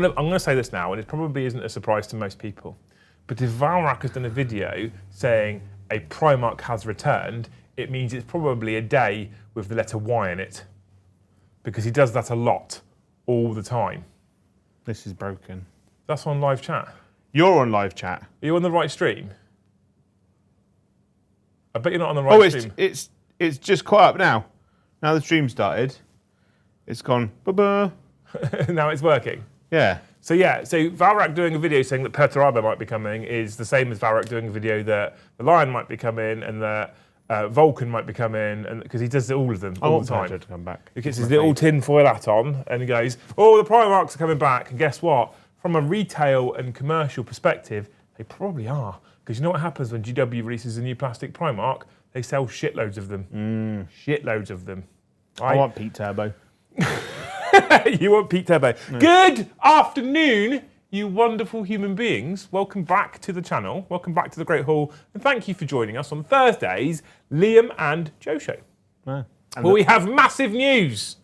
gonna say this now, and it probably isn't a surprise to most people. But if Valrak has done a video saying a Primarch has returned, it means it's probably a day with the letter Y in it. Because he does that a lot, all the time. This is broken. That's on live chat. You're on live chat. Are you on the right stream? I bet you're not on the right stream. It's just quite up now. Now the stream started. It's gone, ba-ba. Now it's working. Yeah. So Valrak doing a video saying that Perturabo might be coming is the same as Valrak doing a video that the Lion might be coming and that Vulcan might be coming, and because he does all of them all the time. To come back. He gets his little tinfoil hat on and he goes, "Oh, the Primarchs are coming back." And guess what? From a retail and commercial perspective, they probably are. Because you know what happens when GW releases a new plastic Primarch? They sell shitloads of them. Shitloads of them. I want Pete Turbo. You want Pete Turbo. No. Good afternoon, you wonderful human beings. Welcome back to the channel. Welcome back to the Great Hall. And thank you for joining us on Thursday's Liam and Joe show. No. Well, we have massive news.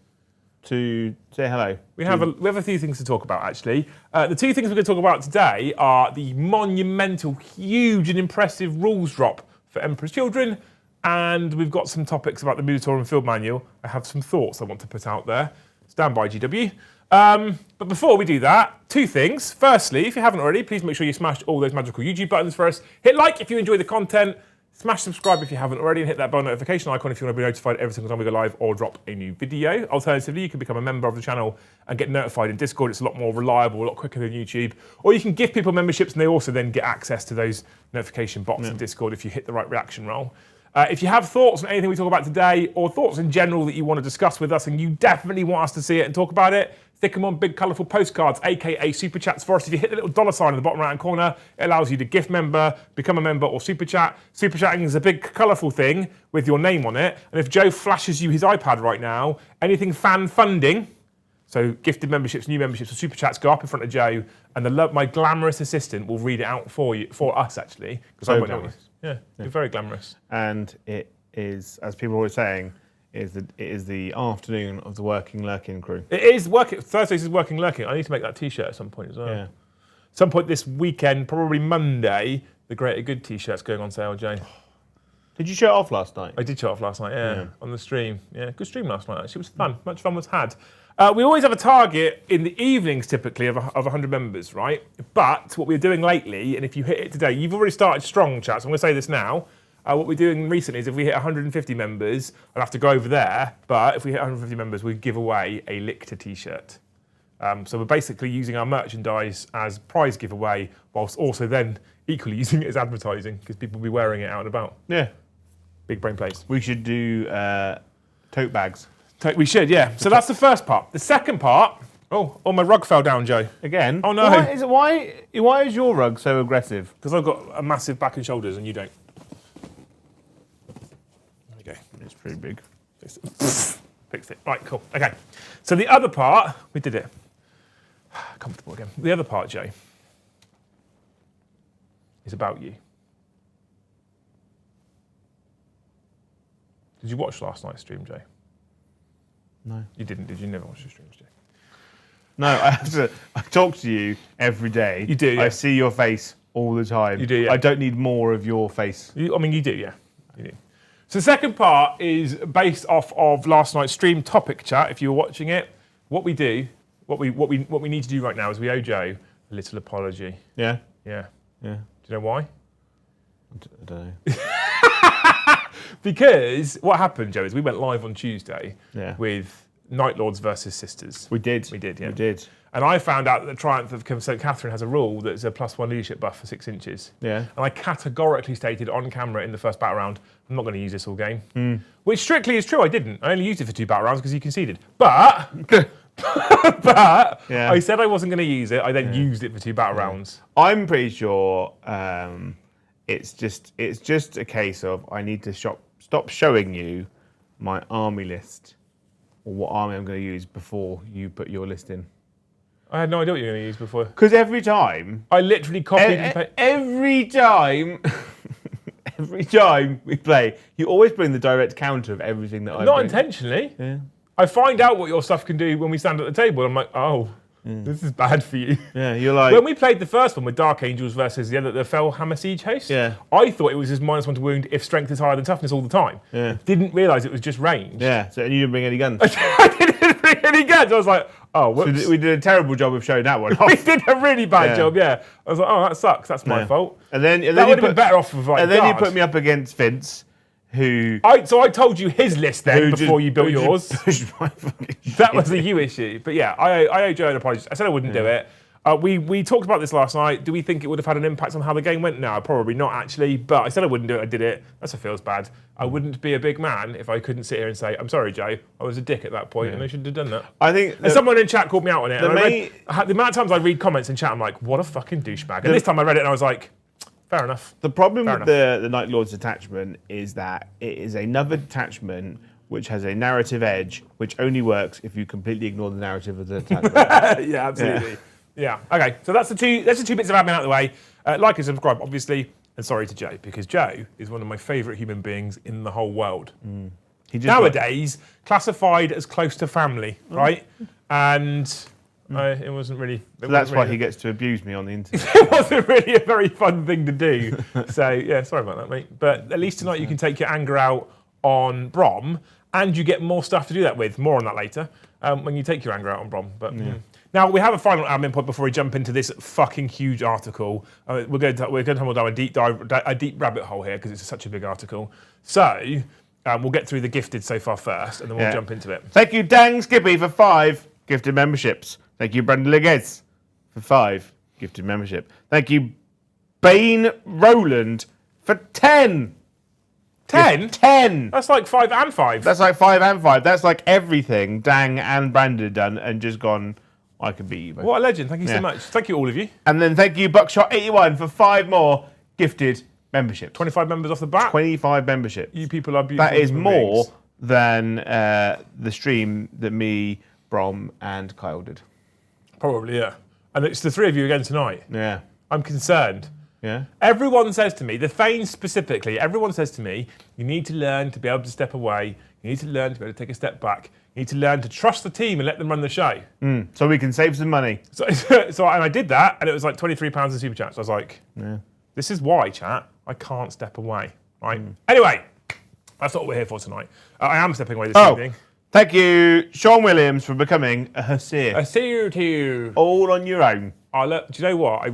To say hello. We have a few things to talk about, actually. The two things we're going to talk about today are the monumental, huge and impressive rules drop for Emperor's Children, and we've got some topics about the Minotaur Field Manual. I have some thoughts I want to put out there. Stand by, GW. But before we do that, two things. Firstly, if you haven't already, please make sure you smash all those magical YouTube buttons for us. Hit like if you enjoy the content. Smash subscribe if you haven't already, and hit that bell notification icon if you want to be notified every single time we go live or drop a new video. Alternatively, you can become a member of the channel and get notified in Discord. It's a lot more reliable, a lot quicker than YouTube. Or you can give people memberships and they also then get access to those notification bots in Discord if you hit the right reaction roll. If you have thoughts on anything we talk about today, or thoughts in general that you want to discuss with us and you definitely want us to see it and talk about it, stick them on big colourful postcards, aka super chats for us. If you hit the little dollar sign in the bottom right-hand corner, it allows you to gift member, become a member, or super chat. Super chatting is a big colourful thing with your name on it. And if Joe flashes you his iPad right now, anything fan funding, so gifted memberships, new memberships, or super chats, go up in front of Joe, and my glamorous assistant will read it out for us actually. So glamorous. Yeah, you're very glamorous. And it is, as people are always saying, it is the afternoon of the working lurking crew. It is working. Thursdays is working lurking. I need to make that T-shirt at some point as well. Yeah. Some point this weekend, probably Monday, the Greater Good T-shirt's going on sale, Jane. Did you show it off last night? I did show it off last night, yeah, on the stream. Yeah, good stream last night, actually. It was fun. Much fun was had. We always have a target in the evenings, typically, of 100 members, right? But what we're doing lately, and if you hit it today, you've already started strong, chat, so I'm going to say this now. What we're doing recently is if we hit 150 members, I'll have to go over there, but if we hit 150 members, we give away a Lictor T-shirt. So we're basically using our merchandise as prize giveaway, whilst also then equally using it as advertising, because people will be wearing it out and about. Yeah. Big brain plays. We should do tote bags. We should, yeah. So that's the first part. The second part... Oh, my rug fell down, Joe. Again? Oh, no. Why is your rug so aggressive? Because I've got a massive back and shoulders and you don't. There we go. It's pretty big. Fixed it. Right, cool. Okay. So the other part, we did it. Comfortable again. The other part, Joe, is about you. Did you watch last night's stream, Joe? No. You didn't, did you? Never watched the streams, Joe? No, I talk to you every day. You do, yeah. I see your face all the time. You do, yeah. I don't need more of your face. You do, yeah. You do. So the second part is based off of last night's stream topic chat. If you were watching it, what we need to do right now is we owe Joe a little apology. Yeah? Yeah. Yeah. Do you know why? I don't know. Because what happened, Joe, is we went live on Tuesday with Night Lords versus Sisters. We did. We did, yeah. We did. And I found out that the Triumph of St. Catherine has a rule that's a +1 leadership buff for 6 inches. Yeah. And I categorically stated on camera in the first battle round, I'm not going to use this all game. Which strictly is true, I didn't. I only used it for 2 battle rounds because you conceded. But I said I wasn't going to use it. I then used it for 2 battle rounds. I'm pretty sure it's just a case of I need to stop showing you my army list or what army I'm going to use before you put your list in. I had no idea what you were going to use before. Because every time... I literally copied and pasted. Every time... every time we play, you always bring the direct counter of everything that I Not intentionally. Yeah. I find out what your stuff can do when we stand at the table. I'm like, oh, This is bad for you. Yeah, you're like... When we played the first one with Dark Angels versus the Fellhammer Siege host, I thought it was just -1 to wound if strength is higher than toughness all the time. Yeah. Didn't realise it was just range. Yeah, so and you didn't bring any guns. I didn't bring any guns. I was like, oh, whoops. So we did a terrible job of showing that one We off. did a really bad job, I was like, oh, that sucks. That's my fault. And then that would have been better off with like And then guard. you put me up against Vince, who... So I told you his list then before you built yours. That was the you issue. But yeah, I owe Joe an apology. I said I wouldn't do it. We talked about this last night. Do we think it would have had an impact on how the game went? No, probably not actually. But I said I wouldn't do it. I did it. That's what feels bad. I wouldn't be a big man if I couldn't sit here and say, I'm sorry, Joe. I was a dick at that point and I shouldn't have done that. I think... And someone in chat called me out on it. And the amount of times I read comments in chat, I'm like, what a fucking douchebag. And this time I read it and I was like, fair enough. The problem with the Night Lord's detachment is that it is another detachment which has a narrative edge, which only works if you completely ignore the narrative of the detachment. Yeah, absolutely. Yeah. Okay. So that's the two bits of admin out of the way. Like and subscribe, obviously. And sorry to Joe, because Joe is one of my favourite human beings in the whole world. Nowadays, classified as close to family, right? And it wasn't really... So that's why he gets to abuse me on the internet. It wasn't really a very fun thing to do. So, yeah, sorry about that, mate. But at least tonight you can take your anger out on Brom, and you get more stuff to do that with. More on that later, when you take your anger out on Brom. But now we have a final admin point before we jump into this fucking huge article. We're going to tumble down a deep rabbit hole here because it's such a big article. So we'll get through the gifted so far first, and then we'll jump into it. Thank you, Dang Skippy, for 5 gifted memberships. Thank you, Brendan Leguez, for 5 gifted membership. Thank you, Bane Roland, for 10. 10? 10. That's like 5 and 5. That's like 5 and 5. That's like everything Dang and Brandon had done and just gone, I could beat you both. What a legend. Thank you so much. Thank you, all of you. And then thank you, Buckshot81, for 5 more gifted memberships. 25 members off the bat. 25 memberships. You people are beautiful. That is more than the stream that me, Brom, and Kyle did. Probably, yeah. And it's the 3 of you again tonight. Yeah. I'm concerned. Yeah. Everyone says to me, the Thanes specifically, everyone says to me, you need to learn to be able to step away. You need to learn to be able to take a step back. You need to learn to trust the team and let them run the show. So we can save some money. So and I did that, and it was like £23 in super chat. So I was like, this is why, chat, I can't step away. Right? Anyway, that's not what we're here for tonight. I am stepping away this evening. Thank you, Sean Williams, for becoming a Hussar. I see you too. All on your own. Do you know what?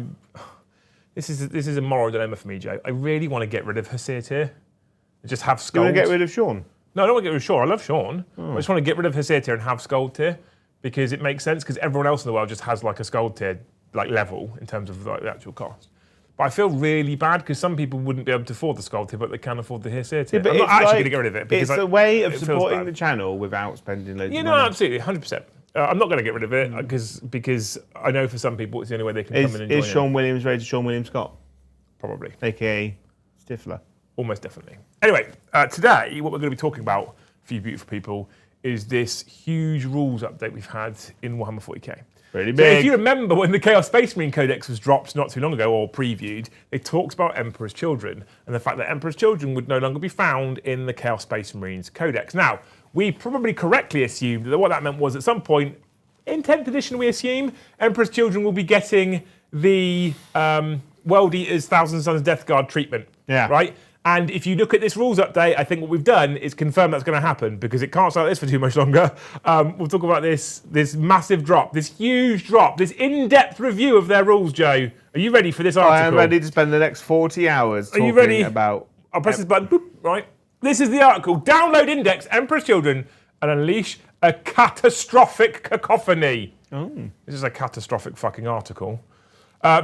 This is a moral dilemma for me, Joe. I really want to get rid of Hussar tier. Just have Scold. You want to get rid of Sean? No, I don't want to get rid of Sean. I love Sean. I just want to get rid of Hussar tier and have Scold tier because it makes sense because everyone else in the world just has like a Scold tier like level in terms of like the actual cost. But I feel really bad because some people wouldn't be able to afford the Scold tier, but they can afford the Hussar tier. But I'm not actually going to get rid of it. Because it's a way of supporting the channel without spending loads of money. No, absolutely, 100%. I'm not going to get rid of it because I know for some people it's the only way they can come in and join Is Sean Williams rated Sean William Scott? Probably. A.K.A. Stifler. Almost definitely. Anyway, today what we're going to be talking about for you beautiful people is this huge rules update we've had in Warhammer 40k. Pretty big. So if you remember when the Chaos Space Marine Codex was dropped not too long ago, or previewed, they talked about Emperor's Children, and the fact that Emperor's Children would no longer be found in the Chaos Space Marines Codex. Now, we probably correctly assumed that what that meant was at some point, in 10th edition we assume, Emperor's Children will be getting the World Eaters Thousand Sons Death Guard treatment. Yeah. Right? And if you look at this rules update, I think what we've done is confirm that's going to happen because it can't stay like this for too much longer. We'll talk about this massive drop, this huge drop, this in-depth review of their rules, Joe. Are you ready for this article? I am ready to spend the next 40 hours talking about... I'll press this button, boop, right? This is the article. Download Index, Emperor's Children, and unleash a catastrophic cacophony. This is a catastrophic fucking article.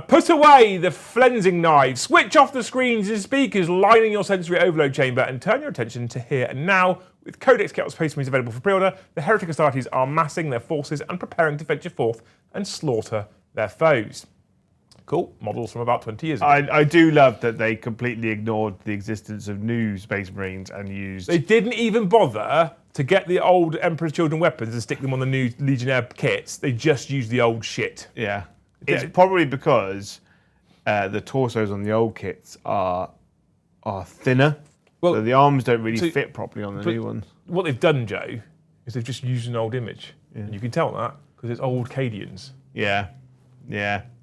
Put away the flensing knives, switch off the screens and speakers lining your sensory overload chamber, and turn your attention to here and now. With Codex Chaos Space Marines available for pre-order, the Heretic Astartes are massing their forces and preparing to venture forth and slaughter their foes. Cool. Models from about 20 years ago. I do love that they completely ignored the existence of new Space Marines and used... They didn't even bother to get the old Emperor's Children weapons and stick them on the new Legionnaire kits. They just used the old shit. Yeah. It's probably because the torsos on the old kits are thinner. Well, so the arms don't really fit properly on the new ones. What they've done, Joe, is they've just used an old image. Yeah. And you can tell that because it's old Cadians. Yeah.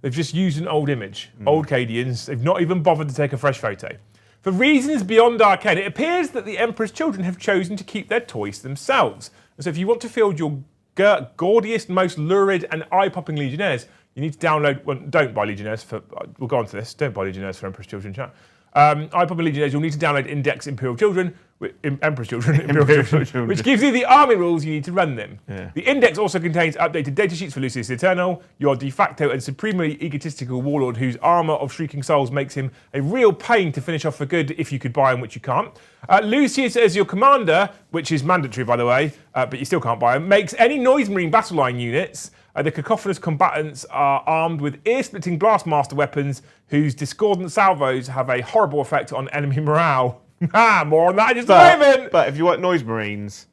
They've just used an old image, old Cadians. They've not even bothered to take a fresh photo. For reasons beyond arcane, it appears that the Emperor's children have chosen to keep their toys to themselves. And so if you want to field your gaudiest, most lurid and eye-popping Legionnaires, you need to download, well, don't buy Legionnaires for, we'll go on to this, don't buy Legionnaires for Emperor's Children chat. Eye-popping Legionnaires, you'll need to download Index Imperial Children, Emperor's Children, Imperial Children, which gives you the army rules you need to run them. Yeah. The Index also contains updated data sheets for Lucius the Eternal, your de facto and supremely egotistical warlord whose armour of Shrieking Souls makes him a real pain to finish off for good if you could buy him, which you can't. Lucius as your commander, which is mandatory by the way, but you still can't buy him, makes any Noise Marine battle line units. The cacophonous combatants are armed with ear-splitting blastmaster weapons whose discordant salvos have a horrible effect on enemy morale. More on that in just a moment. But if you want Noise Marines,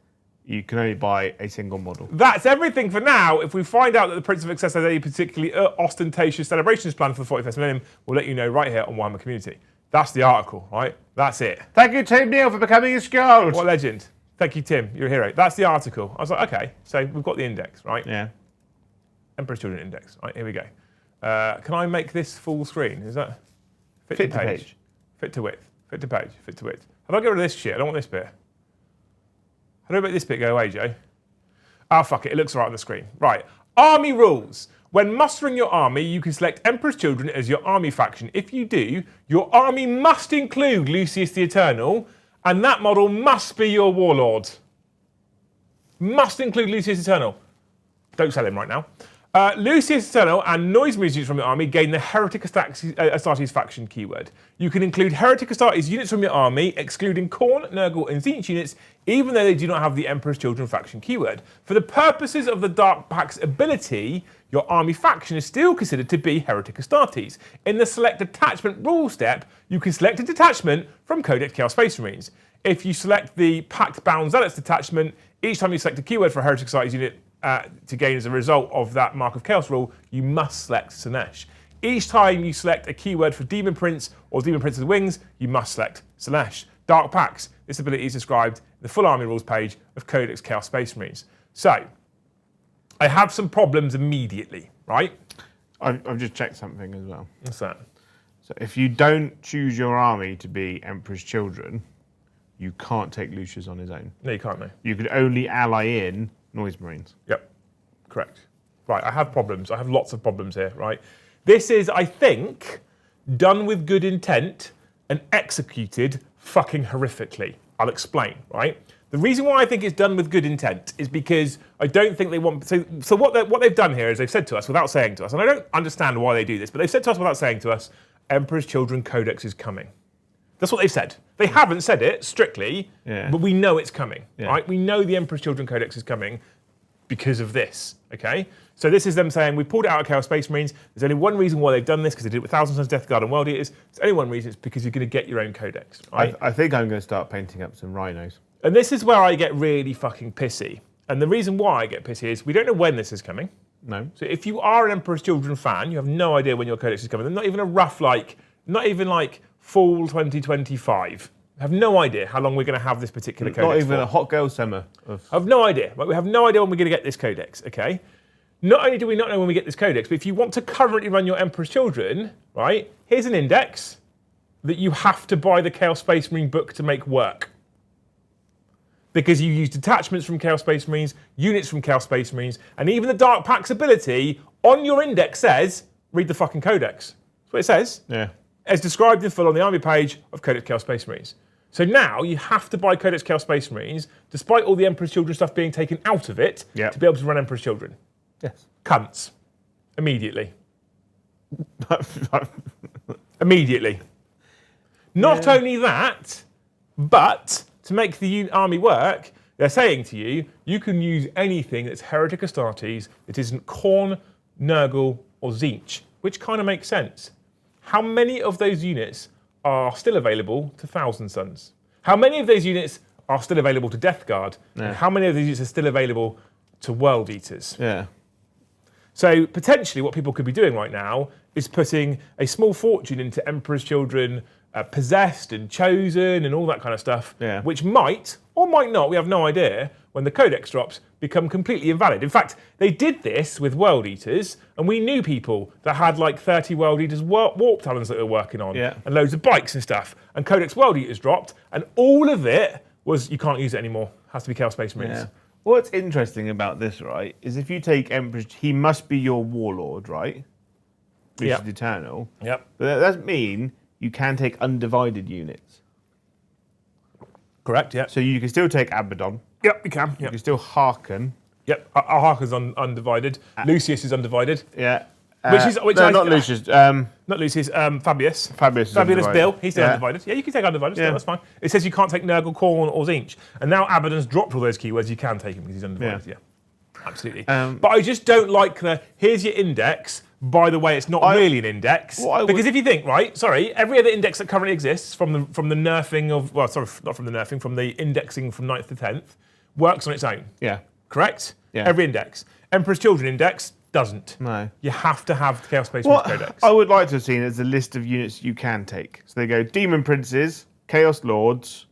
you can only buy a single model. That's everything for now. If we find out that the Prince of Excess has any particularly ostentatious celebrations planned for the 41st millennium, we'll let you know right here on Warhammer Community. That's the article, right? That's it. Thank you, Tim Neal, for becoming a skald. What a legend. Thank you, Tim. You're a hero. That's the article. I was like, okay, so we've got the index, right? Yeah. Emperor's Children Index. Right, here we go. Can I make this full screen? Is that fit to page? Fit to width. Fit to page. Fit to width. How do I get rid of this shit? I don't want this bit. How do I make this bit go away, Joe? Ah, fuck it. It looks right on the screen. Right. Army rules. When mustering your army, you can select Emperor's Children as your army faction. If you do, your army must include Lucius the Eternal, and that model must be your warlord. Must include Lucius the Eternal. Don't sell him right now. Lucius Eternal and Noise Marines units from your army gain the Heretic Astartes faction keyword. You can include Heretic Astartes units from your army, excluding Khorne, Nurgle, and Tzeentch units, even though they do not have the Emperor's Children faction keyword. For the purposes of the Dark Pack's ability, your army faction is still considered to be Heretic Astartes. In the Select Detachment rule step, you can select a detachment from Codex Chaos Space Marines. If you select the Pact Bound Zealots detachment, each time you select a keyword for a Heretic Astartes unit, to gain as a result of that Mark of Chaos rule, you must select Slaanesh. Each time you select a keyword for Demon Prince or Demon Prince's Wings, you must select Slaanesh. Dark Pacts. This ability is described in the full army rules page of Codex Chaos Space Marines. So, I have some problems immediately, right? I've just checked something as well. What's that? So if you don't choose your army to be Emperor's Children, you can't take Lucius on his own. No, you can't, no. You could only ally in Noise Marines. Yep, correct. Right, I have problems. I have lots of problems here, right? This is, I think, done with good intent and executed fucking horrifically. I'll explain, right? The reason why I think it's done with good intent is because I don't think they want... So what they've done here is they've said to us, without saying to us, and I don't understand why they do this, but they've said to us without saying to us, Emperor's Children Codex is coming. That's what they've said. They haven't said it strictly, but we know it's coming, right? We know the Emperor's Children Codex is coming because of this, okay? So this is them saying, we pulled it out of Chaos Space Marines. There's only one reason why they've done this, because they did it with Thousand Sons, Death Guard, and World Eaters. It's only one reason, it's because you're going to get your own codex, right? I think I'm going to start painting up some rhinos. And this is where I get really fucking pissy. And the reason why I get pissy is we don't know when this is coming. No. So if you are an Emperor's Children fan, you have no idea when your codex is coming. There's not even a rough, not even fall 2025. I have no idea how long we're going to have this particular codex. Not even for. a hot girl summer. I have no idea. Right? We have no idea when we're going to get this codex, okay? Not only do we not know when we get this codex, but if you want to currently run your Emperor's Children, right, here's an index that you have to buy the Chaos Space Marine book to make work. Because you use detachments from Chaos Space Marines, units from Chaos Space Marines, and even the Dark Pack's ability on your index says, read the fucking codex. That's what it says. Yeah. As described in full on the army page of Codex Chaos Space Marines. So now you have to buy Codex Chaos Space Marines, despite all the Emperor's Children stuff being taken out of it, to be able to run Emperor's Children. Yes. Cunts. Immediately. Immediately. Not only that, but to make the army work, they're saying to you, you can use anything that's Heretic Astartes that isn't Khorne, Nurgle, or Tzeentch, which kind of makes sense. How many of those units are still available to Thousand Sons? How many of those units are still available to Death Guard? Yeah. And how many of those units are still available to World Eaters? Yeah. So potentially what people could be doing right now is putting a small fortune into Emperor's Children possessed and chosen and all that kind of stuff, Yeah. which might or might not, we have no idea, when the codex drops, become completely invalid. In fact, they did this with World Eaters, and we knew people that had like 30 World Eaters warp talons that they were working on, Yeah. and loads of bikes and stuff, and Codex World Eaters dropped, and all of it was, you can't use it anymore, has to be Chaos Space Marines. Yeah. What's interesting about this, right, is if you take Emperor, he must be your warlord, right? Lucius Yep. Eternal. Yep. But that doesn't mean you can take undivided units. Correct, yeah. So you can still take Abaddon. Yep, you can. You Yep. can still Hearken. Yep. Our Harker's undivided. Lucius is undivided. Yeah. Which no, I- not Lucius. Not Lucius, Fabius. Fabius is Fabulous undivided. Bill, he's still Yeah. undivided. Yeah, you can take undivided still, Yeah. that's fine. It says you can't take Nurgle, Khorne, or Zinch. And now Abaddon's dropped all those keywords, you can take him because he's undivided, yeah. Absolutely. But I just don't like here's your index. By the way, it's not really an index. Because if you think, right, sorry, every other index that currently exists from the nerfing of, well, sorry, not from the nerfing, from the indexing from 9th to 10th, works on its own. Yeah. Correct? Yeah. Every index. Emperor's Children index doesn't. No. You have to have the Chaos Space Marine What Codex. I would like to have seen is a list of units you can take. So they go Demon Princes, Chaos Lords,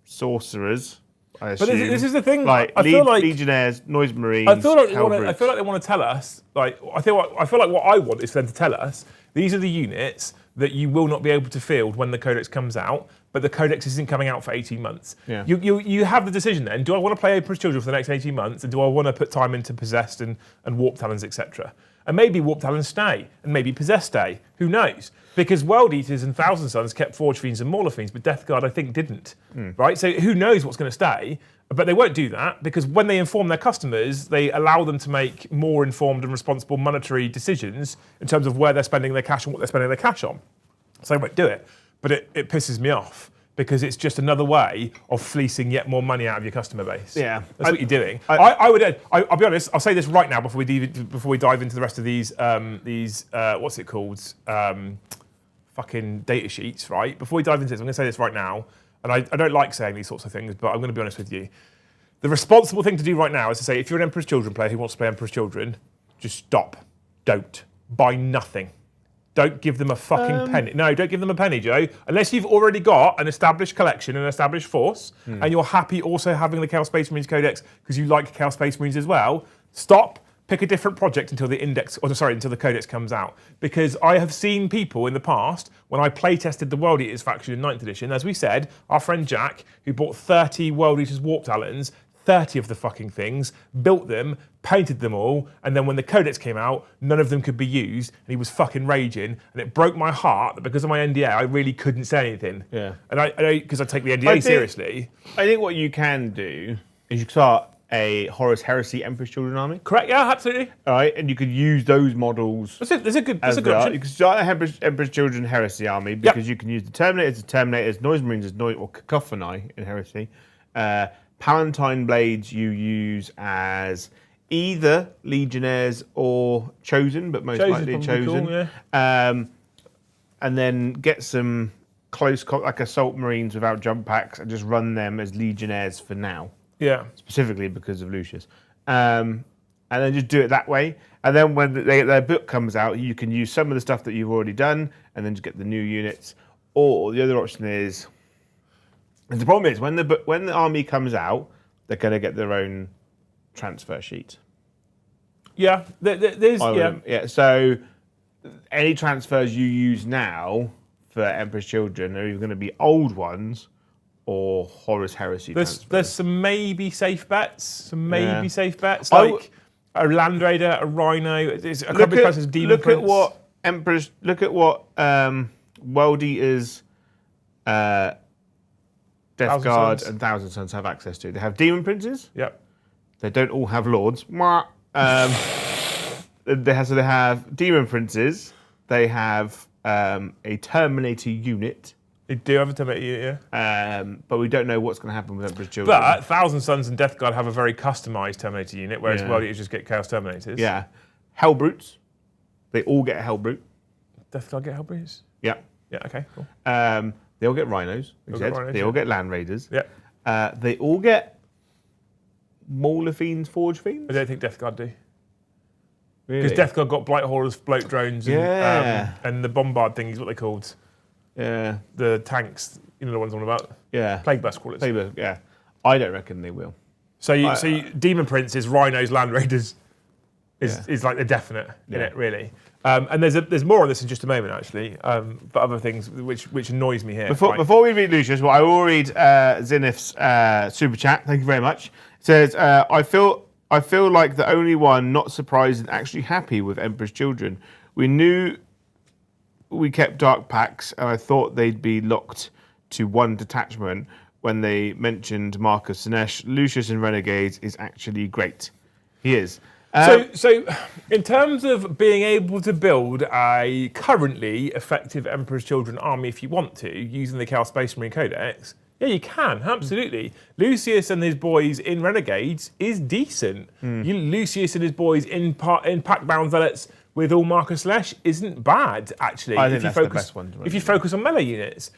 Sorcerers, I assume. But this is the thing. Like, I feel like Legionnaires, Noise Marines, I feel like Hellbrutes. they want to tell us. Like I feel like what I want is for them to tell us these are the units that you will not be able to field when the codex comes out. But the codex isn't coming out for 18 months. Yeah. You have the decision then. Do I want to play Emperor's Children for the next 18 months, and do I want to put time into Possessed and Warp Talons, etc. And maybe Warp Talons stay, and maybe Possessed stay. Who knows? Because World Eaters and Thousand Sons kept Forge Fiends and Mauler Fiends, but Death Guard I think didn't. Right? So who knows what's going to stay? But they won't do that because when they inform their customers, they allow them to make more informed and responsible monetary decisions in terms of where they're spending their cash and what they're spending their cash on. So they won't do it. But it pisses me off because it's just another way of fleecing yet more money out of your customer base. Yeah. That's what you're doing. I'll be honest, I'll say this right now before we dive into the rest of these what's it called? Fucking data sheets, right? Before we dive into this, I'm going to say this right now. And I don't like saying these sorts of things, but I'm going to be honest with you. The responsible thing to do right now is to say, if you're an Emperor's Children player who wants to play Emperor's Children, just stop. Don't. Buy nothing. Don't give them a fucking penny. No, don't give them a penny, Joe. Unless you've already got an established collection, an established force, and you're happy also having the Chaos Space Marines Codex because you like Chaos Space Marines as well, stop. Pick a different project until until the Codex comes out. Because I have seen people in the past, when I play tested the World Eaters faction in 9th edition, as we said, our friend Jack, who bought 30 World Eaters Warp Talons, 30 of the fucking things, built them, painted them all, and then when the Codex came out, none of them could be used, and he was fucking raging, and it broke my heart that because of my NDA, I really couldn't say anything. Yeah. And because I take the NDA seriously. I think what you can do is you start a Horus Heresy Emperor's Children army. Correct, yeah, absolutely. All right, and you could use those models. That's a good option. You can start a Emperor's Children Heresy army because you can use the Terminators, Noise Marines, or Cacophony in Heresy. Palatine Blades you use as either Legionnaires or Chosen, but most likely Chosen. Cool, yeah. And then get some like Assault Marines without jump packs and just run them as Legionnaires for now. Yeah. Specifically because of Lucius. And then just do it that way. And then when their book comes out, you can use some of the stuff that you've already done and then just get the new units. Or the other option is, and the problem is when the army comes out, they're going to get their own transfer sheet. Yeah, there's So any transfers you use now for Emperor's Children are either going to be old ones or Horus Heresy transfers. There's some maybe safe bets. Like a Land Raider, a Rhino. There's a couple of classes of Demon Prince. Look at what World Eaters, Death Guard, and Thousand Sons have access to. They have Demon Princes. Yep. They don't all have Lords. They have Demon Princes. They have a Terminator unit. They do have a Terminator, yeah. But we don't know what's going to happen with Emperor's Children. But Thousand Sons and Death Guard have a very customised Terminator unit, whereas World Eaters just get Chaos Terminators. Yeah. Hellbrutes. They all get a Hellbrute. Death Guard get Hellbrutes? Yeah. Yeah, okay, cool. They all get Rhinos. They all get Land Raiders. Yeah. They all get Mauler Fiends, Forge Fiends. I don't think Death Guard do. Really? Because Death Guard got Blight Haulers, Bloat Drones, and, Yeah. and the Bombard thing is what they're called. Yeah. The tanks, you know the ones I'm on about? Yeah. Plague Bus crawlers. Maybe, yeah. I don't reckon they will. So Demon Princes, Rhinos, Land Raiders is like the definite in it, really. And there's more on this in just a moment, actually, but other things which annoys me here. Before we read Lucius, well, I will read Zenith's super chat. Thank you very much. It says, I feel like the only one not surprised and actually happy with Emperor's Children. We knew we kept dark packs, and I thought they'd be locked to one detachment. When they mentioned Marcus Sinesh, Lucius and Renegades is actually great. He is. So in terms of being able to build a currently effective Emperor's Children army if you want to, using the Chaos Space Marine Codex, yeah, you can, absolutely. Lucius and his boys in Renegades is decent. Lucius and his boys in Pack-Bound Zealots with all Marcus Lesh isn't bad, actually. I think that's the best one. If you focus on melee units.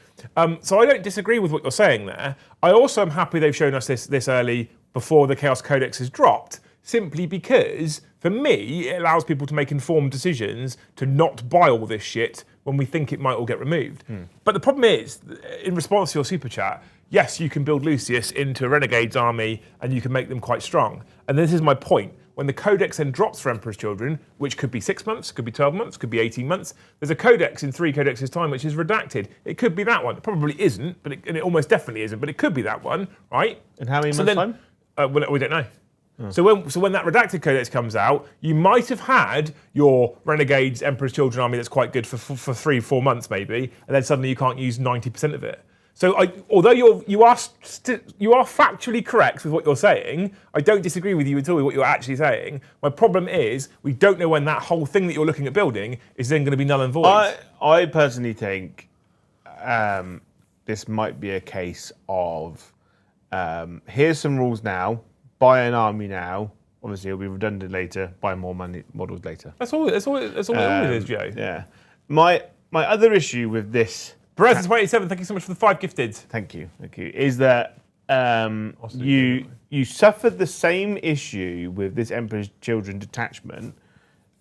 So I don't disagree with what you're saying there. I also am happy they've shown us this early before the Chaos Codex is dropped, simply because, for me, it allows people to make informed decisions to not buy all this shit when we think it might all get removed. But the problem is, in response to your super chat, yes, you can build Lucius into a Renegade's army and you can make them quite strong. And this is my point. When the Codex then drops for Emperor's Children, which could be 6 months, could be 12 months, could be 18 months, there's a Codex in 3 Codexes' time which is redacted. It could be that one. It probably isn't, and it almost definitely isn't, but it could be that one, right? And how many months' time? Well, we don't know. So when that redacted codex comes out, you might have had your Renegades Emperor's Children army that's quite good for 3-4 months maybe, and then suddenly you can't use 90% of it. So although you are factually correct with what you're saying, I don't disagree with you at all with what you're actually saying. My problem is we don't know when that whole thing that you're looking at building is then going to be null and void. I personally think this might be a case of here's some rules now. Buy an army now. Obviously, it'll be redundant later. Buy more models later. That's all it is, Joe. Yeah. My other issue with this. Perez27, thank you so much for the 5 gifted. Thank you. Is that you suffered the same issue with this Emperor's Children detachment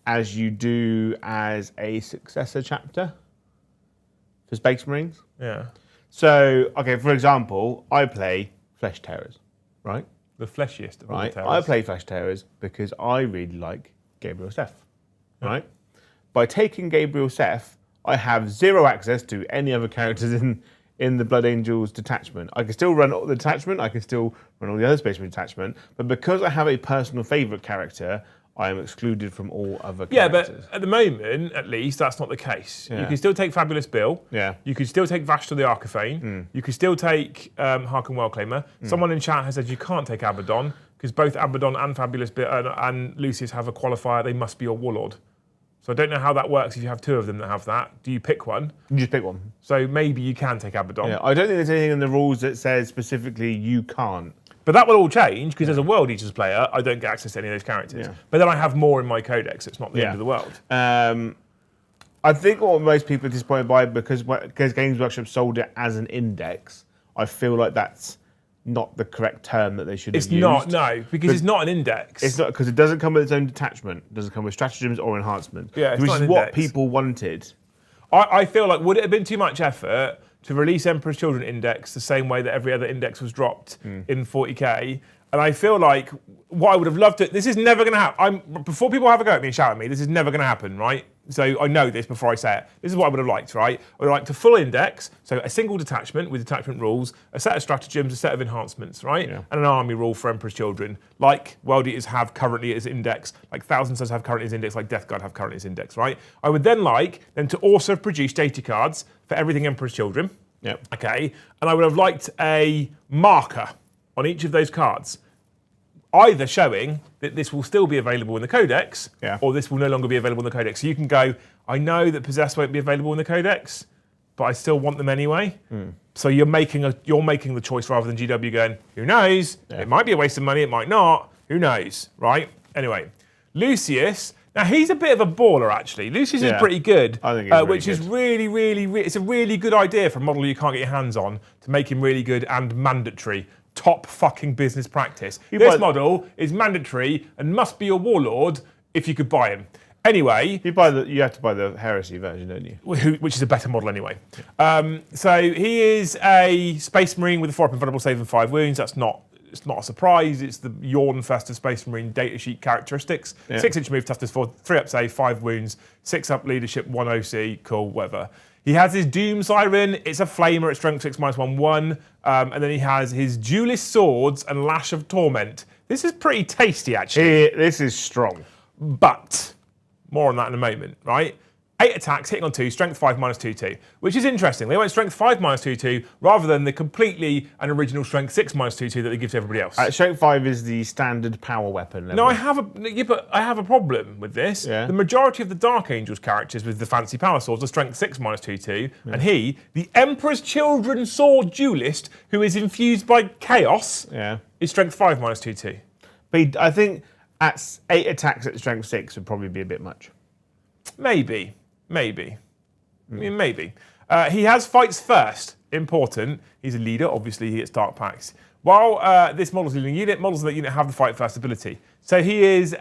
as you do as a successor chapter for Space Marines. Yeah. So, okay, for example, I play Flesh Terrors, right? The fleshiest of all the terrors. I play Flesh Terrors because I really like Gabriel Seth, right? By taking Gabriel Seth, I have 0 access to any other characters in the Blood Angels detachment. I can still run all the detachment, I can still run all the other Space Marine detachment, but because I have a personal favourite character, I am excluded from all other characters. Yeah, but at the moment, at least, that's not the case. Yeah. You can still take Fabulous Bill. Yeah. You could still take Vashta the Arcaphane. You could still take Harken Wellclaimer. Someone in chat has said you can't take Abaddon because both Abaddon and Fabulous Bill and Lucius have a qualifier. They must be your Warlord. So I don't know how that works if you have 2 of them that have that. Do you pick one? You just pick one. So maybe you can take Abaddon. Yeah, I don't think there's anything in the rules that says specifically you can't. But that will all change because as a World Eaters player, I don't get access to any of those characters. Yeah. But then I have more in my codex. It's not the end of the world. I think what most people are disappointed by because Games Workshop sold it as an index, I feel like that's not the correct term that they should have used. It's not, no, because it's not an index. It's not, because it doesn't come with its own detachment. It doesn't come with stratagems or enhancements. Yeah, it's which not is an what index. people wanted. I feel like, would it have been too much effort to release Emperor's Children Index the same way that every other index was dropped in 40k? And I feel like what I would have loved to, this is never going to happen. Before people have a go at me and shout at me, this is never going to happen, right? So I know this before I say it. This is what I would have liked, right? I would have liked a full index, so a single detachment with detachment rules, a set of stratagems, a set of enhancements, right? Yeah. And an army rule for Emperor's Children, like World Eaters have currently as index, like Thousand Suns have currently as index, like Death Guard have currently as index, right? I would then like them to also produce data cards for everything Emperor's Children. Yep. Okay, and I would have liked a marker on each of those cards, either showing that this will still be available in the Codex, or this will no longer be available in the Codex. So you can go, I know that Possess won't be available in the Codex, but I still want them anyway. So you're making the choice rather than GW going, who knows? Yeah. It might be a waste of money, it might not. Who knows, right? Anyway, Lucius. Now he's a bit of a baller, actually. Lucius is pretty good, I think he's which good. is really, it's a really good idea for a model you can't get your hands on to make him really good and mandatory. Top fucking business practice. This model is mandatory and must be your Warlord if you could buy him. Anyway, You have to buy the Heresy version, don't you? which is a better model anyway. So he is a Space Marine with a 4-up invulnerable save and 5 wounds. It's not a surprise. It's the Yawn-Fest of Space Marine datasheet characteristics. 6-inch move, toughness 4, 3-up save, 5 wounds, 6-up leadership, 1 OC, cool, whatever. He has his Doom Siren. It's a flamer at strength 6 -1/1. And then he has his Duelist Swords and Lash of Torment. This is pretty tasty, actually. This is strong. But more on that in a moment, right? 8 attacks, hitting on 2, strength 5 -2/2, which is interesting. They went strength 5 -2/2 rather than the completely and original strength 6 -2/2 that they give to everybody else. Strength 5 is the standard power weapon level. No, I have a problem with this. Yeah. The majority of the Dark Angels characters with the fancy power swords are strength 6 -2/2, and he, the Emperor's Children Sword Duelist, who is infused by chaos, is strength 5 -2/2. But I think at 8 attacks at strength 6 would probably be a bit much. Maybe. I mean, maybe. He has fights first. Important. He's a leader. Obviously, he gets dark packs. While this model's leading unit, models in that unit have the fight first ability. So he is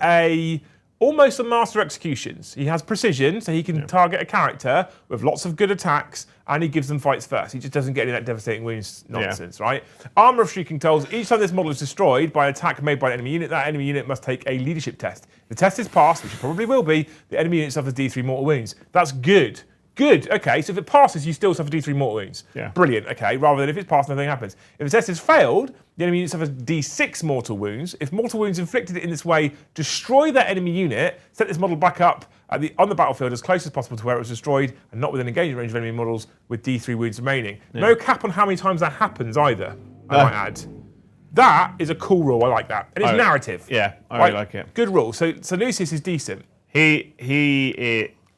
almost a master of executions. He has precision, so he can target a character with lots of good attacks, and he gives them fights first. He just doesn't get any of that devastating wounds nonsense, right? Armor of Shrieking Tolls. Each time this model is destroyed by an attack made by an enemy unit, that enemy unit must take a leadership test. If the test is passed, which it probably will be, the enemy unit suffers D3 mortal wounds. That's good. Good, okay, so if it passes, you still suffer D3 mortal wounds. Yeah. Brilliant, okay, rather than if it's passed, nothing happens. If the test is failed, the enemy unit suffers D6 mortal wounds. If mortal wounds inflicted in this way destroy that enemy unit, set this model back up on the battlefield as close as possible to where it was destroyed and not within engagement range of enemy models with D3 wounds remaining. Yeah. No cap on how many times that happens either, I might add. That is a cool rule, I like that. And it's narrative. Yeah, I really like it. Good rule. So Lucius is decent.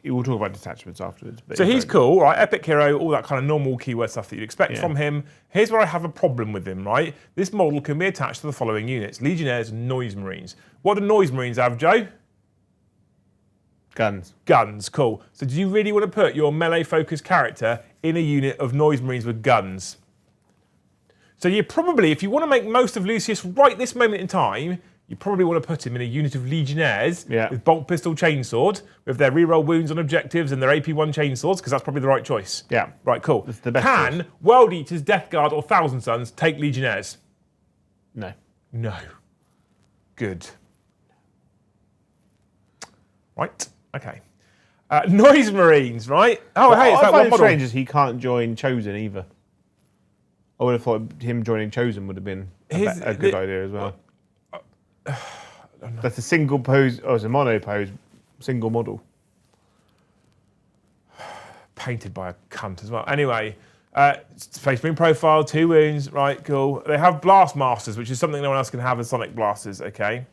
We'll talk about detachments afterwards. So he's cool, right? Epic hero, all that kind of normal keyword stuff that you'd expect from him. Here's where I have a problem with him, right? This model can be attached to the following units: Legionnaires and Noise Marines. What do Noise Marines have, Joe? Guns. Guns, cool. So do you really want to put your melee-focused character in a unit of Noise Marines with guns? So you probably, if you want to make most of Lucius right this moment in time, you probably want to put him in a unit of Legionnaires with bolt pistol chainsword, with their reroll wounds on objectives and their AP1 chainswords, because that's probably the right choice. Yeah. Right, cool. That's the best Can choice. World Eaters, Death Guard, or Thousand Sons take Legionnaires? No. No. Good. Right, okay. Noise Marines, right? Oh, hey, it's that one model. Strange is he can't join Chosen either. I would have thought him joining Chosen would have been a good idea as well. That's a single pose, or it's a mono pose, single model. Painted by a cunt as well. Anyway, Space Marine profile, 2 wounds, right, cool. They have Blast Masters, which is something no one else can have as Sonic Blasters, okay?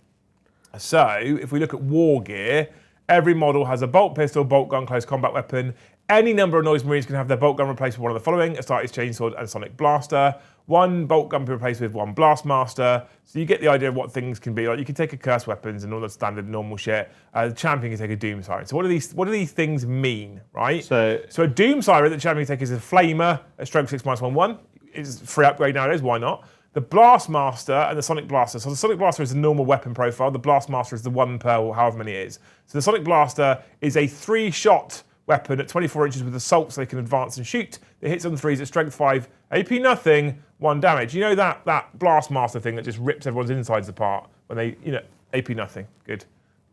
So, if we look at war gear, every model has a bolt pistol, bolt gun, close combat weapon. Any number of Noise Marines can have their bolt gun replaced with one of the following: Astartes Chainsword and Sonic Blaster. 1 bolt gun be replaced with 1 Blast Master. So you get the idea of what things can be. Like you can take a Curse Weapons and all the standard normal shit. The Champion can take a Doom Siren. So what do these things mean, right? So a Doom Siren that the Champion can take is a Flamer at stroke 6 -1/1. It's a free upgrade nowadays, why not? The Blast Master and the Sonic Blaster. So the Sonic Blaster is a normal weapon profile. The Blast Master is the 1 per however many it is. So the Sonic Blaster is a 3-shot weapon at 24 inches with assault, so they can advance and shoot. It hits on 3s at strength 5, AP nothing, 1 damage. You know that Blast Master thing that just rips everyone's insides apart when they, AP nothing. Good.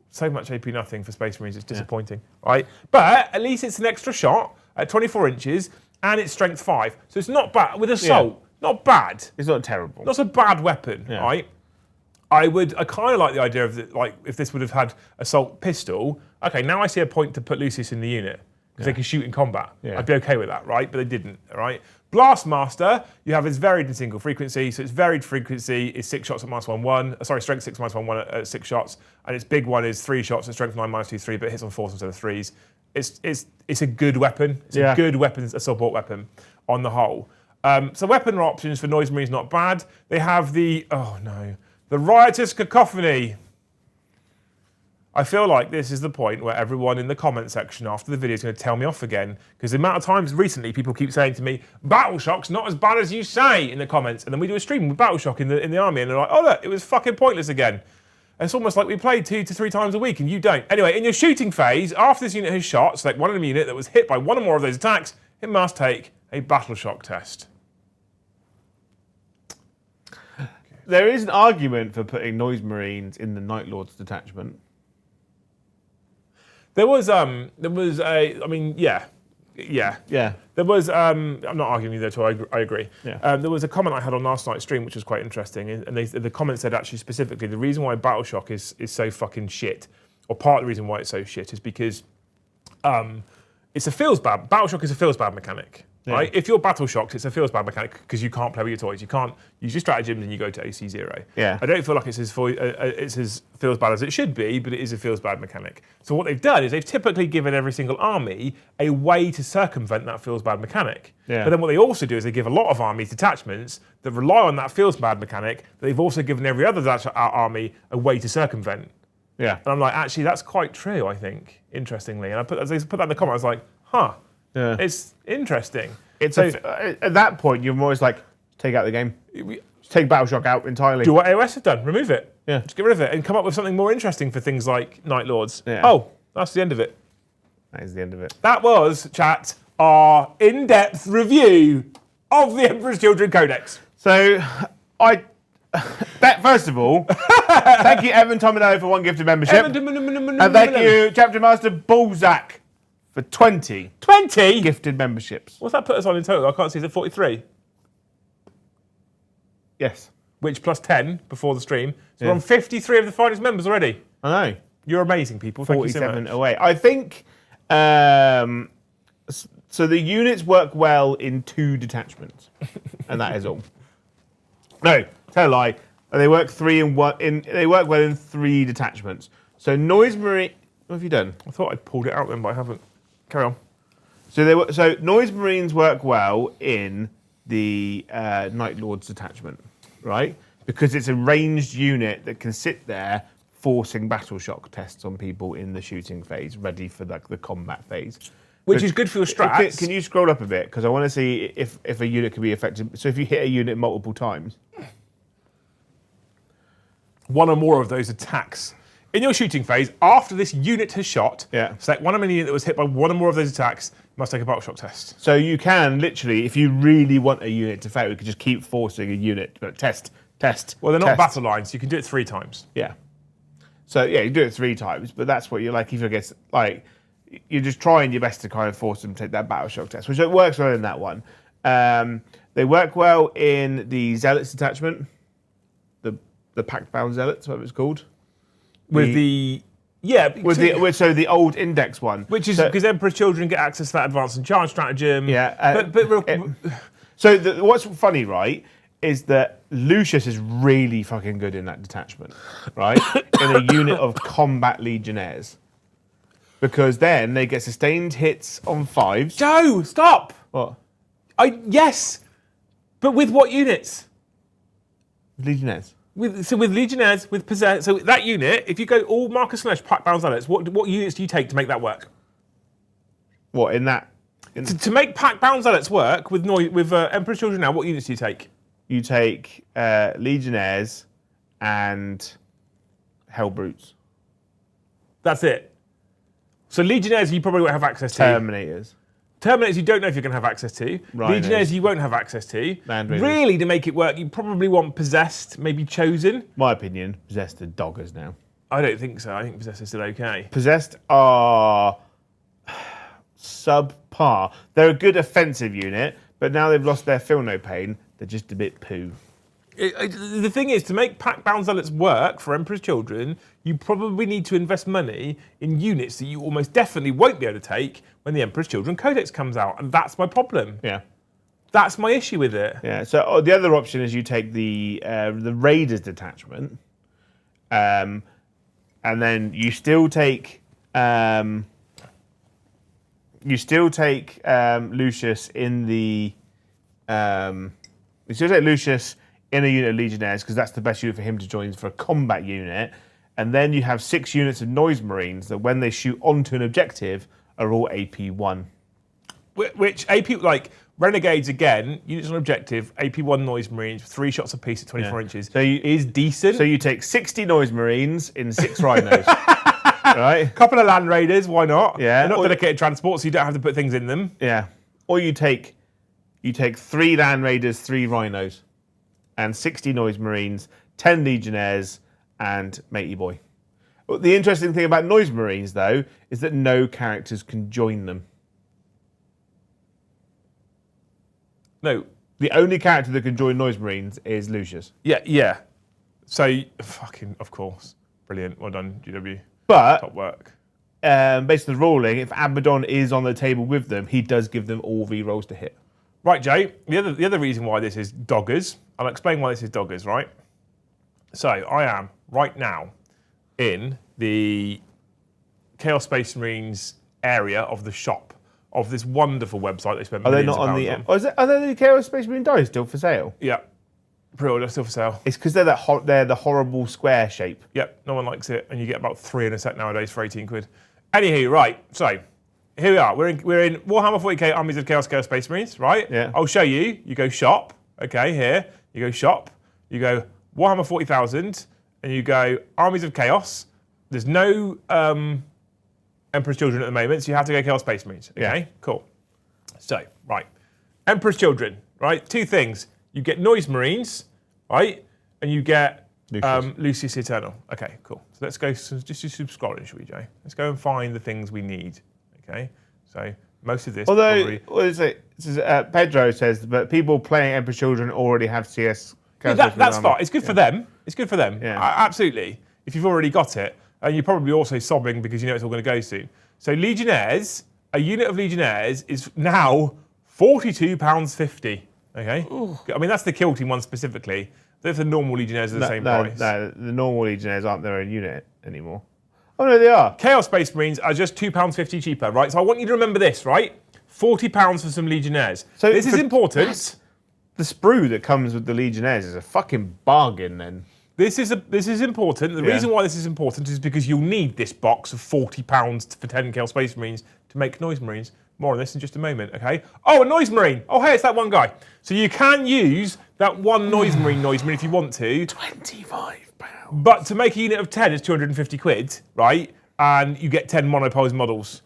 So much AP nothing for Space Marines, it's disappointing, right? But at least it's an extra shot at 24 inches and it's strength 5. So it's not bad. With assault, not bad. It's not terrible. Not a bad weapon, right? I kind of like the idea of if this would have had assault pistol. Okay, now I see a point to put Lucius in the unit because they can shoot in combat. I'd be okay with that, right? But they didn't, right? Blast Master, you have is varied in single frequency, so its varied frequency is 6 shots at -1/1. Strength 6 -1/1 at 6 shots, and its big one is 3 shots at strength 9 -2/3, but it hits on 4s instead of 3s. It's a good weapon. It's a good weapon, a support weapon on the whole. So weapon options for Noise Marines not bad. They have the Riotous Cacophony. I feel like this is the point where everyone in the comment section after the video is going to tell me off again, because the amount of times recently people keep saying to me, Battle Shock's not as bad as you say in the comments, and then we do a stream with Battle Shock in the army, and they're like, oh look, it was fucking pointless again. It's almost like we play 2 to 3 times a week and you don't. Anyway, in your shooting phase, after this unit has shot, select one enemy unit that was hit by one or more of those attacks, it must take a battle shock test. There is an argument for putting Noise Marines in the Night Lord's detachment. There was yeah. There was, I'm not arguing with you there at all, I agree. Yeah. There was a comment I had on last night's stream which was quite interesting, and the comment said actually specifically the reason why Battle Shock is so fucking shit, or part of the reason why it's so shit, is because it's a feels bad. Battle Shock is a feels bad mechanic. Yeah. Right? If you're battle shocked, it's a feels bad mechanic because you can't play with your toys. You can't use your stratagems and you go to AC 0. Yeah. I don't feel like it's as feels bad as it should be, but it is a feels bad mechanic. So what they've done is they've typically given every single army a way to circumvent that feels bad mechanic. Yeah. But then what they also do is they give a lot of armies detachments that rely on that feels bad mechanic. But they've also given every other army a way to circumvent. Yeah. And I'm like, actually, that's quite true, I think, interestingly. And as they put that in the comment, I was like, huh. Yeah. It's interesting. It's at that point, you're always like, take out the game. Just take Battle Shock out entirely. Do what AOS have done. Remove it. Yeah. Just get rid of it and come up with something more interesting for things like Night Lords. Yeah. Oh, that's the end of it. That is the end of it. That was, chat, our in-depth review of the Emperor's Children Codex. So, first of all, thank you, Evan Tomino, for 1 gifted membership. And thank you, Chapter Master Balzac, for 20 gifted memberships. What's that put us on in total? I can't see. Is it 43? Yes. Which plus 10 before the stream. So we're on 53 of the finest members already. I know. You're amazing, people. Thank you so 47 much. away. I think, so the units work well in 2 detachments. And that is all. No, tell a lie. They work they work well in 3 detachments. So Noise Marine, what have you done? I thought I'd pulled it out then, but I haven't. Carry on. So Noise Marines work well in the Night Lord's detachment, right? Because it's a ranged unit that can sit there forcing battle shock tests on people in the shooting phase, ready for the combat phase. Which is good for your strats. Can you scroll up a bit? Because I want to see if a unit can be affected. So if you hit a unit multiple times. One or more of those attacks. In your shooting phase, after this unit has shot, select one enemy unit that was hit by one or more of those attacks, must take a battle shock test. So you can literally, if you really want a unit to fail, you can just keep forcing a unit to test. Well, they're not battle lines, so you can do it 3 times. Yeah. So yeah, you do it 3 times, but that's what you're like. If you get like, you're just trying your best to kind of force them to take that battle shock test, which works well in that one. They work well in the Zealots detachment, the Pact Bound Zealots, whatever it's called. So the old index one, which is because Emperor's Children get access to that advanced and charge stratagem. Yeah, what's funny, right, is that Lucius is really fucking good in that detachment, right? In a unit of combat legionnaires, because then they get sustained hits on 5s. Joe, stop! What? Yes, but with what units? Legionnaires. With Legionnaires, with Possess, so that unit, if you go all Marcus Slash, Pact Bound Zealots, what units do you take to make that work? What, in that? To make Pact Bound Zealots work with Emperor's Children now, what units do you take? You take Legionnaires and Hellbrutes. That's it. So Legionnaires you probably won't have access to. Terminators you don't know if you're going to have access to. Rhinos. Legionnaires you won't have access to. Land Raiders. Really, to make it work, you probably want Possessed, maybe Chosen. My opinion, Possessed are doggers now. I don't think so. I think Possessed is still okay. Possessed are subpar. They're a good offensive unit, but now they've lost their feel no pain. They're just a bit poo. The thing is, to make Pact Bound Zealots work for Emperor's Children, you probably need to invest money in units that you almost definitely won't be able to take when the Emperor's Children Codex comes out, and that's my problem. Yeah. That's my issue with it. Yeah. So the other option is you take the Raiders detachment, and then you still take Lucius in the you still take Lucius in a unit of Legionnaires because that's the best unit for him to join for a combat unit, and then you have 6 units of Noise Marines that when they shoot onto an objective are all AP1. Which AP, like, Renegades, again, units on objective, AP1 Noise Marines, 3 shots apiece at 24 inches. So is decent. So you take 60 Noise Marines in 6 Rhinos. Right? Couple of Land Raiders, why not? Yeah. They're not dedicated transport, so you don't have to put things in them. Yeah. Or you take 3 Land Raiders, 3 Rhinos, and 60 Noise Marines, 10 Legionnaires, and Matey Boy. The interesting thing about Noise Marines, though, is that no characters can join them. No. The only character that can join Noise Marines is Lucius. Yeah. So, fucking, of course. Brilliant. Well done, GW. But, Top work. based on the ruling, if Abaddon is on the table with them, he does give them all V-rolls to hit. Right, Joe. The other reason why this is Doggers, I'll explain why this is Doggers, right? So, I am, right now, in the Chaos Space Marines area of the shop of this wonderful website they spent millions of pounds on. Are they the Chaos Space Marine dice still for sale? Yeah. Pre-order, still for sale. It's because they're the horrible square shape. Yep, no one likes it, and you get about 3 in a set nowadays for 18 quid. Anywho, right, so here we are. We're in Warhammer 40k Armies of Chaos Space Marines, right? Yeah. I'll show you. You go shop, okay, here. You go shop. You go Warhammer 40,000, and you go Armies of Chaos. There's no Emperor's Children at the moment, so you have to go Chaos Space Marines. Okay, Yeah. Cool. So, right. Emperor's Children, right? 2 things. You get Noise Marines, right? And you get Lucius Eternal. Okay, cool. So let's go, just do some scrolling, shall we, Jay? Let's go and find the things we need, okay? So most of this Although, Pedro says, but people playing Emperor's Children already have CS. Yeah, that's fine. It's good for them. It's good for them. Yeah. Absolutely. If you've already got it. And you're probably also sobbing because you know it's all going to go soon. So Legionnaires, a unit of Legionnaires is now £42.50. Okay? Ooh. I mean, that's the kill team one specifically. If the normal Legionnaires are the same price. No, the normal Legionnaires aren't their own unit anymore. Oh, no, they are. Chaos Space Marines are just £2.50 cheaper, right? So I want you to remember this, right? £40 for some Legionnaires. So this is important. The sprue that comes with the Legionnaires is a fucking bargain then. This is important. The reason why this is important is because you'll need this box of £40 for 10 Chaos Space Marines to make Noise Marines. More on this in just a moment, okay? Oh, a Noise Marine. Oh, hey, it's that one guy. So you can use that one Noise Marine if you want to. £25. But to make a unit of 10 is 250 quid, right? And you get 10 monopose models.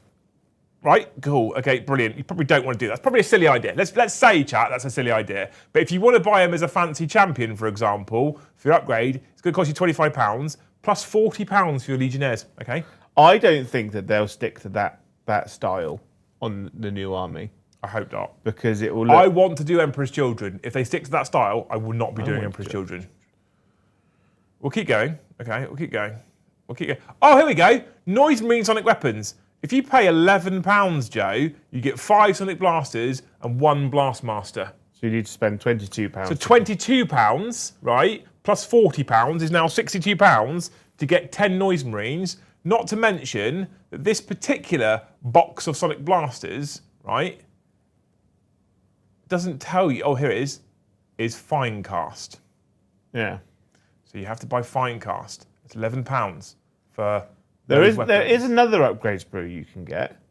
Right? Cool. Okay, brilliant. You probably don't want to do that. That's probably a silly idea. Let's say, chat, that's a silly idea. But if you want to buy him as a fancy champion, for example, for your upgrade, it's going to cost you £25 plus £40 for your Legionnaires, okay? I don't think that they'll stick to that style on the new army. I hope not. Because it will look... I want to do Emperor's Children. If they stick to that style, I will not be doing Emperor's Children. We'll keep going. Okay, we'll keep going. Oh, here we go. Noise Marine Sonic Weapons. If you pay £11, Joe, you get 5 Sonic Blasters and 1 Blastmaster. So you need to spend £22. So £22, right, plus £40 is now £62 to get 10 Noise Marines. Not to mention that this particular box of Sonic Blasters, right, doesn't tell you, oh, here it is Finecast. Yeah. So you have to buy Finecast. It's £11 for... There is another upgrade sprue you can get.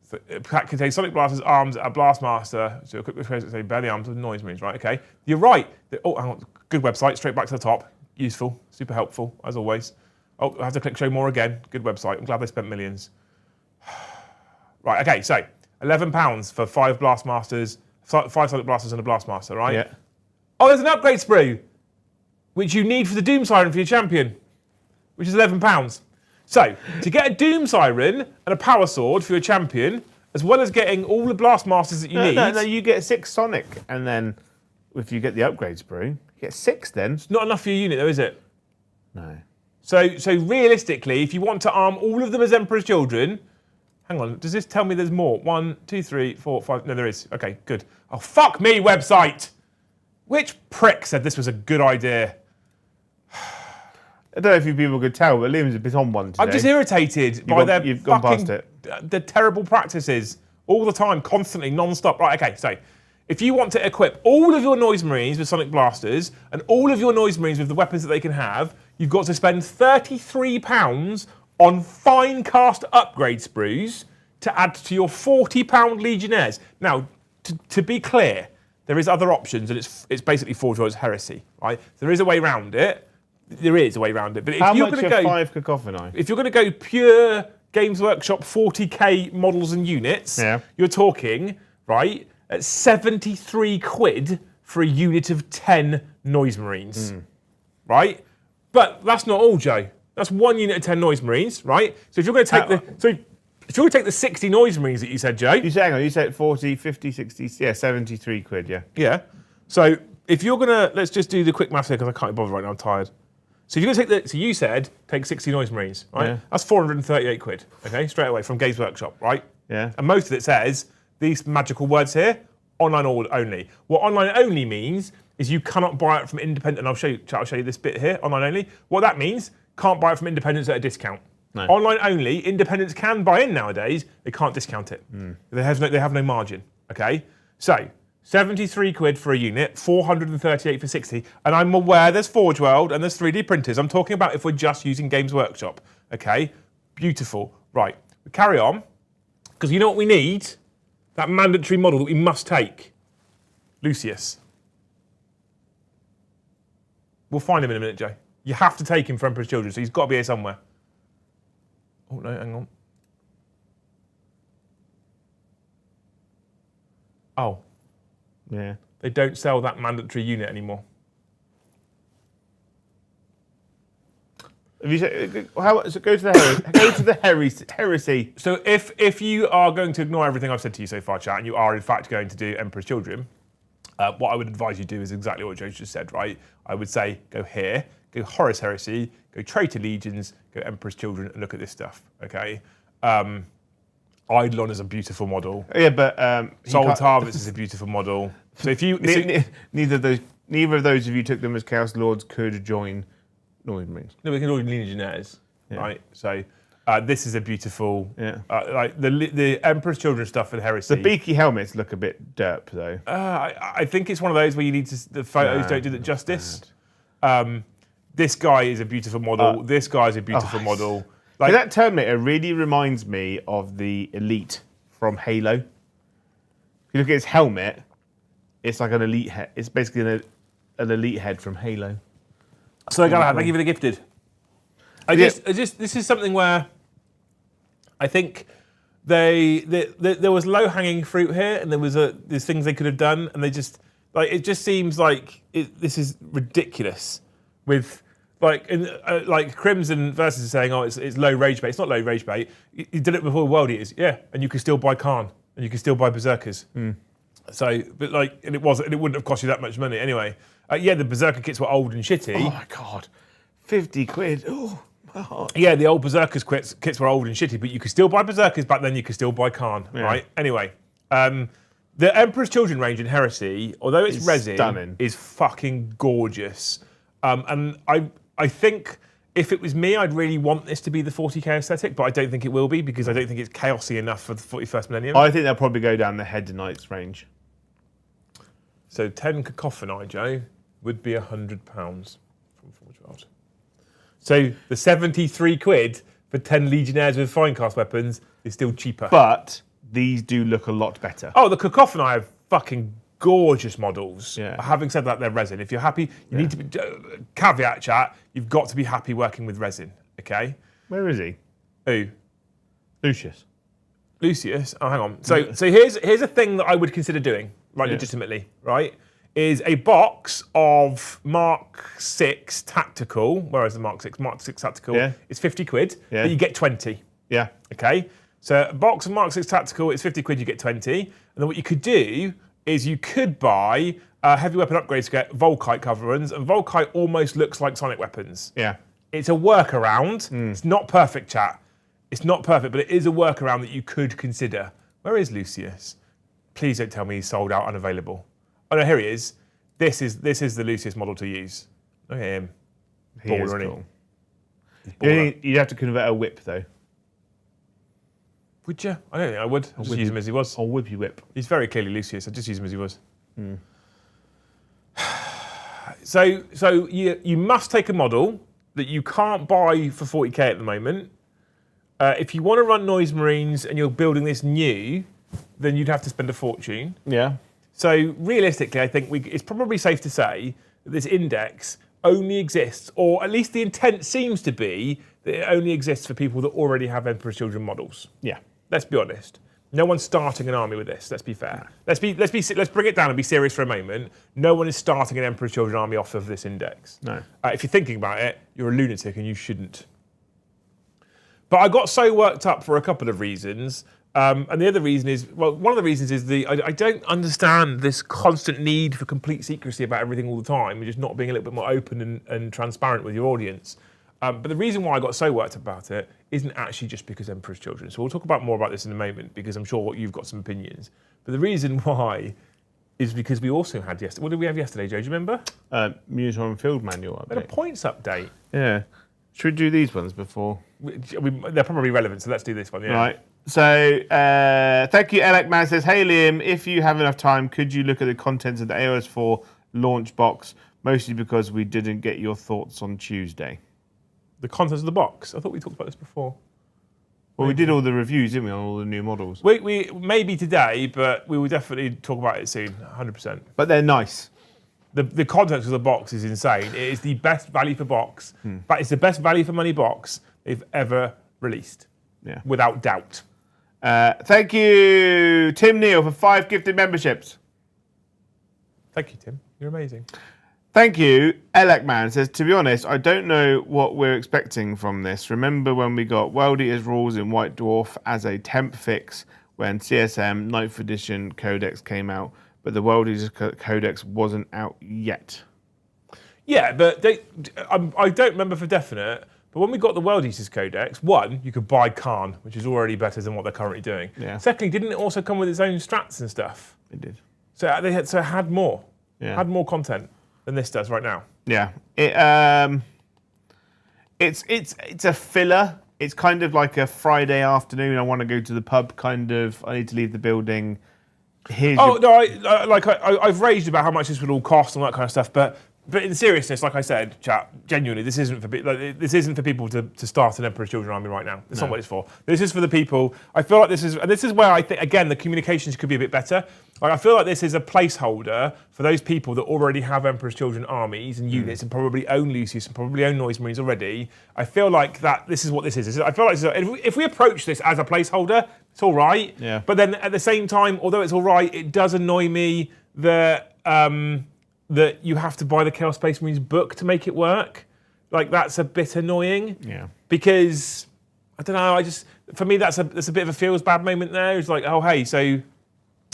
So it contains Sonic Blasters, arms, a Blastmaster, so equipped with say barely arms with Noise Marines, right? Okay. You're right. Oh, hang on. Good website, straight back to the top. Useful, super helpful, as always. Oh, I have to click show more again. Good website. I'm glad they spent millions. Right, okay, so £11 for 5 Blastmasters, 5 Sonic Blasters and a Blastmaster, right? Yeah. Oh, there's an upgrade sprue, which you need for the Doom Siren for your champion, which is £11. So, to get a Doom Siren and a Power Sword for your champion, as well as getting all the Blastmasters that you need... No, you get 6 Sonic, and then if you get the upgrade sprue, you get 6 then. It's not enough for your unit though, is it? No. So realistically, if you want to arm all of them as Emperor's Children... Hang on, does this tell me there's more? 1, 2, 3, 4, 5... No, there is. Okay, good. Oh, fuck me, website! Which prick said this was a good idea? I don't know if you people could tell, but Liam's a bit on one today. I'm just irritated by their you've gone past it. The terrible practices all the time, constantly, non-stop. Right, okay, so if you want to equip all of your Noise Marines with Sonic Blasters and all of your Noise Marines with the weapons that they can have, you've got to spend £33 on Finecast upgrade sprues to add to your £40 Legionnaires. Now, to be clear, there is other options, and it's basically Forge World's heresy, right? There is a way around it. There is a way around it. But if How you're much going to are go 5 cacophony? if you're going to go pure Games Workshop 40k models and units, you're talking, right, at 73 quid for a unit of 10 Noise Marines, right? But that's not all, Joe. That's one unit of 10 Noise Marines, right? So if you're going to take if you're going to take the 60 Noise Marines that you said, Joe. Hang on, you said 40, 50, 60, 73 quid, yeah. Yeah. So if you're going to, let's just do the quick maths here because I can't bother right now, I'm tired. So if you're going to take so you said take 60 Noise Marines, right? Yeah. That's 438 quid, okay, straight away from Games Workshop, right? Yeah. And most of it says these magical words here, online only. What online only means is you cannot buy it from independent. And I'll show you this bit here, online only. What that means, can't buy it from independents at a discount. No. Online only, independents can buy in nowadays. They can't discount it. They have no margin. Okay, so 73 quid for a unit, 438 for 60. And I'm aware there's Forge World and there's 3D printers. I'm talking about if we're just using Games Workshop. Okay, beautiful. Right, we carry on because you know what we need? That mandatory model that we must take, Lucius. We'll find him in a minute, Joe. You have to take him for Emperor's Children, so he's got to be here somewhere. Oh, no, hang on. Oh. Yeah. They don't sell that mandatory unit anymore. Have you said, so go to the heresy. So if you are going to ignore everything I've said to you so far, chat, and you are in fact going to do Emperor's Children, what I would advise you do is exactly what Joe just said, right? I would say go here, go Horus Heresy, go Traitor Legions, go Emperor's Children, and look at this stuff, okay? Eidolon is a beautiful model. Yeah, but Soul Harvest is a beautiful model. So if you neither of those of you took them as Chaos Lords could join Noise Marines. No, we can join Legionnaires, right? So this is a beautiful, like the Emperor's Children stuff for Heresy. The beaky helmets look a bit derp though. I think it's one of those where you need to, the photos don't do that justice. This guy is a beautiful model. This guy is a beautiful model. Like, that Terminator really reminds me of the Elite from Halo. If you look at his helmet, it's like an Elite head. It's basically an Elite head from Halo. So thank you for the gifted. This is something where I think there was low hanging fruit here, and there's things they could have done, and they just it just seems like this is ridiculous with. Like Crimson Versus is saying, it's low rage bait. It's not low rage bait. You did it before World Eaters, and you could still buy Khan, and you could still buy Berserkers. So, but and it wouldn't have cost you that much money anyway. The Berserker kits were old and shitty. Oh my god, 50 quid. Oh my heart. Yeah, the old Berserkers kits were old and shitty, but you could still buy Berserkers back then. You could still buy Khan, right? Anyway, the Emperor's Children range in Heresy, although it's resin, stunning. Is fucking gorgeous. And I think if it was me, I'd really want this to be the 40k aesthetic, but I don't think it will be because I don't think it's chaosy enough for the 41st millennium. I think they'll probably go down the Head to Knights range. So 10 cacophony, Joe, would be £100 from Forge World. So the 73 quid for 10 Legionnaires with fine cast weapons is still cheaper. But these do look a lot better. Oh, the cacophony are fucking gorgeous models. Yeah. Having said that, they're resin. If you're happy, you need to be, caveat chat, you've got to be happy working with resin, okay? Where is he? Who? Lucius. Lucius? Oh, hang on. So here's a thing that I would consider doing, legitimately, right? Is a box of Mark 6 Tactical. Where is the Mark 6? Mark 6 Tactical is 50 quid, but you get 20. Yeah. Okay? So a box of Mark 6 Tactical is 50 quid, you get 20. And then what you could do is you could buy heavy weapon upgrades to get Volkite coverings, and Volkite almost looks like sonic weapons. Yeah. It's a workaround. It's not perfect, chat. It's not perfect, but it is a workaround that you could consider. Where is Lucius? Please don't tell me he's sold out, unavailable. Oh no, here he is. This is the Lucius model to use. Look at him. He is cool. You'd have to convert a whip though. Would you? I don't think I would. I'll just use him as he was. I'll whip you whip. He's very clearly Lucius. I'd just use him as he was. So you must take a model that you can't buy for 40k at the moment. If you want to run Noise Marines and you're building this new, then you'd have to spend a fortune. Yeah. So realistically, I think it's probably safe to say that this index only exists, or at least the intent seems to be that it only exists for people that already have Emperor's Children models. Yeah. Let's be honest. No one's starting an army with this. Let's be fair. Let's bring it down and be serious for a moment. No one is starting an Emperor's Children army off of this index. No. If you're thinking about it, you're a lunatic and you shouldn't. But I got so worked up for a couple of reasons. And the other reason is, well, one of the reasons is I don't understand this constant need for complete secrecy about everything all the time and just not being a little bit more open and transparent with your audience. But the reason why I got so worked up about it isn't actually just because Emperor's Children. So we'll talk about more about this in a moment because I'm sure you've got some opinions. But the reason why is because we also had yesterday. What did we have yesterday, Joe? Do you remember? Uniform Field Manual update. We had a points update. Yeah. Should we do these ones before? They're probably relevant, so let's do this one. Yeah. Right. So, thank you. Elec Man says, "Hey Liam, if you have enough time, could you look at the contents of the AOS 4 launch box? Mostly because we didn't get your thoughts on Tuesday." The contents of the box. I thought we talked about this before. Well, we did all the reviews, didn't we, on all the new models? We maybe today, but we will definitely talk about it soon, 100%. But they're nice. The contents of the box is insane. It is the best value for box, but it's the best value for money box they've ever released. Yeah. Without doubt. Thank you, Tim Neal, for 5 gifted memberships. Thank you, Tim. You're amazing. Thank you. Elec Man says, "To be honest, I don't know what we're expecting from this. Remember when we got World Eaters rules in White Dwarf as a temp fix when CSM 9th edition Codex came out, but the World Eaters Codex wasn't out yet?" Yeah, but I don't remember for definite, but when we got the World Eaters Codex, one, you could buy Khan, which is already better than what they're currently doing. Yeah. Secondly, didn't it also come with its own strats and stuff? It did. So it had more. Yeah. Had more content than this does right now. Yeah. It's a filler. It's kind of like a Friday afternoon. I want to go to the pub. Kind of. I need to leave the building. I've raged about how much this would all cost and all that kind of stuff, but in seriousness, like I said, chat, genuinely, this isn't for people to start an Emperor's Children army right now. That's not what it's for. This is for the people. I feel like this is where I think, again, the communications could be a bit better. Like, I feel like this is a placeholder for those people that already have Emperor's Children armies and units and probably own Lucius and probably own Noise Marines already. I feel like this is what this is. I feel like if we approach this as a placeholder, it's all right. Yeah. But then at the same time, although it's all right, it does annoy me that you have to buy the Chaos Space Marines book to make it work. Like, that's a bit annoying. Yeah. Because, I don't know, for me, that's a bit of a feels bad moment there. It's like, oh, hey, so,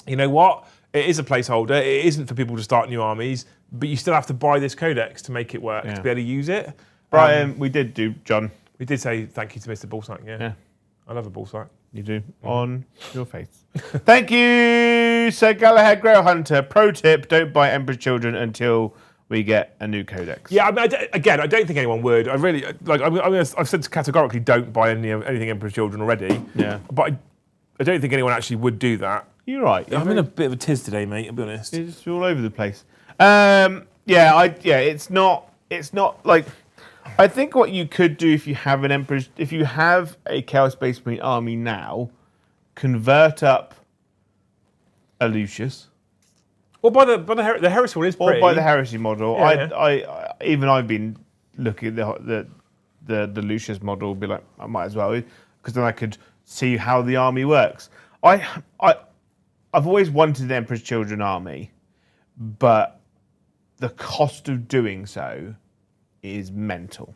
you know what? It is a placeholder. It isn't for people to start new armies, but you still have to buy this codex to make it work, to be able to use it. Brian, we did do, John. We did say thank you to Mr. Bullsack, yeah. I love a Bullsack. You do. On your face. Thank you, Sir Galahad Grail Hunter. Pro tip, don't buy Emperor's Children until we get a new codex. Yeah, I mean, I don't think anyone would. I really, I've said categorically don't buy anything Emperor's Children already. Yeah. But I don't think anyone actually would do that. You're right. I'm in a bit of a tiz today, mate, I'll be honest. It's all over the place. It's not like... I think what you could do if you have a Chaos Space Marine army now, convert up a Lucius. Well, by the heresy one is pretty. Or by the heresy model. Yeah. I've been looking at the Lucius model, be like, I might as well, because then I could see how the army works. I've always wanted an Emperor's Children army, but the cost of doing so is mental.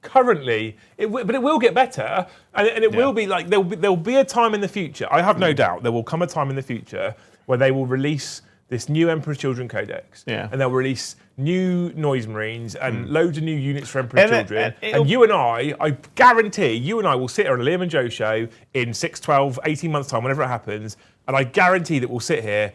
Currently, but it will get better, and it will be like there'll be a time in the future. I have no doubt there will come a time in the future where they will release this new Emperor's Children Codex, and they'll release new Noise Marines and loads of new units for Emperor's Children. And you and I guarantee, you and I will sit here on a Liam and Joe show in 6, 12, 18 months' time, whenever it happens, and I guarantee that we'll sit here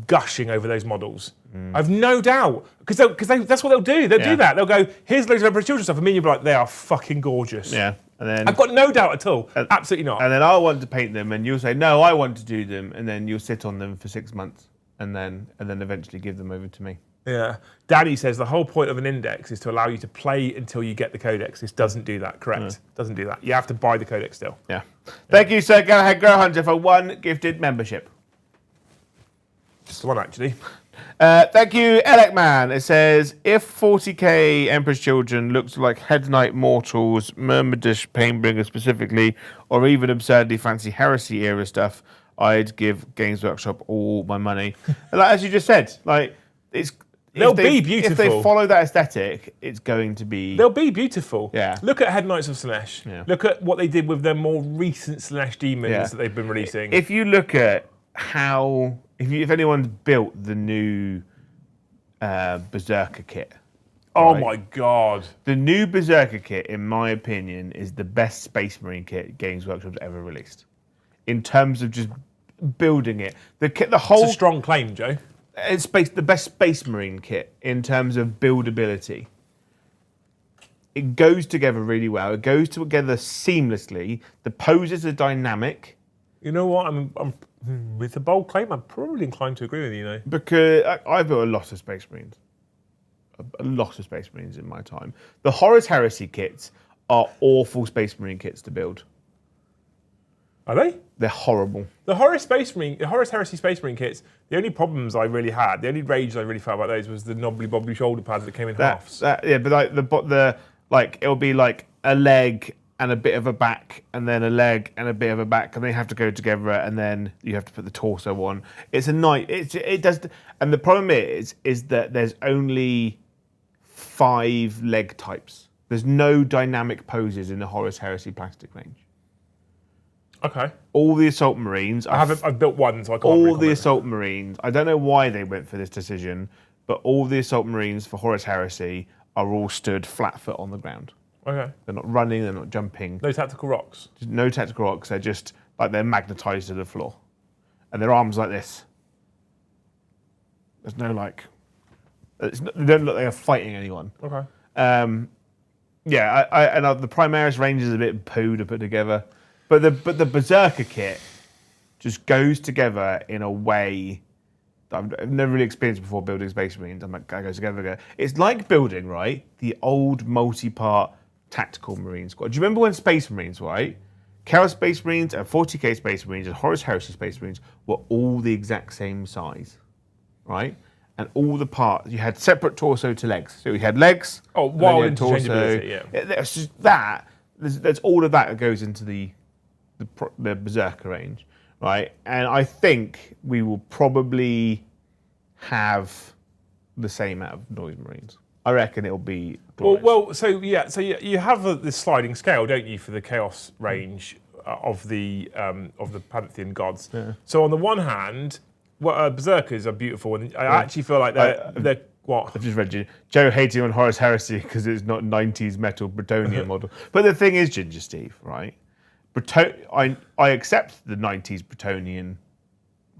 gushing over those models. I've no doubt, because that's what they'll do. They'll do that. They'll go, here's loads of Emperor's Children stuff, and me and you'll be like, they are fucking gorgeous. Yeah. And then I've got no doubt at all. Absolutely not. And then I'll want to paint them, and you'll say, no, I want to do them, and then you'll sit on them for 6 months, and then eventually give them over to me. Yeah. Danny says the whole point of an index is to allow you to play until you get the codex. This doesn't do that, correct? Doesn't do that. You have to buy the codex still. Yeah. Thank you, Sir Galahad Grow Hunter, for 1 gifted membership. Just the one, actually. Thank you, Elec Man. It says, if 40k Emperor's Children looks like Head Knight Mortals, Myrmidon Painbringer specifically, or even absurdly fancy Heresy era stuff, I'd give Games Workshop all my money. And like, as you just said, like they'll be beautiful. If they follow that aesthetic, it's going to be. They'll be beautiful. Yeah. Look at Head Knights of Slaanesh. Yeah. Look at what they did with their more recent Slaanesh demons that they've been releasing. If you look at how, if anyone's built the new Berserker kit. Oh right? my God. The new Berserker kit, in my opinion, is the best Space Marine kit Games Workshop's ever released. In terms of just building it. The whole. It's a strong claim, Joe. It's the best Space Marine kit in terms of buildability. It goes together really well. It goes together seamlessly. The poses are dynamic. You know what? I'm with a bold claim. I'm probably inclined to agree with you, though. Because I built a lot of Space Marines. A lot of Space Marines in my time. The Horus Heresy kits are awful Space Marine kits to build. Are they? They're horrible. The Horus Heresy Space Marine kits, the only problems I really had, the only rage I really felt about those was the knobbly bobbly shoulder pads that came in halves. But like it'll be like a leg and a bit of a back, and then a leg and a bit of a back, and they have to go together, and then you have to put the torso on. It's a night. It does, and the problem is that there's only 5 leg types. There's no dynamic poses in the Horus Heresy plastic range. Okay. All the Assault Marines. I've built one, so I can't. All the Assault Marines. I don't know why they went for this decision, but all the Assault Marines for Horus Heresy are all stood flat foot on the ground. Okay. They're not running. They're not jumping. No tactical rocks. No tactical rocks. They're just like they're magnetized to the floor, and their arms like this. There's no like. They don't look like they're fighting anyone. Okay. Yeah, the Primaris range is a bit poo to put together. But the Berserker kit just goes together in a way that I've never really experienced before building Space Marines. I'm like, that goes together. It's like building, right, the old multi-part tactical Marine squad. Do you remember when Space Marines, right? Chaos Space Marines and 40k Space Marines and Horus Heresy Space Marines were all the exact same size, right? And all the parts, you had separate torso to legs. So you had legs. Oh, wild interchangeability, yeah. There's just that. There's all of that goes into the Berserker range, right? And I think we will probably have the same amount of Noise Marines. I reckon it'll be glorious. So you have this sliding scale, don't you, for the Chaos range of the Pantheon gods. Yeah. So on the one hand, Berserkers are beautiful, and I actually feel like they're what? I've just read you. Joe hating on Horus Heresy because it's not 90s metal Bretonnian model. But the thing is, Ginger Steve, right? I accept the 90s Bretonnian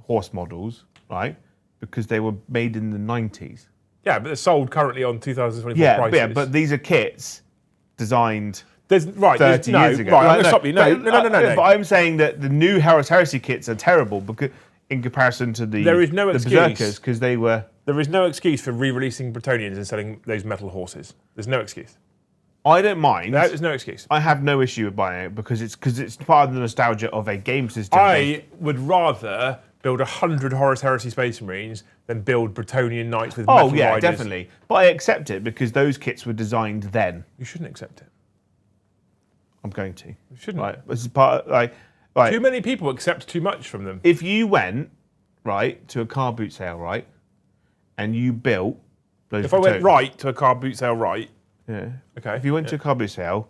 horse models, right? Because they were made in the 90s. Yeah, but they're sold currently on 2024 prices. Yeah, but these are kits designed 30 years ago. Right, I'm going to stop you. No. But I'm saying that the new Horus Heresy kits are terrible because, in comparison to the Berserkers, because they were... There is no excuse for re-releasing Bretonnians and selling those metal horses. There's no excuse. I don't mind. There's no excuse. I have no issue with buying it because it's part of the nostalgia of a game system. I would rather build 100 Horus Heresy Space Marines than build Bretonnian Knights with metal riders. Definitely. But I accept it because those kits were designed then. You shouldn't accept it. I'm going to. You shouldn't. Right. This is part of, Too many people accept too much from them. If you went, right, to a car boot sale, right, and you built those If I went right to a car boot sale, right. Yeah. Okay. If you went to a car boot sale,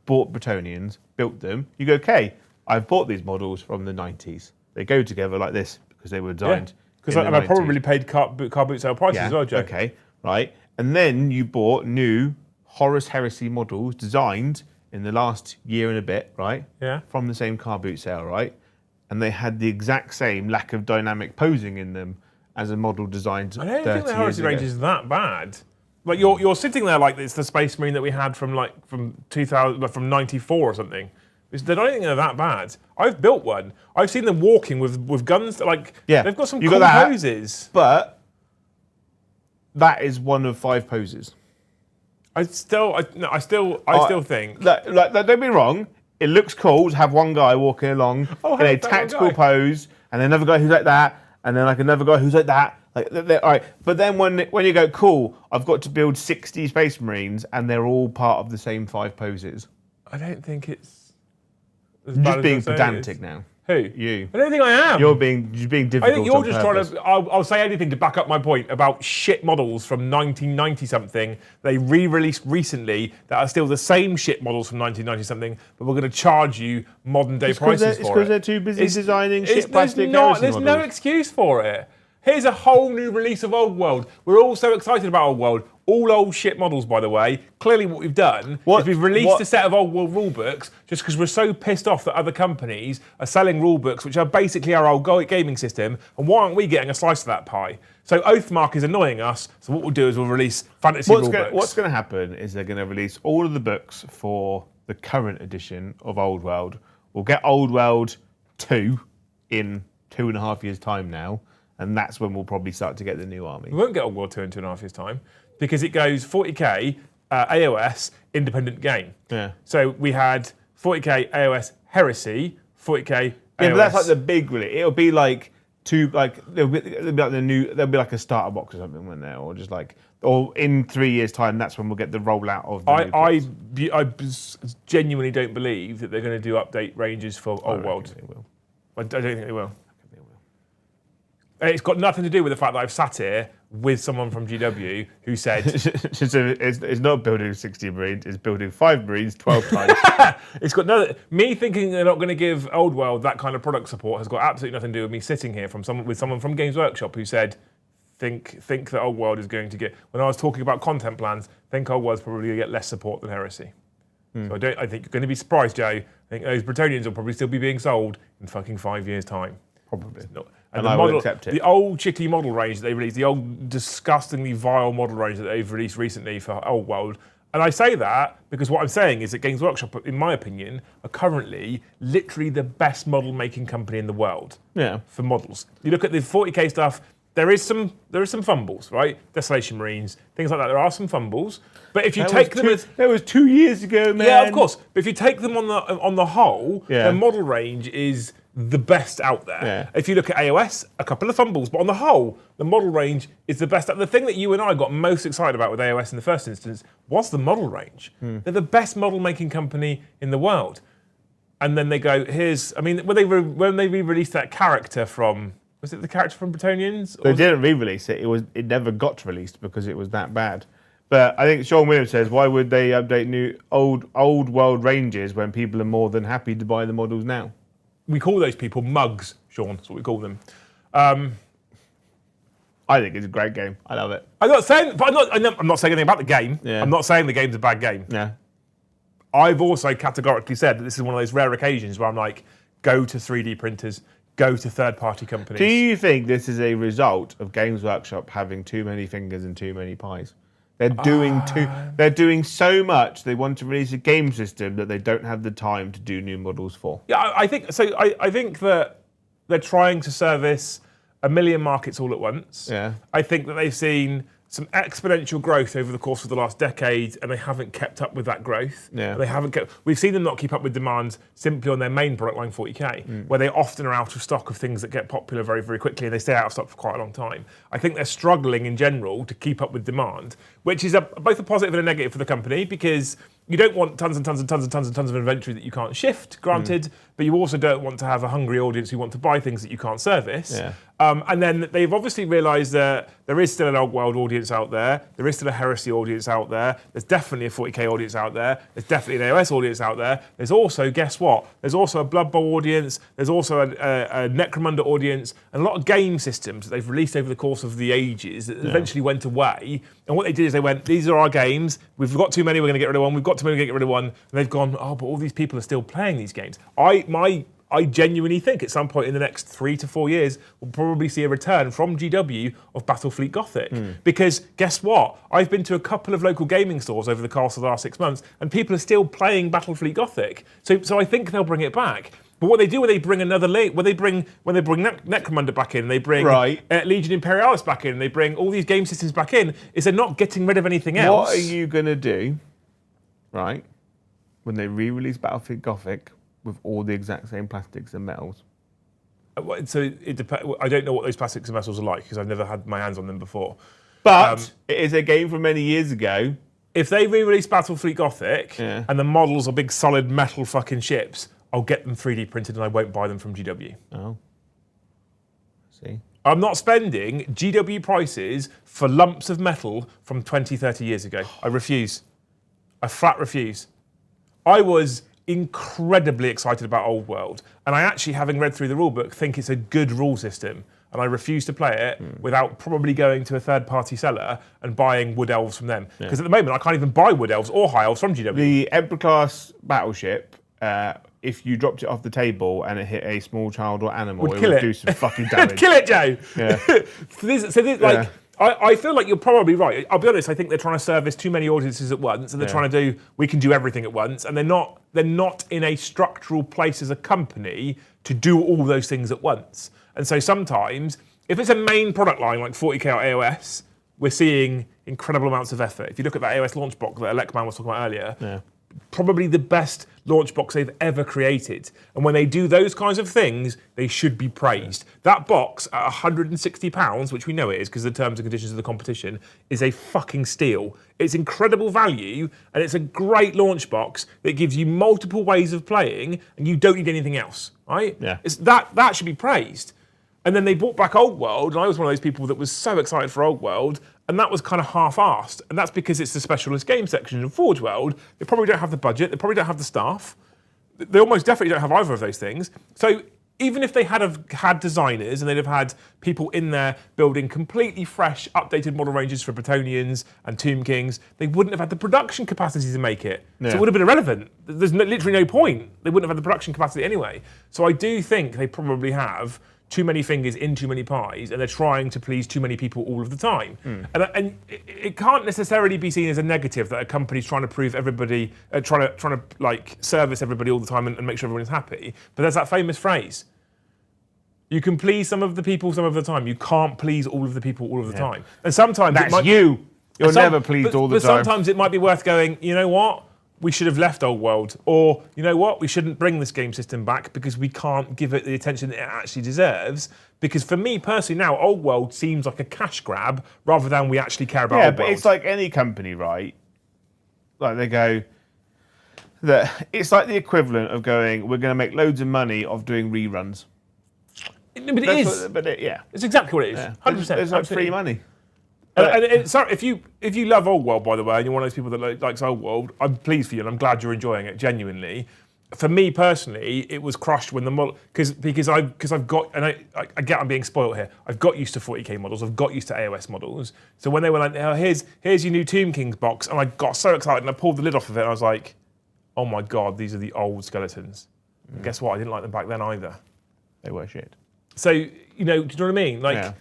bought Bretonnians, built them, you go, okay, I've bought these models from the 90s. They go together like this because they were designed. Because I probably paid car boot sale prices as well, Joe. Okay, right. And then you bought new Horus Heresy models designed in the last year and a bit, right? Yeah. From the same car boot sale, right? And they had the exact same lack of dynamic posing in them as a model designed 30 years ago. I don't think the Heresy range is that bad. Like you're sitting there like it's the Space Marine that we had from 94 or something. They're not even that bad. I've built one. I've seen them walking with guns. They've got some cool poses. But that is one of 5 poses. I still think. Don't get me wrong. It looks cool to have one guy walking along in a tactical pose, and another guy who's like that, and then like another guy who's like that. Like, all right. But then when you go, cool, I've got to build 60 Space Marines, and they're all part of the same 5 poses. I don't think it's. You're just being pedantic now. Who? You. I don't think I am. You're being difficult. I think you're just purpose. trying to. I'll say anything to back up my point about shit models from 1990 something they re-released recently that are still the same shit models from 1990 something, but we're going to charge you modern day prices for it. It's because they're too busy designing shit plastic There's no excuse for it. Here's a whole new release of Old World. We're all so excited about Old World. All old shit models, by the way. Clearly what we've done is we've released a set of Old World rulebooks just because we're so pissed off that other companies are selling rulebooks which are basically our old gaming system, and why aren't we getting a slice of that pie? So Oathmark is annoying us, so what we'll do is we'll release fantasy rulebooks. What's going to happen is they're going to release all of the books for the current edition of Old World. We'll get Old World 2 in 2.5 years' time now, and that's when we'll probably start to get the new army. We won't get Old World 2 in 2.5 years' time because it goes 40k AOS independent game. Yeah. So we had 40k AOS Heresy, 40k AOS. Yeah, but that's like the big release. It'll be like there'll be like a starter box or something when there, or just like, or in 3 years' time, that's when we'll get the rollout of the I genuinely don't believe that they're going to do update ranges for Old World. They will. I don't think they will. It's got nothing to do with the fact that I've sat here with someone from GW who said... So it's not building 60 Marines, it's building 5 Marines 12 times. It's got no... Me thinking they're not going to give Old World that kind of product support has got absolutely nothing to do with me sitting here with someone from Games Workshop who said, think that Old World is going to get... When I was talking about content plans, think Old World's probably going to get less support than Heresy. So I think you're going to be surprised, Joe. I think those Bretonians will probably still be being sold in fucking 5 years' time. Probably. And I will accept it. The old chickly model range that they released, the old disgustingly vile model range that they've released recently for Old World. And I say that because what I'm saying is that Games Workshop, in my opinion, are currently literally the best model making company in the world. Yeah. For models. You look at the 40k stuff, there is some fumbles, right? Desolation Marines, things like that. There are some fumbles. But if you take them that was 2 years ago, man. Yeah, of course. But if you take them on the whole, Yeah. their model range is the best out there. Yeah. If you look at AOS, a couple of fumbles, but on the whole, the model range is the best. The thing that you and I got most excited about with AOS in the first instance was the model range. They're the best model making company in the world. And then they go, when they re-released that character from, was it the character from Bretonians? They didn't re-release it. It never got released because it was that bad. But I think Sean Williams says, why would they update new old world ranges when people are more than happy to buy the models now? We call those people mugs, Sean. That's what we call them. I think it's a great game. I love it. I'm not saying anything about the game. Yeah. I'm not saying the game's a bad game. Yeah. I've also categorically said that this is one of those rare occasions where I'm like, go to 3D printers, go to third-party companies. Do you think this is a result of Games Workshop having too many fingers and too many pies? They're doing so much. They want to release a game system that they don't have the time to do new models for. Yeah, I think so. I think that they're trying to service a million markets all at once. Yeah. I think that they've seen some exponential growth over the course of the last decade, and they haven't kept up with that growth. Yeah. We've seen them not keep up with demand simply on their main product line, 40k, where they often are out of stock of things that get popular very, very quickly, and they stay out of stock for quite a long time. I think they're struggling in general to keep up with demand, which is both a positive and a negative for the company, because you don't want tons and tons and tons and tons and tons of inventory that you can't shift, granted, but you also don't want to have a hungry audience who want to buy things that you can't service. Yeah. And then they've obviously realised that there is still an Old World audience out there. There is still a Heresy audience out there. There's definitely a 40k audience out there. There's definitely an AOS audience out there. There's also, guess what? There's also a Blood Bowl audience. There's also a Necromunda audience. And a lot of game systems that they've released over the course of the ages that eventually went away. And what they did is they went, these are our games. We've got too many, we're going to get rid of one. We've got too many, we're going to get rid of one. And they've gone, oh, but all these people are still playing these games. I genuinely think at some point in the next 3 to 4 years, we'll probably see a return from GW of Battlefleet Gothic. Because guess what? I've been to a couple of local gaming stores over the course of the last 6 months, and people are still playing Battlefleet Gothic. So I think they'll bring it back. But what they do when they bring another when they bring Necromunda back in, they bring Legion Imperialis back in, they bring all these game systems back in, is they're not getting rid of anything else. What are you going to do, right, when they re-release Battlefield Gothic with all the exact same plastics and metals? So I don't know what those plastics and metals are like because I've never had my hands on them before. But it is a game from many years ago. If they re-release Battlefleet Gothic Yeah. and the models are big solid metal fucking ships, I'll get them 3D printed and I won't buy them from GW. Oh. See. I'm not spending GW prices for lumps of metal from 20, 30 years ago. I refuse. I flat refuse. I was incredibly excited about Old World, and I actually, having read through the rulebook, think it's a good rule system, and I refuse to play it without probably going to a third-party seller and buying Wood Elves from them. Because at the moment, I can't even buy Wood Elves or High Elves from GW. The Emperor-class battleship, if you dropped it off the table and it hit a small child or animal, it would do some fucking damage. Kill it, Joe! Yeah. Like, I feel like you're probably right. I'll be honest, I think they're trying to service too many audiences at once, and they're trying to do, we can do everything at once, and they're not in a structural place as a company to do all those things at once. And so sometimes, if it's a main product line like 40k or AOS, we're seeing incredible amounts of effort. If you look at that AOS launch box that Alekman was talking about earlier, probably the best launch box they've ever created. And when they do those kinds of things, they should be praised. That box at £160, which we know it is because of the terms and conditions of the competition, is a fucking steal. It's incredible value, and it's a great launch box that gives you multiple ways of playing, and you don't need anything else, right? Yeah. That should be praised. And then they brought back Old World, and I was one of those people that was so excited for Old World, and that was kind of half-assed. And that's because it's the specialist game section in Forge World. They probably don't have the budget, they probably don't have the staff. They almost definitely don't have either of those things. So even if they had designers and they'd have had people in there building completely fresh, updated model ranges for Bretonians and Tomb Kings, they wouldn't have had the production capacity to make it. So it would have been irrelevant. There's literally no point. They wouldn't have had the production capacity anyway. So I do think they probably have too many fingers in too many pies, and they're trying to please too many people all of the time. And it can't necessarily be seen as a negative that a company's trying to prove everybody, trying to like service everybody all the time and make sure everyone's happy. But there's that famous phrase: you can please some of the people some of the time. You can't please all of the people all of the time. And sometimes You're never pleased all the time. But sometimes it might be worth going, you know what? We should have left Old World. Or, you know what? We shouldn't bring this game system back because we can't give it the attention it actually deserves. Because for me personally now, Old World seems like a cash grab rather than we actually care about Old World. Yeah, but it's like any company, right? Like they go, that it's like the equivalent of going, we're going to make loads of money of doing reruns. But it is. Yeah. It's exactly what it is. 100%. It's like free money. Sorry, if you love Old World, by the way, and you're one of those people that likes Old World, I'm pleased for you and I'm glad you're enjoying it genuinely. For me personally, it was crushed when the model because I've got, and I get I'm being spoiled here. I've got used to 40k models. I've got used to AOS models. So when they were like, oh, here's your new Tomb Kings box, and I got so excited and I pulled the lid off of it and I was like, oh my god, these are the old skeletons. And guess what? I didn't like them back then either. They were shit. So do you know what I mean? Like.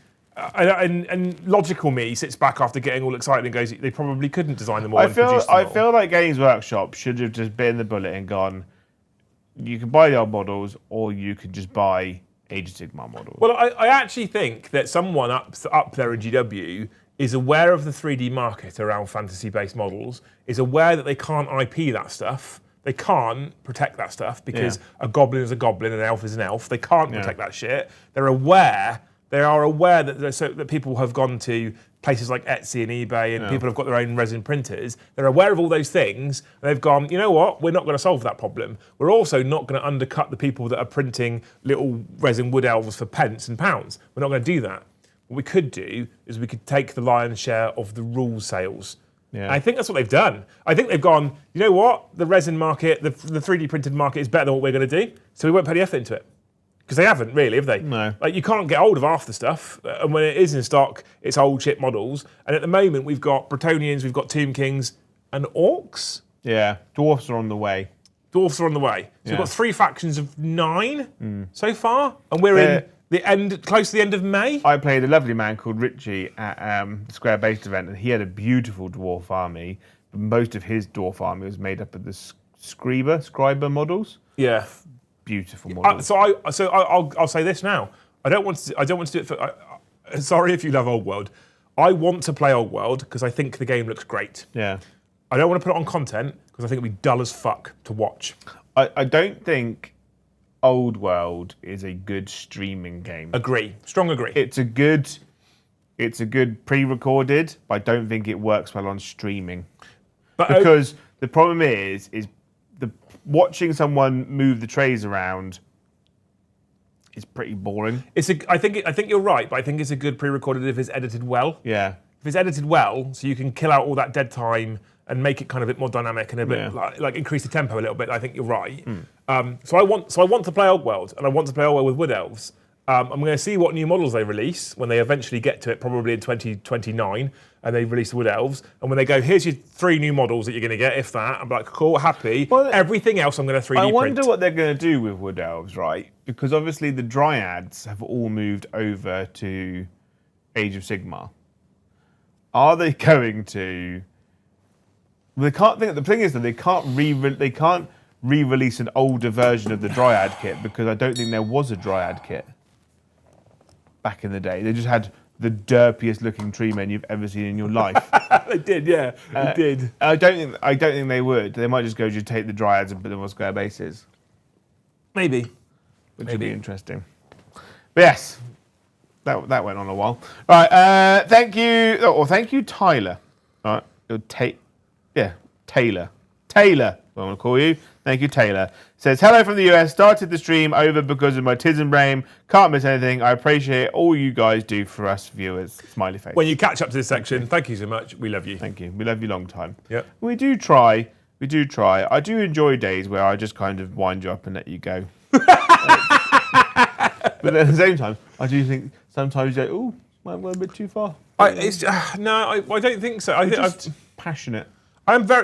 And logical me sits back after getting all excited and goes, they probably couldn't design them all. I feel like Games Workshop should have just bitten the bullet and gone, you can buy the old models or you can just buy Age of Sigmar models. Well, I actually think that someone up there in GW is aware of the 3D market around fantasy-based models, is aware that they can't IP that stuff. They can't protect that stuff because a goblin is a goblin and an elf is an elf. They can't protect that shit. They are aware that people have gone to places like Etsy and eBay and people have got their own resin printers. They're aware of all those things. And they've gone, you know what? We're not going to solve that problem. We're also not going to undercut the people that are printing little resin wood elves for pence and pounds. We're not going to do that. What we could do is we could take the lion's share of the rule sales. Yeah. I think that's what they've done. I think they've gone, you know what? The resin market, the 3D printed market is better than what we're going to do. So we won't put the effort into it. Because they haven't really, have they? No. Like you can't get hold of half the stuff, and when it is in stock, it's old shit models. And at the moment, we've got Bretonians, we've got Tomb Kings, and Orcs. Yeah, Dwarfs are on the way. Dwarfs are on the way. So we've got 3 factions of 9 so far, and we're in the end, close to the end of May. I played a lovely man called Richie at the Square Based event, and he had a beautiful dwarf army. But most of his dwarf army was made up of the scriber models. Yeah. Beautiful model. I'll say this now. I don't want to do it for. Sorry if you love Old World. I want to play Old World because I think the game looks great. Yeah. I don't want to put it on content because I think it'd be dull as fuck to watch. I don't think Old World is a good streaming game. Strong agree. It's a good pre-recorded, but I don't think it works well on streaming. But Because the problem is the watching someone move the trays around is pretty boring. I think you're right, but I think it's a good pre-recorded if it's edited well. Yeah. If it's edited well, so you can kill out all that dead time and make it kind of a bit more dynamic and a bit like increase the tempo a little bit. I think you're right. So I want to play Old World, and I want to play Old World with Wood Elves. I'm going to see what new models they release when they eventually get to it, probably in 2029, and they release the Wood Elves. And when they go, here's your 3 new models that you're going to get, if that, I'm like, cool, happy. Well, everything else I'm going to 3D print. I wonder what they're going to do with Wood Elves, right? Because obviously the Dryads have all moved over to Age of Sigmar. Are they going to? They can't think. The thing is that they can't re-release an older version of the Dryad kit because I don't think there was a Dryad kit back in the day. They just had the derpiest looking tree men you've ever seen in your life. They did, yeah. They did. I don't think they would. They might just go just take the Dryads and put them on square bases. Maybe. Which would be interesting. But yes. That went on a while. All right, thank you, Tyler. All right, Taylor. Taylor, I want to call you. Thank you, Taylor. Says, hello from the US. Started the stream over because of my tism brain. Can't miss anything. I appreciate all you guys do for us viewers. Smiley face. When you catch up to this section, thank you so much. We love you. Thank you. We love you long time. Yeah. We do try. I do enjoy days where I just kind of wind you up and let you go. But at the same time, I do think sometimes you go, "Ooh, might have gone a bit too far." I don't think so. I think I'm passionate.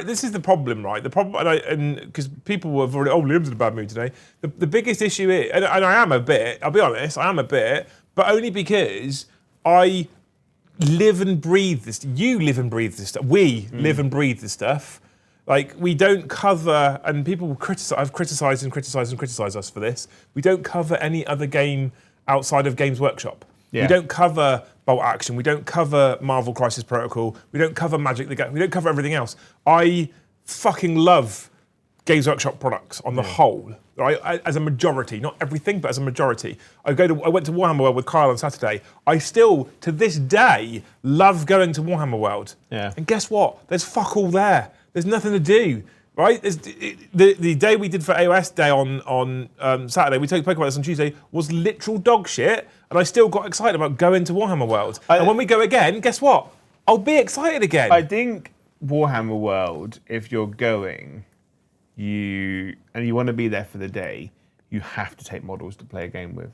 This is the problem, right? The problem, and because people have already, Liam's in a bad mood today. The biggest issue is, and I am a bit. I'll be honest, I am a bit, but only because I live and breathe this. You live and breathe this stuff. We live and breathe this stuff. Like, we don't cover, and people will I've criticised us for this. We don't cover any other game outside of Games Workshop. Yeah. We don't cover Bolt Action. We don't cover Marvel Crisis Protocol. We don't cover Magic the Gathering. We don't cover everything else. I fucking love Games Workshop products on the whole, right? As a majority, not everything, but as a majority. I went to Warhammer World with Kyle on Saturday. I still, to this day, love going to Warhammer World. Yeah. And guess what? There's fuck all there. There's nothing to do, right? The day we did for AOS Day on Saturday, we spoke about this on Tuesday, was literal dog shit, and I still got excited about going to Warhammer World. And when we go again, guess what? I'll be excited again. I think Warhammer World, if you're going, and you want to be there for the day, you have to take models to play a game with.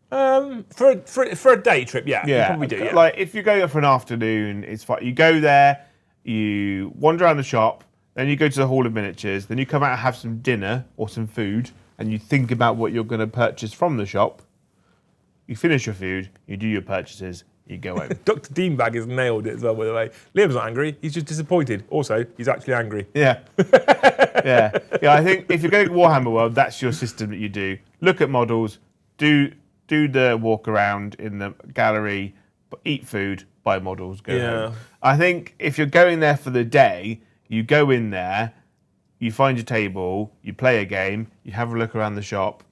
For a day trip, yeah. You probably do, yeah. Like, if you're going for an afternoon, it's fine. You go there, you wander around the shop, then you go to the Hall of Miniatures, then you come out and have some dinner or some food, and you think about what you're going to purchase from the shop. You finish your food, you do your purchases, you go home. Dr. Deanbag has nailed it as well, by the way. Liam's not angry, he's just disappointed. Also, he's actually angry. Yeah. Yeah, I think if you're going to Warhammer World, that's your system that you do. Look at models, do the walk around in the gallery, eat food, buy models, go home. I think if you're going there for the day, you go in there, you find your table, you play a game, you have a look around the shop,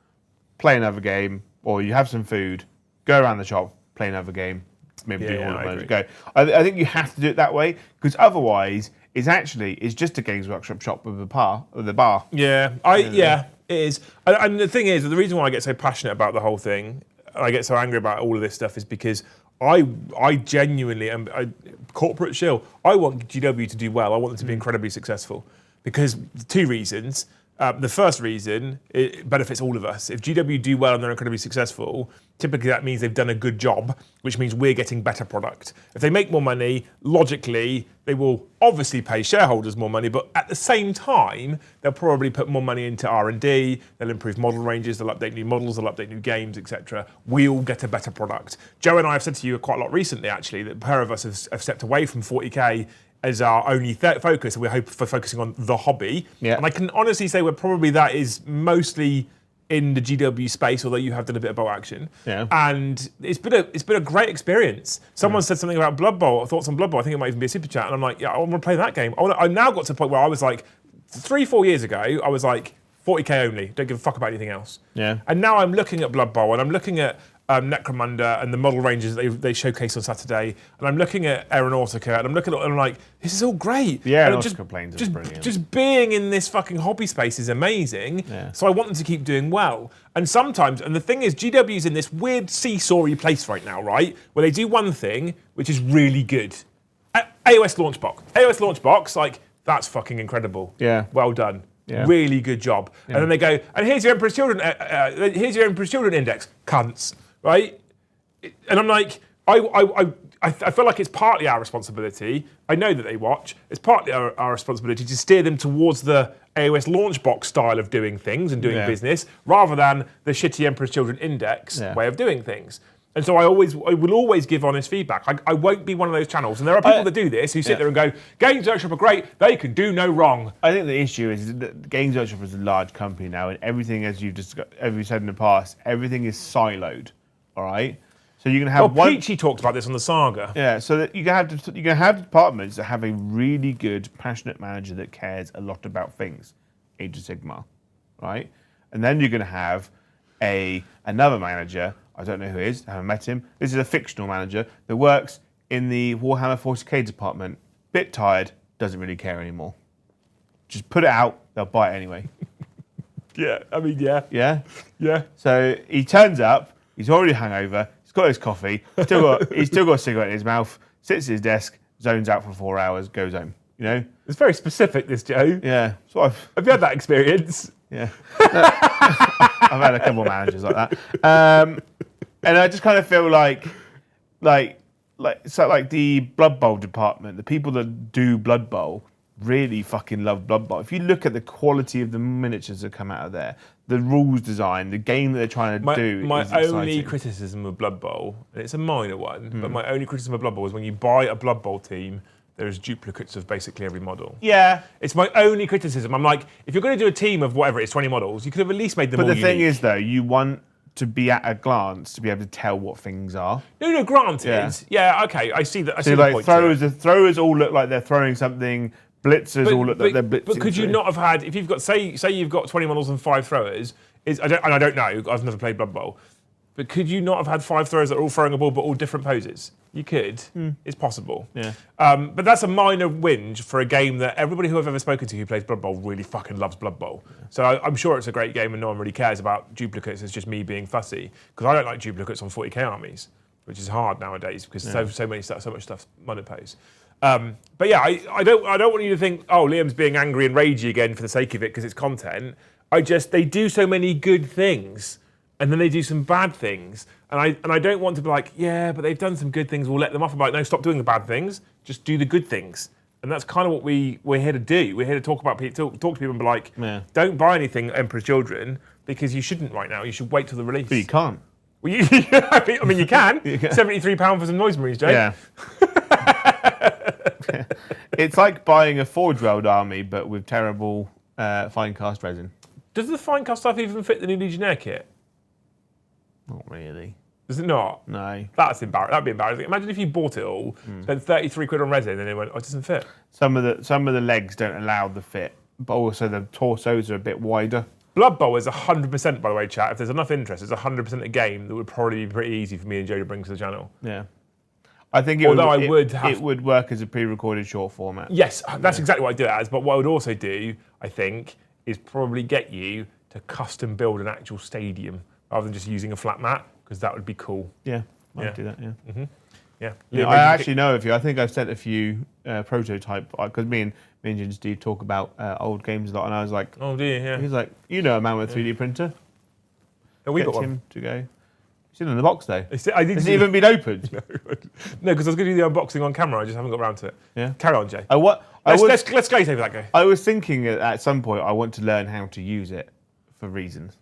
play another game, or you have some food, go around the shop, play another game, maybe do all of those, go. I think you have to do it that way, because otherwise, it's just a Games Workshop shop with a bar. Yeah, it is. And the thing is, the reason why I get so passionate about the whole thing, I get so angry about all of this stuff, is because I genuinely am corporate shill. I want GW to do well. I want them to be incredibly successful, because 2 reasons. The first reason, it benefits all of us. If GW do well and they're incredibly successful, typically that means they've done a good job, which means we're getting better product. If they make more money, logically, they will obviously pay shareholders more money, but at the same time, they'll probably put more money into R&D, they'll improve model ranges, they'll update new models, they'll update new games, etc. We'll get a better product. Joe and I have said to you quite a lot recently, actually, that a pair of us have stepped away from 40k as our only focus, and we're focusing on the hobby. Yeah. And I can honestly say that is mostly in the GW space, although you have done a bit of Bolt Action. Yeah. And it's been a great experience. Someone said something about Blood Bowl, thoughts on Blood Bowl. I think it might even be a super chat. And I'm like, yeah, I want to play that game. I now got to the point where I was like, 3-4 years ago, I was like, 40k only. Don't give a fuck about anything else. Yeah. And now I'm looking at Blood Bowl, and I'm looking at Necromunda and the model ranges they showcased on Saturday, and I'm looking at Aeronautica, and I'm looking at it, and I'm like, this is all great. Yeah, and Aeronautica planes are brilliant. Just being in this fucking hobby space is amazing. Yeah. So I want them to keep doing well. And sometimes, and the thing is, GW's in this weird seesawy place right now, right, where they do one thing which is really good. AOS Launchbox, like that's fucking incredible. Yeah. Well done. Yeah. Really good job. Yeah. And then they go, and here's your Emperor's Children. Here's your Emperor's Children index, cunts, right? And I'm like, I feel like it's partly our responsibility. I know that they watch. It's partly our responsibility to steer them towards the AOS Launchbox style of doing things and doing business, rather than the shitty Emperor's Children index way of doing things. And so I will always give honest feedback. I won't be one of those channels. And there are people that do this who sit there and go, Games Workshop are great, they can do no wrong. I think the issue is that Games Workshop is a large company now, and everything, as you've said in the past, everything is siloed. All right? So you can have one. Peachy talked about this on the Saga. Yeah, so that you can have departments that have a really good, passionate manager that cares a lot about things. Age of Sigmar, right? And then you're going to have another manager. I don't know who it is. I haven't met him. This is a fictional manager that works in the Warhammer 40k department. Bit tired, doesn't really care anymore. Just put it out, they'll buy it anyway. Yeah, I mean, yeah. Yeah? Yeah. So he turns up, he's already hungover, he's got his coffee, he's still got a cigarette in his mouth, sits at his desk, zones out for 4 hours, goes home. You know? It's very specific, this, Joe. Yeah. So have you had that experience? Yeah. I've had a couple of managers like that. And I just kind of feel like the Blood Bowl department, the people that do Blood Bowl really fucking love Blood Bowl. If you look at the quality of the miniatures that come out of there, the rules design, the game that they're trying to do my is only exciting. criticism of Blood Bowl, and it's a minor one, but my only criticism of Blood Bowl is when you buy a Blood Bowl team, there's duplicates of basically every model. Yeah. It's my only criticism. I'm like, if you're going to do a team of whatever it is, 20 models, you could have at least made them all But the thing unique. is, though, you want to be at a glance to be able to tell what things are. No, granted. Yeah, okay, I see that. I see So the like point throwers all look like they're throwing something. Blitzers all look like they're blitzing. But could you not have had, if you've got, say you've got 20 models and 5 throwers, I don't know, I've never played Blood Bowl, but could you not have had 5 throwers that are all throwing a ball but all different poses? You could. It's possible. Yeah. But that's a minor whinge for a game that everybody who I've ever spoken to who plays Blood Bowl really fucking loves Blood Bowl. Yeah. So I'm sure it's a great game and no one really cares about duplicates. It's just me being fussy because I don't like duplicates on 40k armies, which is hard nowadays because so much stuff's monopose. But yeah, I don't want you to think, oh, Liam's being angry and ragey again for the sake of it because it's content. They do so many good things and then they do some bad things. And I don't want to be like, yeah, but they've done some good things, we'll let them off. I'm like, no, stop doing the bad things, just do the good things. And that's kind of what we're here to do. We're here to talk about talk to people and be like, don't buy anything Emperor's Children because you shouldn't right now. You should wait till the release. But you can't. Well, I mean, you can. £73 for some Noise Marines, Jay. Yeah. It's like buying a Forge World army, but with terrible fine cast resin. Does the fine cast stuff even fit the new Legionnaire kit? Not really. Does it not? No. That's embarrassing. That'd be embarrassing. Imagine if you bought it all, spent 33 quid on resin, and it went, oh, it doesn't fit. Some of the legs don't allow the fit, but also the torsos are a bit wider. Blood Bowl is 100%, by the way, chat. If there's enough interest, it's 100% a game that would probably be pretty easy for me and Joe to bring to the channel. Yeah. I think it would work as a pre-recorded short format. Yes, that's exactly what I do it as. But what I would also do, I think, is probably get you to custom build an actual stadium rather than just using a flat mat, because that would be cool. Yeah, I'd do that, yeah. Mm-hmm. Yeah. Yeah, I actually know of you. I think I've sent a few prototype, because me and Jim Steve talk about old games a lot, and I was like, oh dear, yeah. He's like, you know a man with a 3D printer. Yeah, we Get got him one. to go. It's in the box though. Has it see even been opened? No, because I was going to do the unboxing on camera. I just haven't got around to it. Yeah. Carry on, Jay. Let's skate over that guy. I was thinking at some point I want to learn how to use it for reasons.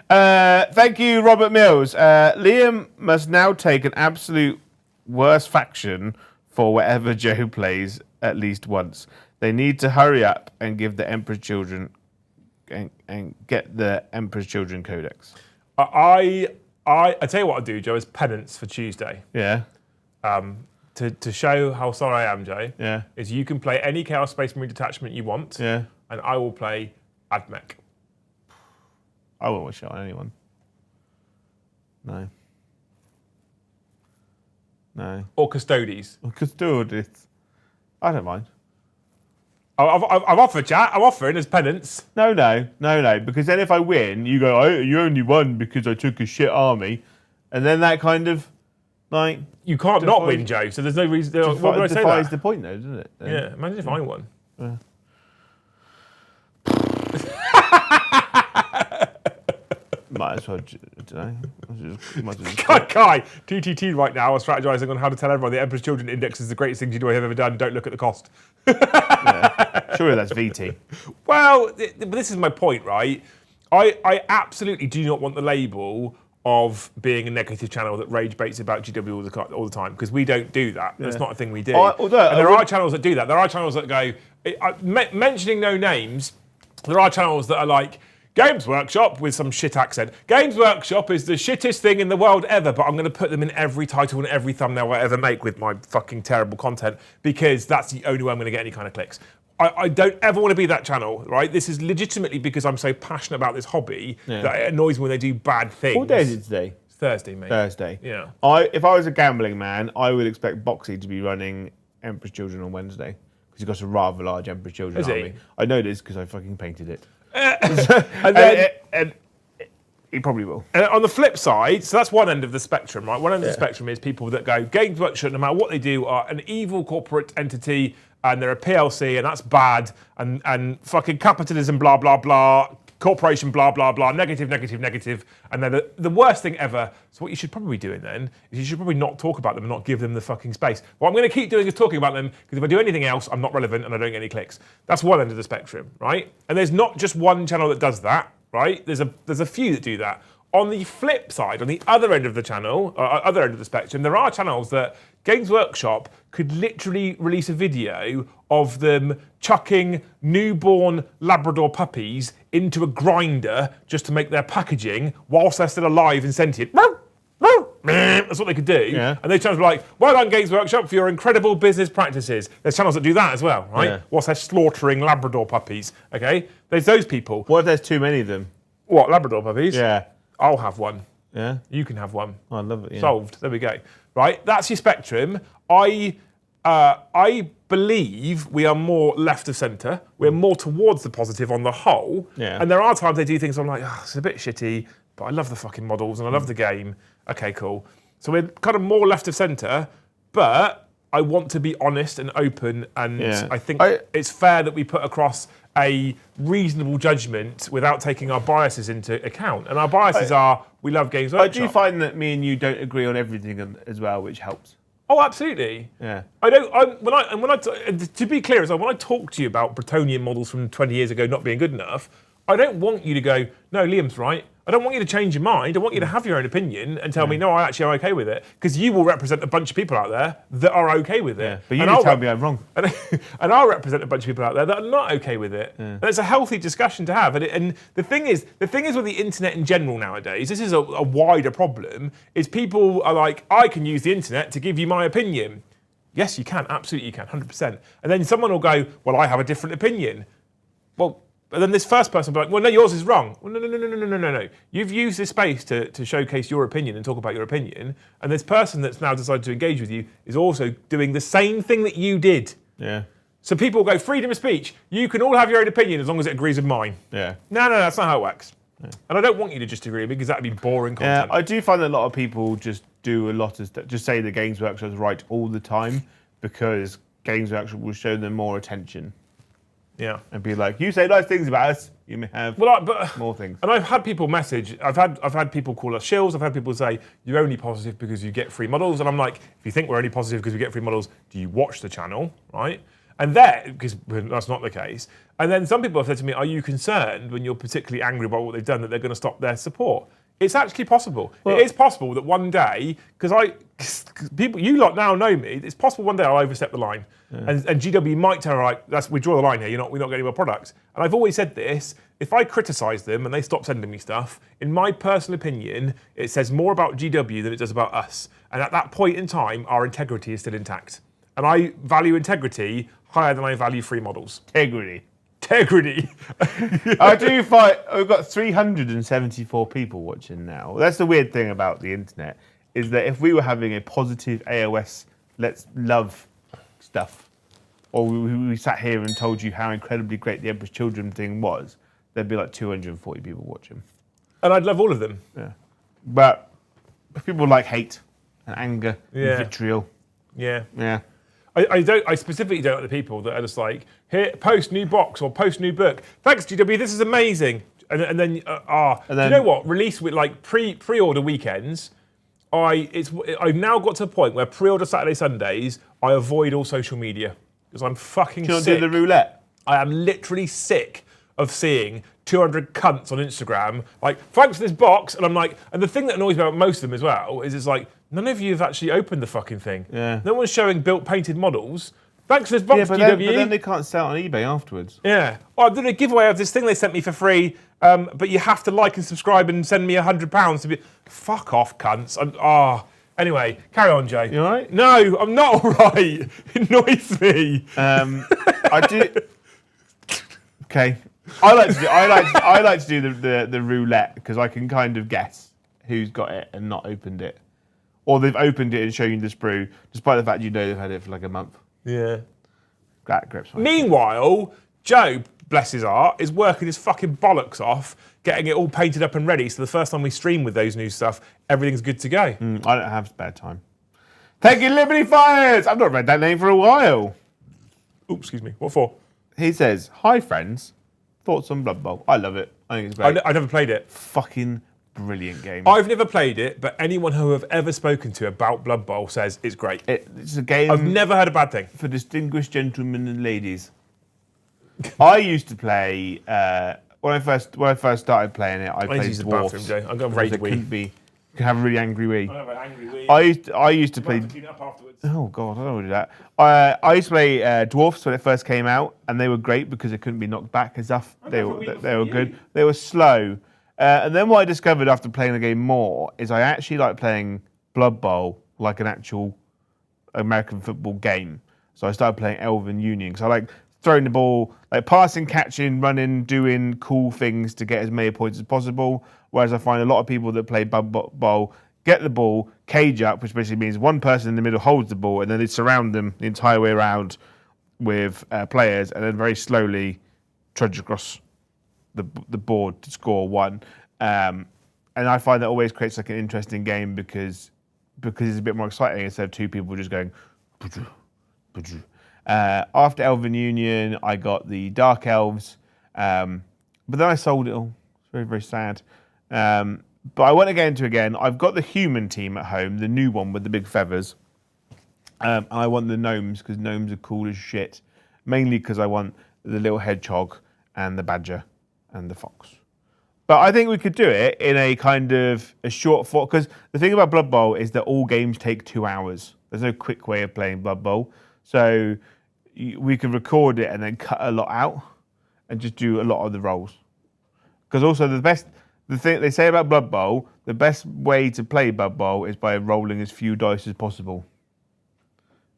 Thank you, Robert Mills. Liam must now take an absolute worst faction for whatever Joe plays at least once. They need to hurry up and give the Emperor's Children and get the Emperor's Children Codex. I tell you what I'll do, Joe, is penance for Tuesday. Yeah. To show how sorry I am, Jay. Yeah. Is you can play any Chaos Space Marine detachment you want. Yeah. And I will play Admech. I won't wish it on anyone. No. No. Or custodies. Custodies. I don't mind. I've offered, chat. I'm offering as penance. No. Because then if I win, you go, you only won because I took a shit army. And then that kind of, like... You can't not win, Joe, so there's no reason... Why would I say that? Defies the point, though, doesn't it? Yeah, imagine if I won. Yeah. Might as well, I don't know. Kai, TTT right now are strategizing on how to tell everyone the Emperor's Children Index is the greatest thing you have ever done. Don't look at the cost. Yeah. Surely that's VT. Well, but this is my point, right? I absolutely do not want the label of being a negative channel that rage baits about GW all the time, because we don't do that. That's not a thing we do. And there are channels that do that. There are channels that go, mentioning no names, there are channels that are like, Games Workshop with some shit accent. Games Workshop is the shittest thing in the world ever, but I'm going to put them in every title and every thumbnail I ever make with my fucking terrible content, because that's the only way I'm going to get any kind of clicks. I don't ever want to be that channel, right? This is legitimately because I'm so passionate about this hobby that it annoys me when they do bad things. What day is it today? It's Thursday, mate. Thursday. Yeah. If I was a gambling man, I would expect Boxy to be running Emperor's Children on Wednesday, because he's got a rather large Emperor's Children army. He? I know this because I fucking painted it. and he probably will. And on the flip side, so that's one end of the spectrum, right? One end of the spectrum is people that go, Games Workshop, no matter what they do, are an evil corporate entity, and they're a PLC, and that's bad, and fucking capitalism, blah, blah, blah, corporation, blah, blah, blah, negative, and they're the worst thing ever. So what you should probably be doing then is you should probably not talk about them and not give them the fucking space. What I'm going to keep doing is talking about them, because if I do anything else, I'm not relevant and I don't get any clicks. That's one end of the spectrum, right? And there's not just one channel that does that, right? There's a few that do that. On the flip side, on the other end of the channel, other end of the spectrum, there are channels that Games Workshop could literally release a video of them chucking newborn Labrador puppies into a grinder just to make their packaging whilst they're still alive and sentient. That's what they could do. Yeah. And those channels are like, well done, Games Workshop, for your incredible business practices. There's channels that do that as well, right? Yeah. Whilst they're slaughtering Labrador puppies, okay? There's those people. What if there's too many of them? What, Labrador puppies? Yeah. I'll have one. Yeah? You can have one. Oh, I love it. Yeah. Solved. There we go. Right, that's your spectrum. I believe we are more left of centre. We're more towards the positive on the whole. Yeah. And there are times they do things I'm like, oh, it's a bit shitty, but I love the fucking models and I love the game. Okay, cool. So we're kind of more left of centre, but I want to be honest and open, and I think it's fair that we put across a reasonable judgment without taking our biases into account. And our biases are, we love Games Workshop. I do find that me and you don't agree on everything as well, which helps. Oh, absolutely. Yeah. I don't. To be clear, as well, when I talk to you about Bretonian models from 20 years ago not being good enough, I don't want you to go, no, Liam's right. I don't want you to change your mind. I want you to have your own opinion and tell me, no, I actually am okay with it. Because you will represent a bunch of people out there that are okay with it. Yeah, but you tell me I'm wrong. And I'll represent a bunch of people out there that are not okay with it. Yeah. And it's a healthy discussion to have. And the thing is with the internet in general nowadays, this is a wider problem, is people are like, I can use the internet to give you my opinion. Yes, you can. Absolutely, you can. 100%. And then someone will go, well, I have a different opinion. Well, but then this first person will be like, well, no, yours is wrong. Well, no. You've used this space to showcase your opinion and talk about your opinion. And this person that's now decided to engage with you is also doing the same thing that you did. Yeah. So people go, freedom of speech. You can all have your own opinion as long as it agrees with mine. Yeah. No, that's not how it works. Yeah. And I don't want you to just agree with me, because that'd be boring content. Yeah, I do find that a lot of people just do a lot of stuff, just say the Games Workshop is right all the time, because Games Workshop will show them more attention. Yeah. And be like, you say nice things about us, you may have more things. And I've had people message, I've had people call us shills, I've had people say, you're only positive because you get free models. And I'm like, if you think we're only positive because we get free models, do you watch the channel, right? And because that's not the case. And then some people have said to me, are you concerned when you're particularly angry about what they've done that they're going to stop their support? It's actually possible. Well, it is possible that one day, because people, you lot now know me, it's possible one day I'll overstep the line. Yeah. And GW might tell her, like, we draw the line here, we're not getting more products. And I've always said this, if I criticise them and they stop sending me stuff, in my personal opinion, it says more about GW than it does about us. And at that point in time, our integrity is still intact. And I value integrity higher than I value free models. Integrity. integrity. I do find we've got 374 people watching now. That's the weird thing about the internet, is that if we were having a positive AOS, let's love stuff, or we sat here and told you how incredibly great the Emperor's Children thing was, there'd be like 240 people watching. And I'd love all of them. Yeah. But people like hate and anger and Yeah. vitriol. Yeah. Yeah. I specifically don't like the people that are just like, here, post new box or post new book. Thanks, GW, this is amazing. And then, do you know what? Release with like pre-order weekends. I've now got to a point where pre-order Saturday, Sundays, I avoid all social media because I'm fucking Do you sick. not do the roulette? I am literally sick of seeing 200 cunts on Instagram like, thanks for this box, and I'm like, and the thing that annoys me about most of them as well is it's like, none of you have actually opened the fucking thing. Yeah. No one's showing built, painted models. Thanks for this box, But GW. then they can't sell it on eBay afterwards. Yeah. Oh, I did a giveaway of this thing they sent me for free, but you have to like and subscribe and send me £100 to be. Fuck off, cunts. Anyway, carry on, Jay. You all right? No, I'm not all right. It annoys me. I do. Okay. I like to do the roulette because I can kind of guess who's got it and not opened it, or they've opened it and shown you the sprue, despite the fact you know they've had it for like a month. Yeah. That grips me. Meanwhile, Joe, bless his heart, is working his fucking bollocks off, getting it all painted up and ready. So the first time we stream with those new stuff, everything's good to go. I don't have spare time. Thank you, Liberty Fires. I've not read that name for a while. Oops, excuse me. What for? He says, "Hi friends, thoughts on Blood Bowl? I love it. I think it's great. I never played it. Fucking brilliant game. I've never played it, but anyone who I've ever spoken to about Blood Bowl says it's great. It's a game. I've never heard a bad thing. For distinguished gentlemen and ladies. I used to play when I first started playing it. I played use the dwarfs. bathroom, Joe. I'm going to rage wee. You can have a really angry wee. I have an angry wee. I used to play. Clean it up afterwards. Oh god, I don't want to do that. I used to play dwarfs when it first came out, and they were great because they couldn't be knocked back as tough. They were good. They were slow. And then what I discovered after playing the game more is I actually like playing Blood Bowl like an actual American football game. So I started playing Elven Union because I like throwing the ball, like passing, catching, running, doing cool things to get as many points as possible. Whereas I find a lot of people that play Blood Bowl get the ball, cage up, which basically means one person in the middle holds the ball and then they surround them the entire way around with players and then very slowly trudge across the board to score one. And I find that always creates like an interesting game because it's a bit more exciting instead of two people just going. After Elven Union, I got the Dark Elves, but then I sold it all. It's very, very sad. But I want to get into it again. I've got the human team at home, the new one with the big feathers. And I want the gnomes because gnomes are cool as shit. Mainly because I want the little hedgehog and the badger and the fox. But I think we could do it in a kind of a short form. Because the thing about Blood Bowl is that all games take 2 hours. There's no quick way of playing Blood Bowl. So we can record it and then cut a lot out and just do a lot of the rolls. Because also the thing they say about Blood Bowl, the best way to play Blood Bowl is by rolling as few dice as possible.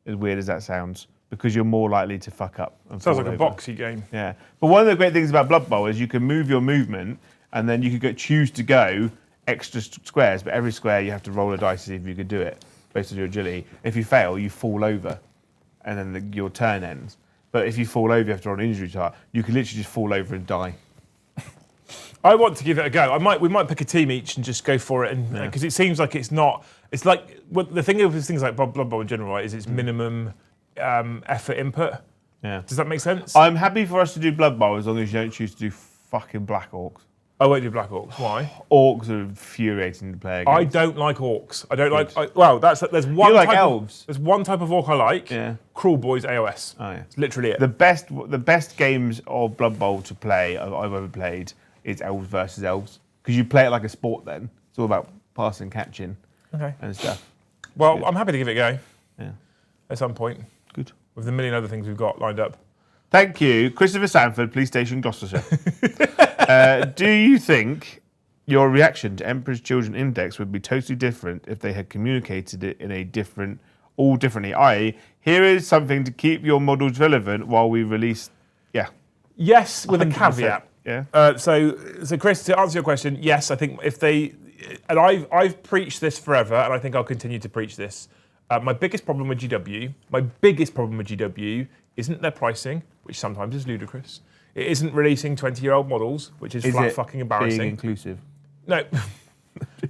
As weird as that sounds, because you're more likely to fuck up. Sounds like a boxy game. Yeah, but one of the great things about Blood Bowl is you can move your movement, and then you could choose to go extra squares. But every square you have to roll a dice to see if you could do it based on your agility. If you fail, you fall over, and then your turn ends. But if you fall over, you have to roll an injury chart. You can literally just fall over and die. I want to give it a go. We might pick a team each and just go for it, and because it seems like it's not. It's like the thing with things like Blood Bowl in general, right, is it's minimum effort input. Yeah. Does that make sense? I'm happy for us to do Blood Bowl as long as you don't choose to do fucking Black Orcs. I won't do Black Orcs. Why? Orcs are infuriating to play against. I don't like orcs. I don't like. There's one. You like type elves? There's one type of orc I like. Yeah. Cruel Boys AOS. Oh yeah. It's literally it. The best games of Blood Bowl to play I've ever played is elves versus elves because you play it like a sport. Then it's all about passing, catching, and stuff. Well, I'm happy to give it a go. Yeah. At some point. Good. With the million other things we've got lined up. Thank you, Christopher Sanford, Police Station, Gloucestershire. Do you think your reaction to Emperor's Children Index would be totally different if they had communicated it in a differently? I.e., here is something to keep your models relevant while we release. Yeah. Yes, with a 100%, caveat. yeah. So Chris, to answer your question, yes, I think if they, and I've preached this forever, and I think I'll continue to preach this. My biggest problem with GW isn't their pricing, which sometimes is ludicrous. It isn't releasing 20-year-old models, which is flat fucking embarrassing. Being inclusive? No.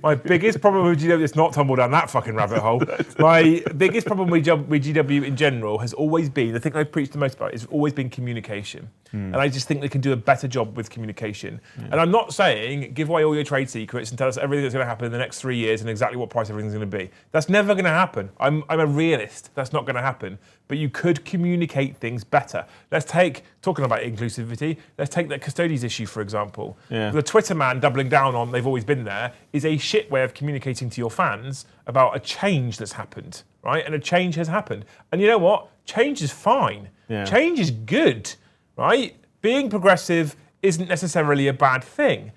My biggest problem with GW, it's not tumble down that fucking rabbit hole. My biggest problem with GW in general has always been, the thing I've preached the most about, has always been communication. And I just think they can do a better job with communication. And I'm not saying give away all your trade secrets and tell us everything that's going to happen in the next 3 years and exactly what price everything's going to be. That's never going to happen. I'm a realist. That's not going to happen. But you could communicate things better. Talking about inclusivity, let's take that custodies issue, for example. Yeah. The Twitter man doubling down on they've always been there is a shit way of communicating to your fans about a change that's happened, right? And a change has happened. And you know what? Change is fine. Yeah. Change is good, right? Being progressive isn't necessarily a bad thing,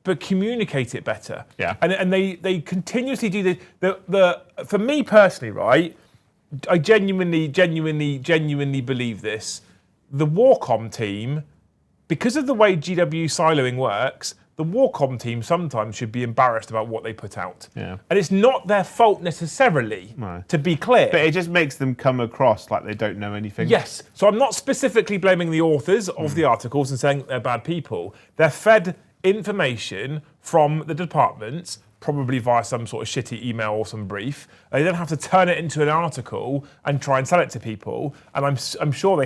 but communicate it better. Yeah. And they continuously do the for me personally, right? I genuinely believe this. The Warcom team, because of the way GW siloing works, the Warcom team sometimes should be embarrassed about what they put out. Yeah. And it's not their fault necessarily, to be clear. But it just makes them come across like they don't know anything. Yes. So I'm not specifically blaming the authors of the articles and saying they're bad people. They're fed information from the departments, probably via some sort of shitty email or some brief. They then have to turn it into an article and try and sell it to people. And I'm sure they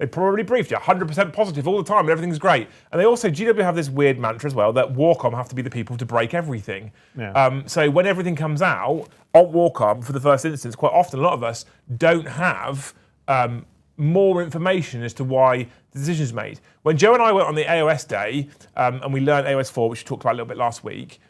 probably briefed you 100% positive all the time and everything's great. And they also, GW have this weird mantra as well that Warcom have to be the people to break everything. Yeah. So when everything comes out on Warcom, for the first instance, quite often a lot of us don't have more information as to why the decision's made. When Joe and I went on the AOS day and we learned AOS 4, which we talked about a little bit last week,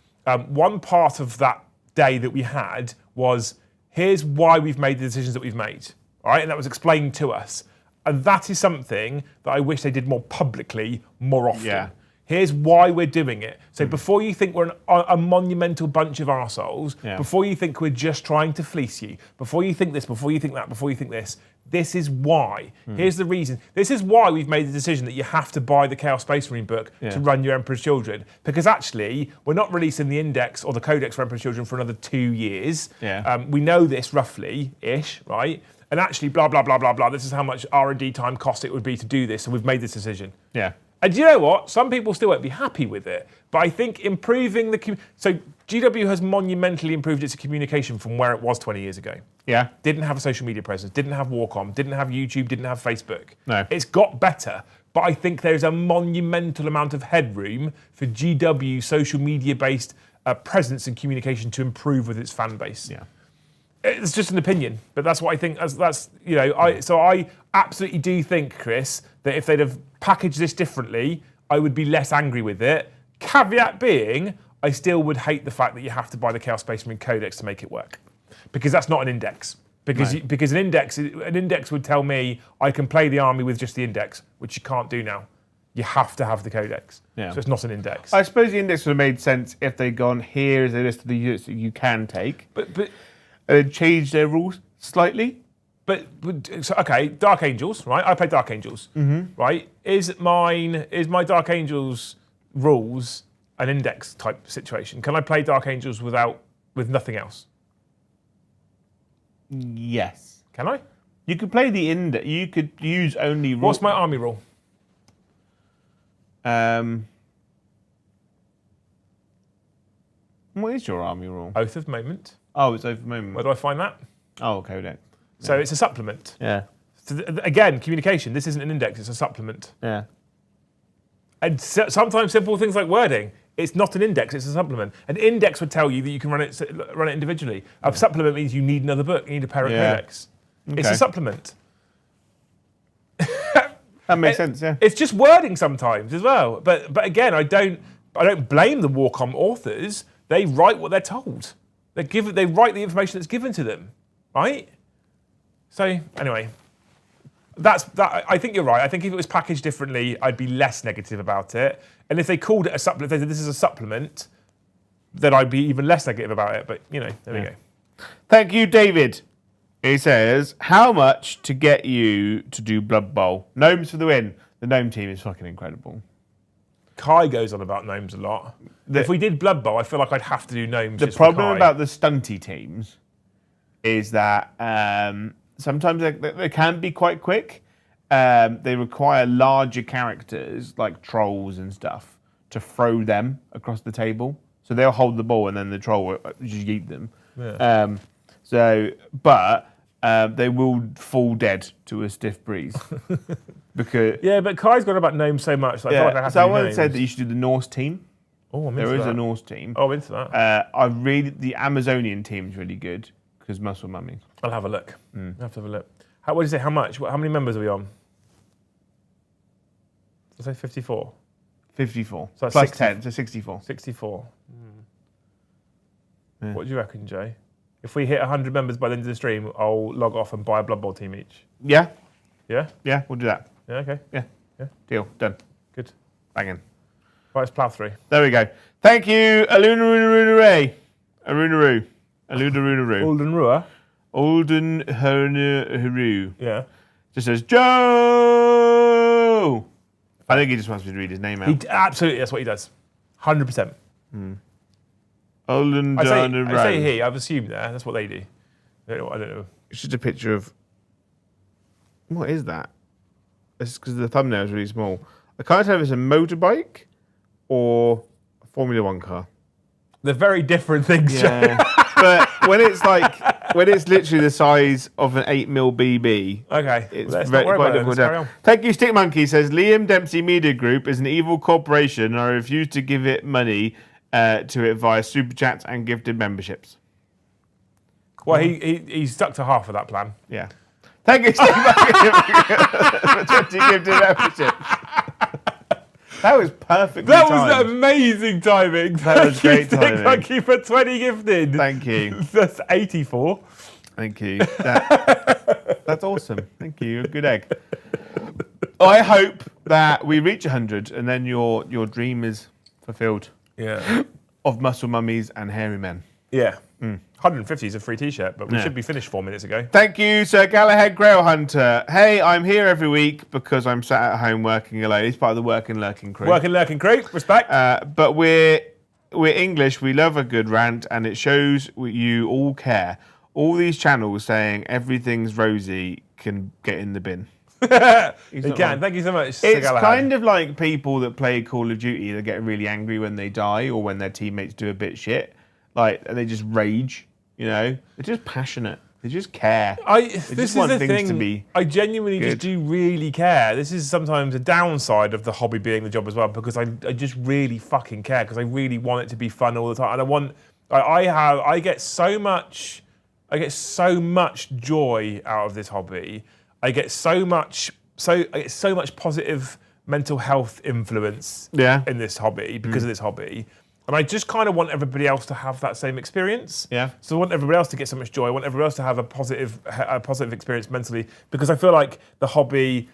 one part of that day that we had was, here's why we've made the decisions that we've made, all right? And that was explained to us. And that is something that I wish they did more publicly, more often. Yeah. Here's why we're doing it. So before you think we're a monumental bunch of arseholes, before you think we're just trying to fleece you, before you think this, before you think that, before you think this is why. Here's the reason. This is why we've made the decision that you have to buy the Chaos Space Marine book to run your Emperor's Children. Because actually, we're not releasing the index or the codex for Emperor's Children for another 2 years. Yeah. We know this roughly-ish, right? And actually, blah, blah, blah, blah, blah. This is how much R&D time cost it would be to do this. So we've made this decision. Yeah. And you know what? Some people still won't be happy with it. But I think improving so GW has monumentally improved its communication from where it was 20 years ago. Yeah. Didn't have a social media presence, didn't have Warcom, didn't have YouTube, didn't have Facebook. No. It's got better. But I think there's a monumental amount of headroom for GW social media-based presence and communication to improve with its fan base. Yeah. It's just an opinion, but that's what I think. I absolutely do think, Chris, that if they'd have packaged this differently, I would be less angry with it. Caveat being, I still would hate the fact that you have to buy the Chaos Space Marine Codex to make it work, because that's not an index. Because an index would tell me I can play the army with just the index, which you can't do now. You have to have the codex. Yeah. So it's not an index. I suppose the index would have made sense if they'd gone, here is a list of the units that you can take. But Change their rules slightly. Okay, Dark Angels, right? I play Dark Angels, right? Is my Dark Angels rules an index type situation? Can I play Dark Angels with nothing else? Yes. Can I? You could play the index. You could use only rules. What's my army rule? What is your army rule? Oath of Moment. Oh, it's over moment. Where do I find that? Oh, codex. So it's a supplement. Yeah. So again, communication. This isn't an index, it's a supplement. Yeah. And sometimes simple things like wording. It's not an index, it's a supplement. An index would tell you that you can run it individually. A supplement means you need another book, you need a pair of codex. It's a supplement. That makes sense, yeah. It's just wording sometimes as well. But again, I don't blame the Warcom authors. They write what they're told. They write the information that's given to them, right? So anyway, that. I think you're right. I think if it was packaged differently, I'd be less negative about it. And if they called it a supplement, if they said this is a supplement, then I'd be even less negative about it. But there we go. Thank you, David. He says, how much to get you to do Blood Bowl? Gnomes for the win. The gnome team is fucking incredible. Kai goes on about gnomes a lot. If we did Blood Bowl, I feel like I'd have to do gnomes. The problem about the stunty teams is that sometimes they can be quite quick. They require larger characters like trolls and stuff to throw them across the table. So they'll hold the ball and then the troll will just yeet them. Yeah. But they will fall dead to a stiff breeze. Because but Kai's got about gnomes so much. That I feel like I have to do someone gnomes. said that you should do the Norse team. Oh, I'm into There is that. a Norse team. Oh, I'm into that. The Amazonian team's really good because muscle mummies. I'll have a look. I'll have to have a look. What did you say? How much? How many members are we on? Did I say 54? 54. So that's Plus 60. 10, so 64. 64. Yeah. What do you reckon, Jay? If we hit 100 members by the end of the stream, I'll log off and buy a Blood Bowl team each. Yeah? Yeah? Yeah, we'll do that. Yeah, okay. Yeah. Yeah. Deal. Done. Good. Banging. Right, let's plough through. There we go. Thank you, Alunarunarunare. Arunaroo. Alunarunaroo. Alden Rua. Alden Hernaharu. Yeah. Just says, Joe! I think he just wants me to read his name out. Absolutely, that's what he does. 100%. Alden I say Darnaroo. he, I've assumed there. That's what they do. I don't know. It's just a picture of... What is that? It's because the thumbnail is really small. I can't tell if it's a motorbike or a Formula One car. They're very different things, Jay. But when it's literally the size of an 8mm BB, Okay. it's Let's very, not worry quite about it. difficult Let's to carry on. Thank you, Stick Monkey says Liam Dempsey Media Group is an evil corporation and I refuse to give it money to it via super chats and gifted memberships. Well, he's stuck to half of that plan. Yeah. Thank you, Stick Monkey, for 20 gifted memberships. That was perfectly That timed. was amazing timing. That was great timing. Thank you for 20 gifted. Thank you. That's 84. Thank you. That's awesome. Thank you. You're a good egg. I hope that we reach 100 and then your dream is fulfilled Yeah. of muscle mummies and hairy men. Yeah. 150 is a free t-shirt, but we should be finished 4 minutes ago. Thank you, Sir Galahad Grail Hunter. Hey, I'm here every week because I'm sat at home working alone. He's part of the Work and Lurking crew. Working Lurking crew, respect. But we're English. We love a good rant, and it shows you all care. All these channels saying everything's rosy can get in the bin. You can. Thank you so much, Sir It's Galahad. kind of like people that play Call of Duty that get really angry when they die or when their teammates do a bit shit. Like, and they just rage, you know? They're just passionate. They just care. This is want the things thing. to be I genuinely good. just do really care. This is sometimes a downside of the hobby being the job as well, because I just really fucking care, because I really want it to be fun all the time, and I get so much joy out of this hobby. I get so much positive mental health influence in this hobby because of this hobby. And I just kind of want everybody else to have that same experience. Yeah. So I want everybody else to get so much joy. I want everybody else to have a positive experience mentally, because I feel like the hobby.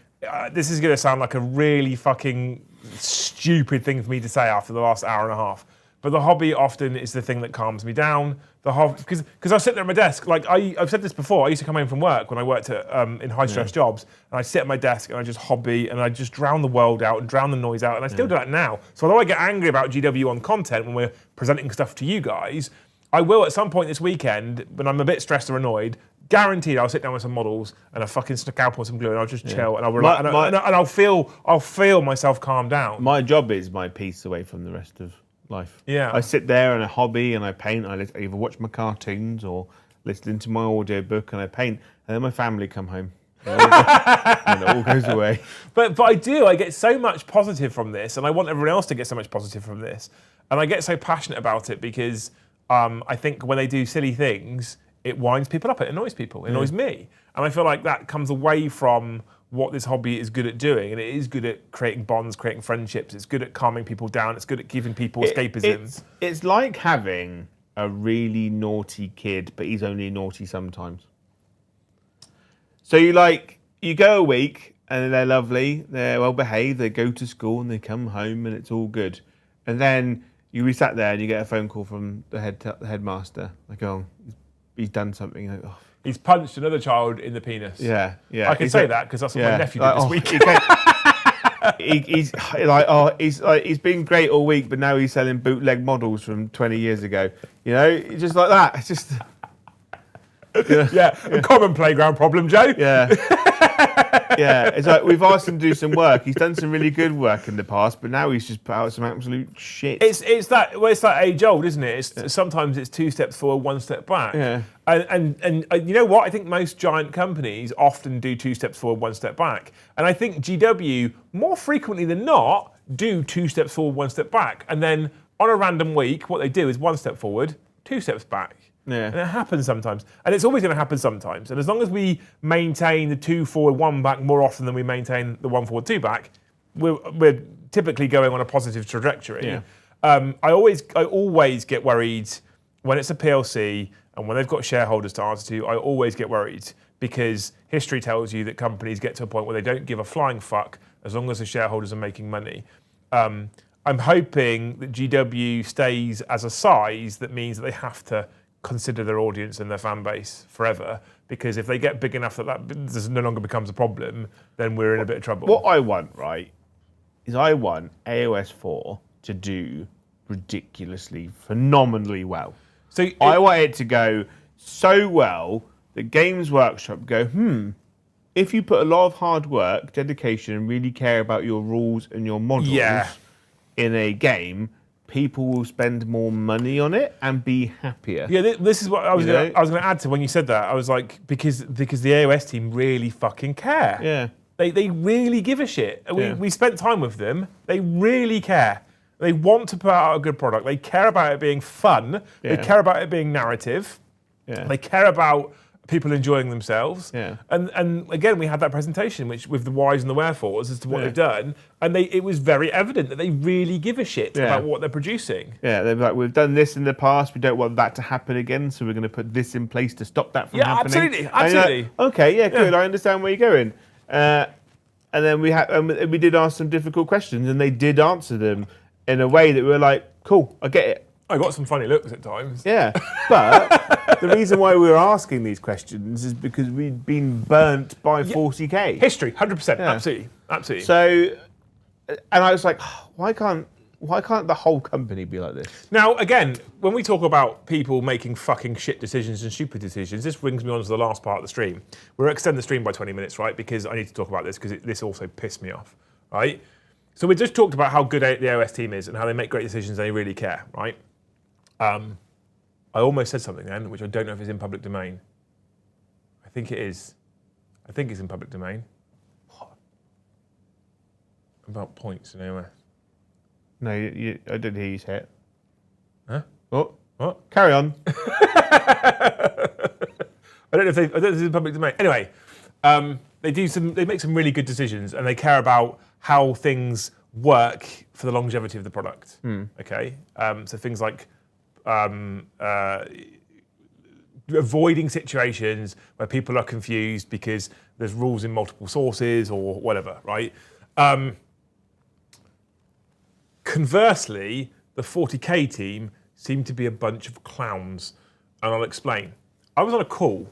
This is going to sound like a really fucking stupid thing for me to say after the last hour and a half. But the hobby often is the thing that calms me down. Because I sit there at my desk, like I've said this before. I used to come home from work when I worked at, in high stress jobs, and I sit at my desk and I just hobby and I just drown the world out and drown the noise out, and I still do that now. So although I get angry about GW on content when we're presenting stuff to you guys, I will at some point this weekend when I'm a bit stressed or annoyed. Guaranteed, I'll sit down with some models and a fucking scalpel and some glue, and I'll just chill and I'll relax, and I'll feel myself calm down. My job is my peace away from the rest of life. Yeah. I sit there and I hobby and I paint. I either watch my cartoons or listen to my audiobook and I paint. And then my family come home. And it all goes away. But I get so much positive from this, and I want everyone else to get so much positive from this. And I get so passionate about it because I think when they do silly things, it winds people up, it annoys people, it annoys me. And I feel like that comes away from what this hobby is good at doing, and it is good at creating bonds, creating friendships. It's good at calming people down. It's good at giving people escapism. It's like having a really naughty kid, but he's only naughty sometimes. So you go a week and they're lovely, they're well behaved, they go to school and they come home and it's all good. And then you sat there and you get a phone call from the headmaster. Like, oh, he's done something. You're like, oh. He's punched another child in the penis. Yeah. I can say that because that's what my nephew did this week. he's he's been great all week, but now he's selling bootleg models from 20 years ago. You know, just like that. It's just A common playground problem, Joe. yeah. Yeah, it's like we've asked him to do some work. He's done some really good work in the past, but now he's just put out some absolute shit. It's that age old, isn't it? Sometimes it's 2 steps forward, 1 step back. Yeah. And you know what? I think most giant companies often do 2 steps forward, 1 step back. And I think GW more frequently than not do 2 steps forward, 1 step back. And then on a random week, what they do is 1 step forward, 2 steps back. Yeah. And it happens sometimes. And it's always going to happen sometimes. And as long as we maintain the 2 forward, 1 back more often than we maintain the 1 forward, 2 back, we're typically going on a positive trajectory. Yeah. I always get worried when it's a PLC and when they've got shareholders to answer to. I always get worried because history tells you that companies get to a point where they don't give a flying fuck as long as the shareholders are making money. I'm hoping that GW stays as a size that means that they have to consider their audience and their fan base forever, because if they get big enough that this no longer becomes a problem, then we're in a bit of trouble. What I want, right, is I want AOS 4 to do ridiculously, phenomenally well. So I want it to go so well that Games Workshop go, if you put a lot of hard work, dedication, and really care about your rules and your models in a game, people will spend more money on it and be happier. Yeah, this is what I was going to add to when you said that. I was like, because the AOS team really fucking care. Yeah. They really give a shit. We spent time with them. They really care. They want to put out a good product. They care about it being fun. Yeah. They care about it being narrative. Yeah. They care about people enjoying themselves. Yeah. And again, we had that presentation which with the whys and the wherefores as to what they've done. And it was very evident that they really give a shit about what they're producing. Yeah, they're like, we've done this in the past, we don't want that to happen again, so we're going to put this in place to stop that from happening. Absolutely. Like, okay, good, I understand where you're going. And then we did ask some difficult questions, and they did answer them in a way that we were like, cool, I get it. I got some funny looks at times. Yeah, but the reason why we were asking these questions is because we'd been burnt by 40k. History, 100%, absolutely. So, and I was like, why can't the whole company be like this? Now, again, when we talk about people making fucking shit decisions and stupid decisions, this brings me on to the last part of the stream. We're extending the stream by 20 minutes, right? Because I need to talk about this because this also pissed me off, right? So we just talked about how good the OS team is and how they make great decisions and they really care, right? I almost said something then, which I don't know if it's in public domain. I think it is. I think it's in public domain. What? About points in AOS. No, I didn't hear you say it. Huh? Oh, what? Carry on. I don't know if it's in public domain. Anyway, they make some really good decisions and they care about how things work for the longevity of the product. Okay, so things like avoiding situations where people are confused because there's rules in multiple sources or whatever, right? Conversely, the 40k team seem to be a bunch of clowns, and I'll explain. I was on a call,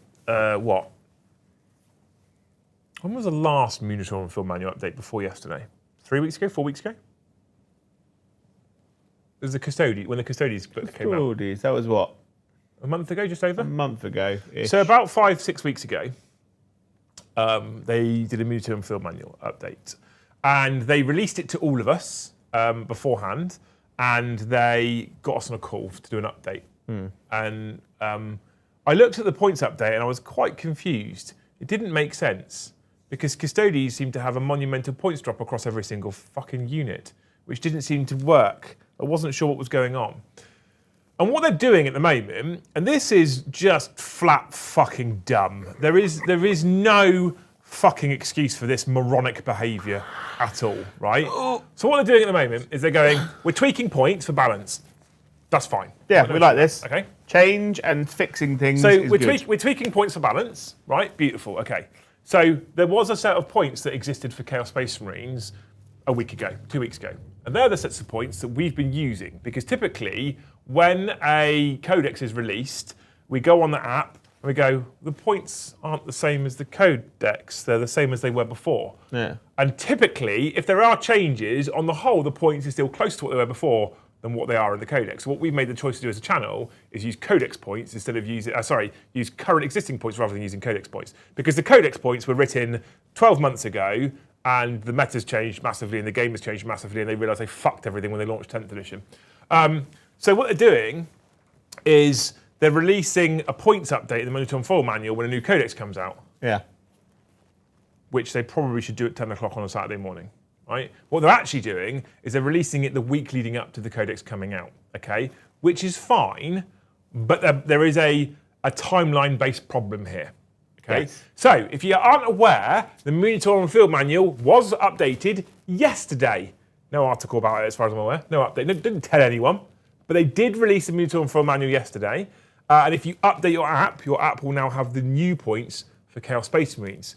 when was the last Minotaur and Film Manual update before yesterday? 3 weeks ago, 4 weeks ago? It was when the Custodies book came out. Custodies, that was what? A month ago, just over? A month ago. So about 5-6 weeks ago, they did a Minotaur and Film Manual update. And they released it to all of us beforehand, and they got us on a call to do an update. And I looked at the points update and I was quite confused. It didn't make sense because Custodies seemed to have a monumental points drop across every single fucking unit, which didn't seem to work. I wasn't sure what was going on. And what they're doing at the moment, and this is just flat fucking dumb. There is no fucking excuse for this moronic behaviour at all, right? So what they're doing at the moment is they're going, we're tweaking points for balance. That's fine. Yeah, we like this. Okay. Change and fixing things So is we're good. we're tweaking points for balance, right? Beautiful. Okay. So there was a set of points that existed for Chaos Space Marines a week ago, 2 weeks ago. And they're the sets of points that we've been using because typically when a codex is released, we go on the app, we go, the points aren't the same as the codex, they're the same as they were before. Yeah. And typically, if there are changes, on the whole, the points are still close to what they were before than what they are in the codex. So what we've made the choice to do as a channel is use codex points instead of use current existing points rather than using codex points. Because the codex points were written 12 months ago, and the meta's changed massively, and the game has changed massively, and they realised they fucked everything when they launched 10th edition. So what they're doing is they're releasing a points update in the Minotaur and Foil manual when a new codex comes out. Yeah. Which they probably should do at 10 o'clock on a Saturday morning, right? What they're actually doing is they're releasing it the week leading up to the codex coming out, okay? Which is fine, but there is a timeline-based problem here, okay? Yes. So, if you aren't aware, the Minotaur and Field manual was updated yesterday. No article about it as far as I'm aware, no update, didn't tell anyone, but they did release the Minotaur and Field manual yesterday, and if you update your app will now have the new points for Chaos Space Marines,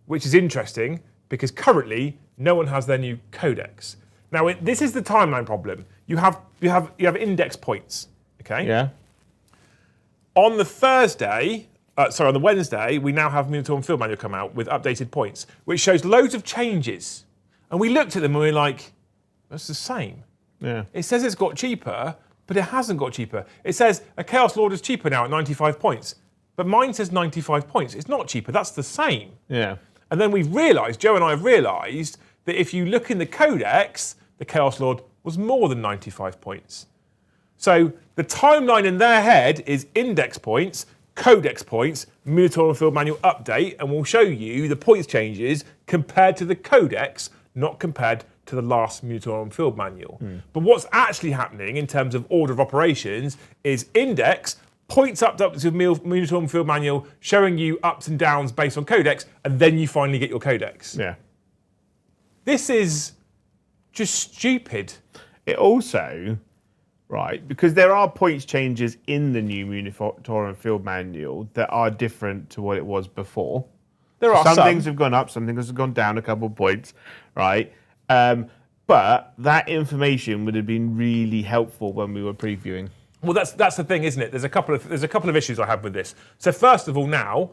which is interesting because currently no one has their new codex. Now this is the timeline problem. You have index points, okay? Yeah. On the on the Wednesday, we now have Minotaur and Field manual come out with updated points, which shows loads of changes. And we looked at them and we were like, that's the same. Yeah. It says it's got cheaper, but it hasn't got cheaper. It says a Chaos Lord is cheaper now at 95 points, but mine says 95 points. It's not cheaper, that's the same. Yeah. And then we've realised, Joe and I have realised, that if you look in the codex, the Chaos Lord was more than 95 points. So the timeline in their head is index points, codex points, Minotaur and Field manual update, and we'll show you the points changes compared to the codex, not compared to the last Minotaur and Field manual. But what's actually happening in terms of order of operations is index points up to Minotaur and Field manual, showing you ups and downs based on codex, and then you finally get your codex. Yeah. This is just stupid. It also, right, because there are points changes in the new Minotaur and Field manual that are different to what it was before. There are some things have gone up, some things have gone down a couple of points, right? But that information would have been really helpful when we were previewing. Well, that's the thing, isn't it? There's a couple of issues I have with this. So first of all, now,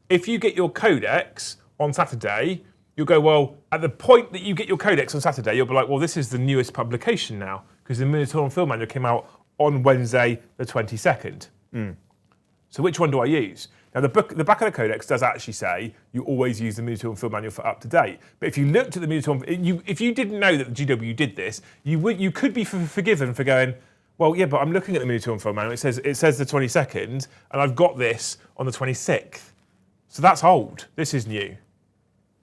if you get your codex on Saturday, you'll go, well, at the point that you get your codex on Saturday, you'll be like, well, this is the newest publication now, because the Minotaur and Field manual came out on Wednesday, the 22nd. So which one do I use? Now, the back of the codex does actually say you always use the Minotaur and Field manual for up to date. But if you looked at the Minotaur, if you didn't know that the GW did this, you could be forgiven for going, well, yeah, but I'm looking at the Minotaur and Field manual. It says the 22nd, and I've got this on the 26th. So that's old. This is new.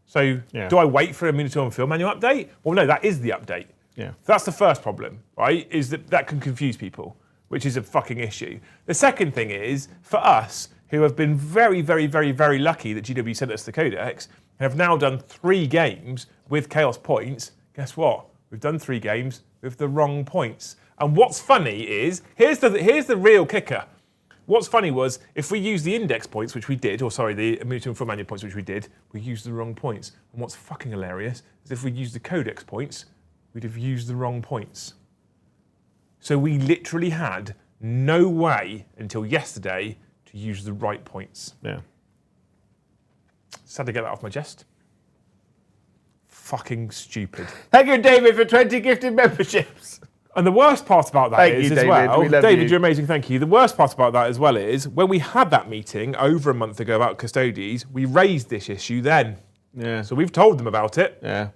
So do I wait for a Minotaur and Field manual update? Well, no, that is the update. Yeah. That's the first problem, right? Is that can confuse people, which is a fucking issue. The second thing is, for us, who have been very, very, very, very lucky that GW sent us the codex, and have now done 3 games with Chaos points, guess what? We've done 3 games with the wrong points. And what's funny is, here's the real kicker. What's funny was, if we use the index points, which we did, the Minotaur and Field manual points, which we did, we used the wrong points. And what's fucking hilarious is if we used the codex points, we'd have used the wrong points. So we literally had no way until yesterday to use the right points. Yeah. Just had to get that off my chest. Fucking stupid. Thank you, David, for 20 gifted memberships. And the worst part about that is, David. well, We love David, you. you're amazing, thank you. The worst part about that as well is, when we had that meeting over a month ago about custodies, we raised this issue then. Yeah. So we've told them about it. Yeah.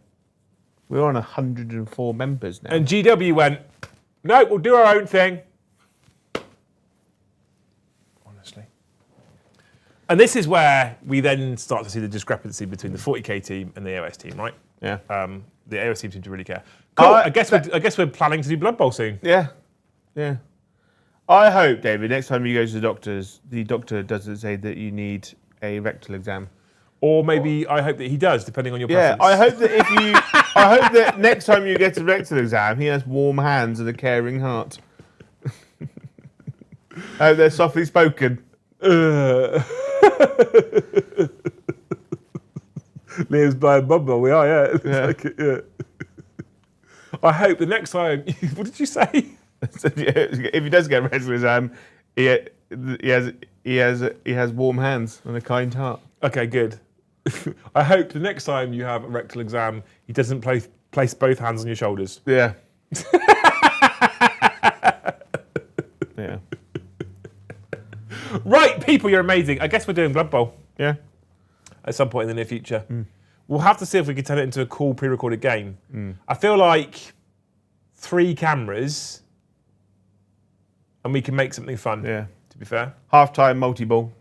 We're on 104 members now. And GW went, no, we'll do our own thing. Honestly. And this is where we then start to see the discrepancy between the 40k team and the AOS team, right? Yeah. The AOS team seem to really care. Cool. I I guess we're planning to do Blood Bowl soon. Yeah. Yeah. I hope, David, next time you go to the doctor doesn't say that you need a rectal exam. Or maybe I hope that he does, depending on your Yeah, preference. I hope that next time you get a rectal exam, he has warm hands and a caring heart. I hope they're softly spoken. Liam's blind bumble, we are, yeah. Yeah. Yeah. I hope the next time. What did you say? If he does get a rectal exam, he has he has warm hands and a kind heart. Okay, good. I hope the next time you have a rectal exam, he doesn't place both hands on your shoulders. Yeah. Yeah. Right, people, you're amazing. I guess we're doing Blood Bowl Yeah. at some point in the near future. We'll have to see if we can turn it into a cool pre-recorded game. I feel like 3 cameras and we can make something fun, Yeah. to be fair. Half-time multi-ball.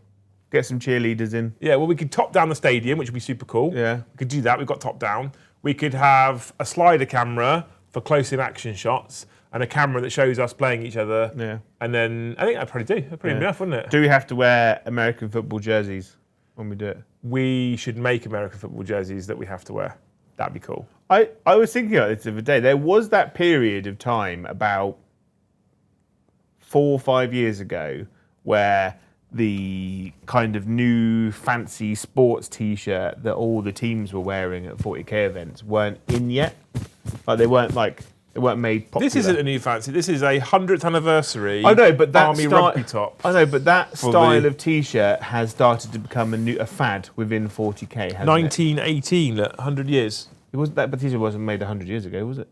Get some cheerleaders in. Yeah, well, we could top down the stadium, which would be super cool. Yeah. We could do that. We've got top down. We could have a slider camera for close-in action shots and a camera that shows us playing each other. Yeah. And then I think that'd probably do. That'd probably be enough, wouldn't it? Do we have to wear American football jerseys when we do it? We should make American football jerseys that we have to wear. That'd be cool. I was thinking about this the other day. There was that period of time about 4 or 5 years ago where the kind of new fancy sports T-shirt that all the teams were wearing at 40k events weren't in yet. Like they weren't made popular. This isn't a new fancy. This is a 100th anniversary. I know, but that army rugby top. I know, but that For style the- of T-shirt has started to become a fad within 40k. Hasn't 1918, look, 100 years. it wasn't that, but T-shirt wasn't made 100 years ago, was it?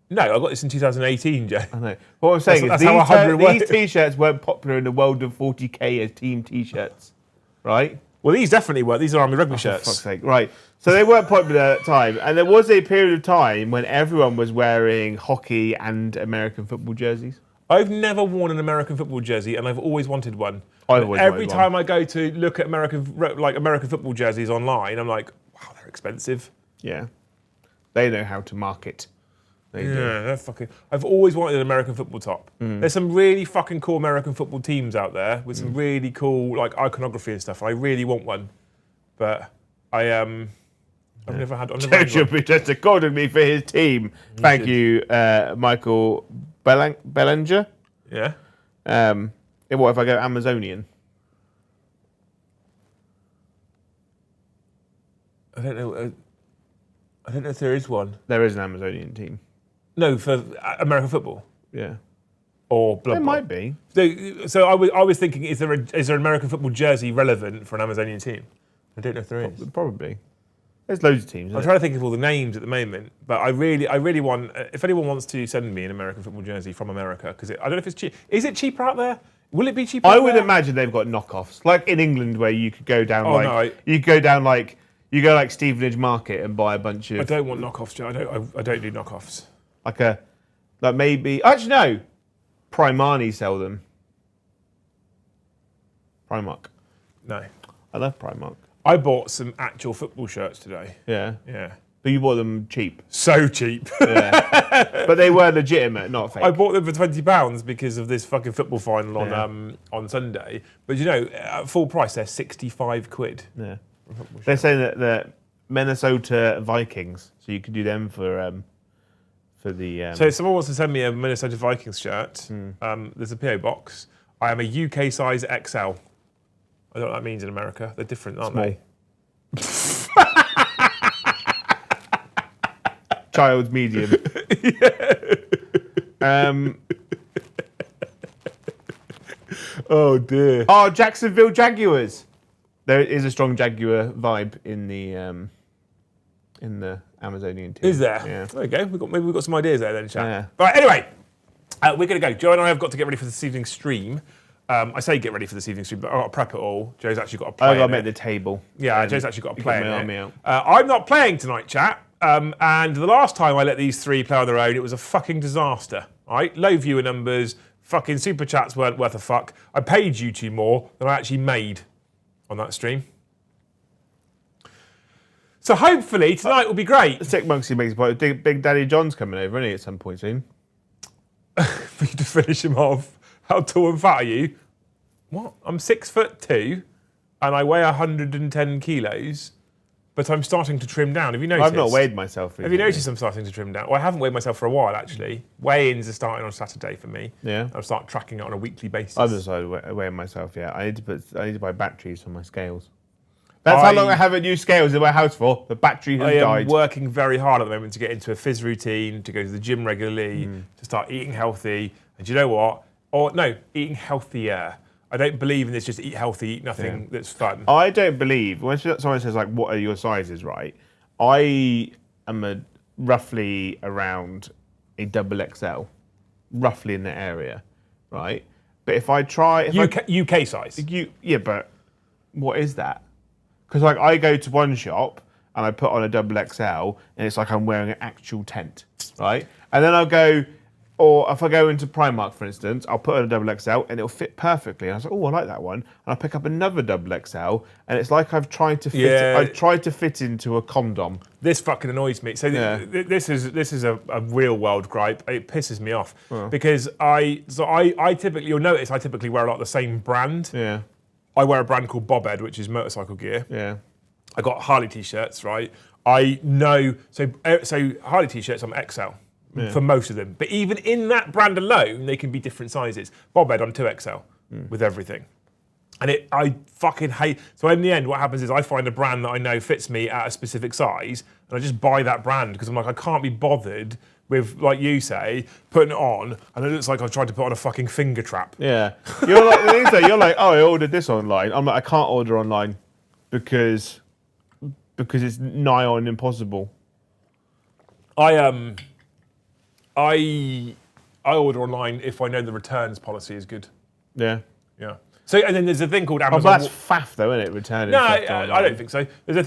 No, I got this in 2018, Joe. I know. What I'm saying That's is how 100 these works. T-shirts weren't popular in the world of 40k as team T-shirts, right? Well, these definitely were. These are army rugby For shirts. fuck's sake, right? So they weren't popular at the time, and there was a period of time when everyone was wearing hockey and American football jerseys. I've never worn an American football jersey, and I've always wanted one. I've always Every wanted time I go to look at American football jerseys online, I'm like, wow, they're expensive. Yeah, they know how to market. They do. Yeah, they're fucking. I've always wanted an American football top. There's some really fucking cool American football teams out there with some really cool like iconography and stuff. I really want one, but I've never had. I've never had Should one. be just accordingly for his team. Thank you, Michael Bellinger. Yeah. What if I go Amazonian? I don't know. I don't know if there is one. There is an Amazonian team. No, for American football Yeah, or Blood there Bowl. might be. So I was thinking, is there an American football jersey relevant for an Amazonian team? I don't know if there is. Probably. There's loads of teams. I'm trying to think of all the names at the moment, but I really want. If anyone wants to send me an American football jersey from America, because I don't know if it's cheap. Is it cheaper out there? Will it be cheaper? I out would there? imagine they've got knockoffs, like in England, where you could go down you go like Stevenage Market and buy a bunch of. I don't want knockoffs, Joe. I don't do knockoffs. Like maybe actually no, Primani sell them. Primark. No. I love Primark. I bought some actual football shirts today. Yeah, Yeah. but you bought them cheap. So cheap. Yeah, but they were legitimate, not fake. I bought them for £20 because of this fucking football final Yeah. on Sunday. But you know, at full price, they're 65 quid. Yeah. They're saying that the Minnesota Vikings, so you could do them for the. So if someone wants to send me a Minnesota Vikings shirt, there's a PO box. I am a UK size XL. I don't know what that means in America. They're different, aren't they? Child's medium. Oh dear. Oh, Jacksonville Jaguars. There is a strong Jaguar vibe in the Amazonian team. Is there? Yeah. There you go. Maybe we've got some ideas there then, chat. Yeah. Right, anyway, we're going to go. Joe and I have got to get ready for this evening's stream. I say get ready for this evening's stream, but I've got to prep it all. Joe's actually got to play I got in to it. make the table. Yeah, Joe's actually got to You play got my in army it. out. I'm not playing tonight, chat. And the last time I let these 3 play on their own, it was a fucking disaster. All right, low viewer numbers, fucking super chats weren't worth a fuck. I paid you 2 more than I actually made on that stream. So hopefully tonight will be great. Sick Monksy makes a point. Big Daddy John's coming over, isn't he, at some point soon? For you to finish him off. How tall and fat are you? What? I'm 6'2" and I weigh 110 kilos, but I'm starting to trim down. Have you noticed? I've not weighed myself. Have you noticed I'm starting to trim down? Well, I haven't weighed myself for a while, actually. Weigh-ins are starting on Saturday for me. Yeah. I'll start tracking it on a weekly basis. I've decided weighing myself. Yeah, I need to buy batteries for my scales. That's how long I haven't used scales in my house for. The battery has I am died. working very hard at the moment to get into a phys routine, to go to the gym regularly, to start eating healthy. And do you know what? Eating healthier. I don't believe in this just eat healthy, eat nothing that's fun. I don't believe when someone says like, "What are your sizes?" Right, I am roughly around a double XL, roughly in the area, right? But if I try UK size. Yeah, but what is that? Because like I go to one shop and I put on a double XL and it's like I'm wearing an actual tent, right? And then I'll go. Or if I go into Primark, for instance, I'll put on a double XL and it'll fit perfectly. And I was like, oh, I like that one. And I pick up another double XL and it's like I've tried to fit. I've tried to fit into a condom. This fucking annoys me. So this is a real world gripe. It pisses me off because I typically, you'll notice I typically wear a lot of the same brand. Yeah. I wear a brand called Bobhead, which is motorcycle gear. Yeah. I got Harley t-shirts, right? I know so Harley t-shirts I'm XL. For most of them. But even in that brand alone, they can be different sizes. Bobhead, I'm 2XL with everything. And I fucking hate... So in the end, what happens is I find a brand that I know fits me at a specific size, and I just buy that brand because I'm like, I can't be bothered with, like you say, putting it on, and it looks like I've tried to put on a fucking finger trap. Yeah. You're like, oh, I ordered this online. I'm like, I can't order online because it's nigh on impossible. I order online if I know the returns policy is good. Yeah. Yeah. So and then there's a thing called Amazon. Oh, that's faff though, isn't it? Returning. No, I don't think so. There's a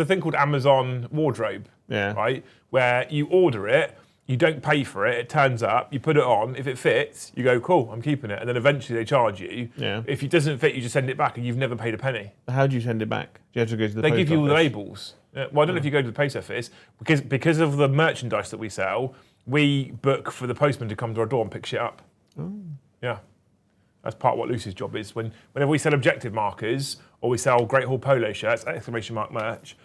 thing called Amazon Wardrobe. Yeah. Right, where you order it, you don't pay for it, it turns up, you put it on. If it fits, you go, cool, I'm keeping it, and then eventually they charge you. Yeah. If it doesn't fit, you just send it back, and you've never paid a penny. How do you send it back? Do you have to go to the They post give you all the office? labels. Well, I don't know if you go to the post office because of the merchandise that we sell. We book for the postman to come to our door and pick shit up. Oh. Yeah. That's part of what Lucy's job is. Whenever we sell objective markers or we sell Great Hall polo shirts, exclamation mark merch,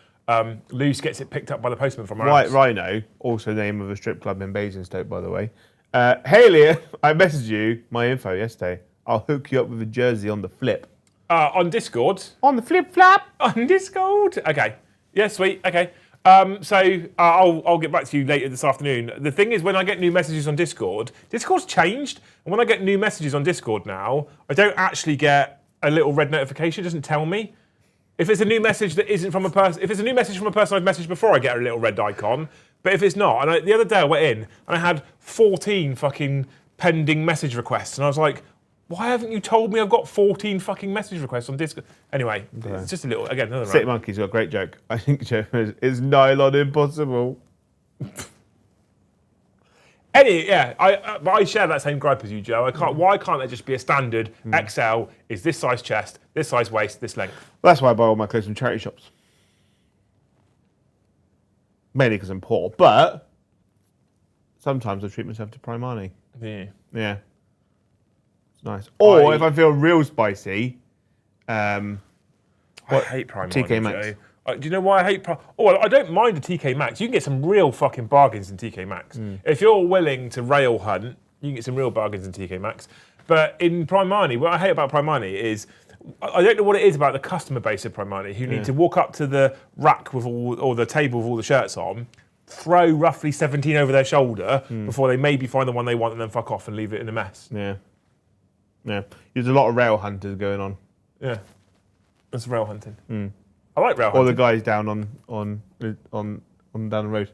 Luce gets it picked up by the postman from our house. Rhino, also the name of a strip club in Basingstoke, by the way. Hey, Leah, I messaged you my info yesterday. I'll hook you up with a jersey on the flip. On Discord? On the flip-flap? On Discord? Okay. Yeah, sweet. Okay. I'll get back to you later this afternoon. The thing is, when I get new messages on Discord, Discord's changed, and when I get new messages on Discord now, I don't actually get a little red notification. It doesn't tell me. If it's a new message that isn't from a person, if it's a new message from a person I've messaged before, I get a little red icon. But if it's not, and the other day I went in and I had 14 fucking pending message requests, and I was like, why haven't you told me I've got 14 fucking message requests on Discord? Anyway, it's just a little, again, another Sick rant. Monkey's got a great joke. I think Joe is nylon impossible. I share that same gripe as you, Joe. Why can't there just be a standard XL is this size chest, this size waist, this length? Well, that's why I buy all my clothes from charity shops. Mainly because I'm poor, but sometimes I treat myself to Primani. Yeah. Yeah. It's nice. Or if I feel real spicy, I hate Prime TK Maxx. Do you know why I hate Prime? Oh, I don't mind a TK Maxx. You can get some real fucking bargains in TK Maxx. If you're willing to rail hunt, you can get some real bargains in TK Maxx. But in Primani, what I hate about Primani is I don't know what it is about the customer base of Primani who need to walk up to the rack with or the table with all the shirts on, throw roughly 17 over their shoulder before they maybe find the one they want and then fuck off and leave it in a mess. Yeah. Yeah. There's a lot of rail hunters going on. Yeah. That's rail hunting. I like rail hunting. Or the guys down on down the road.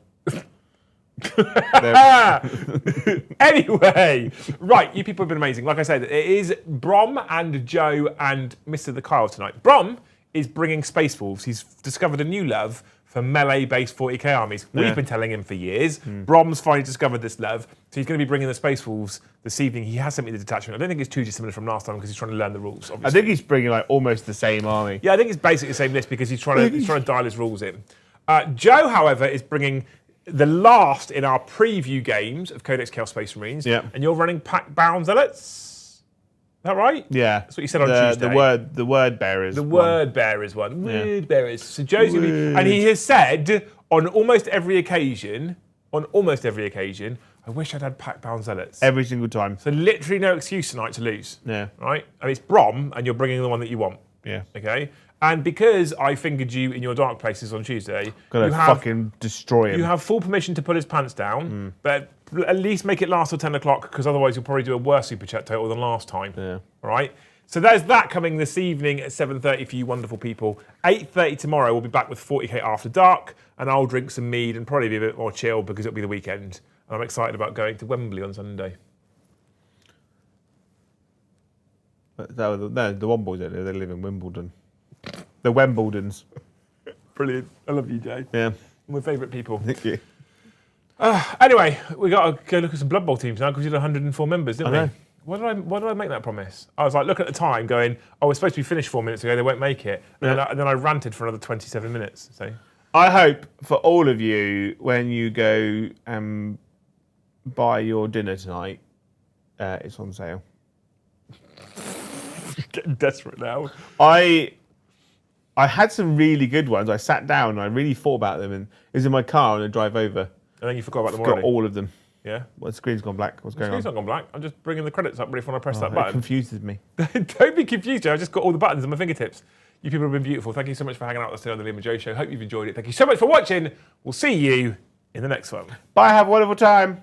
Anyway, right, you people have been amazing. Like I said, it is Brom and Joe and Mr. the Kyle tonight. Brom is bringing Space Wolves. He's discovered a new love for melee-based 40k armies. We've been telling him for years. Brom's finally discovered this love, so he's going to be bringing the Space Wolves this evening. He has sent me the detachment. I don't think it's too dissimilar from last time because he's trying to learn the rules, obviously. I think he's bringing like almost the same army. Yeah, I think it's basically the same list because he's trying to dial his rules in. Joe, however, is bringing the last in our preview games of Codex Chaos Space Marines. Yeah. And you're running Pack-Bound Zealots? Is that right? Yeah. That's what you said on Tuesday. The word bearers. The word bearers one. Word bearers. So Joe's going to be... And he has said on almost every occasion, I wish I'd had Pack-Bound Zealots. Every single time. So literally no excuse tonight to lose. Yeah. Right? I mean, it's Brom, and you're bringing the one that you want. Yeah. Okay? And because I fingered you in your dark places on Tuesday, Gonna fucking destroy him. You have full permission to put his pants down, but at least make it last till 10 o'clock, because otherwise you'll probably do a worse super chat total than last time. Yeah. All right? So there's that coming this evening at 7:30 for you wonderful people. 8:30 tomorrow, we'll be back with 40k After Dark, and I'll drink some mead and probably be a bit more chill because it'll be the weekend. And I'm excited about going to Wembley on Sunday. No, the Wombles, they live in Wimbledon. The Wimbledons. Brilliant. I love you, Jay. Yeah. My favourite people. Thank you. Anyway, we got to go look at some Blood Bowl teams now because we did 104 members, didn't I we? know. Why did I make that promise? I was like, looking at the time, going, "Oh, we're supposed to be finished 4 minutes ago. They won't make it." And then I ranted for another 27 minutes. So I hope for all of you when you go buy your dinner tonight, it's on sale. getting desperate now. I had some really good ones. I sat down and I really thought about them, and it was in my car on the drive over. And then you forgot about them Got already. all of them. Yeah. Well, the screen's gone black. What's The going screen's on? not gone black. I'm just bringing the credits up ready for when I press that It button. confuses me. Don't be confused, Joe. I just got all the buttons on my fingertips. You people have been beautiful. Thank you so much for hanging out with us today on the Liam and Joe Show. Hope you've enjoyed it. Thank you so much for watching. We'll see you in the next one. Bye. Have a wonderful time.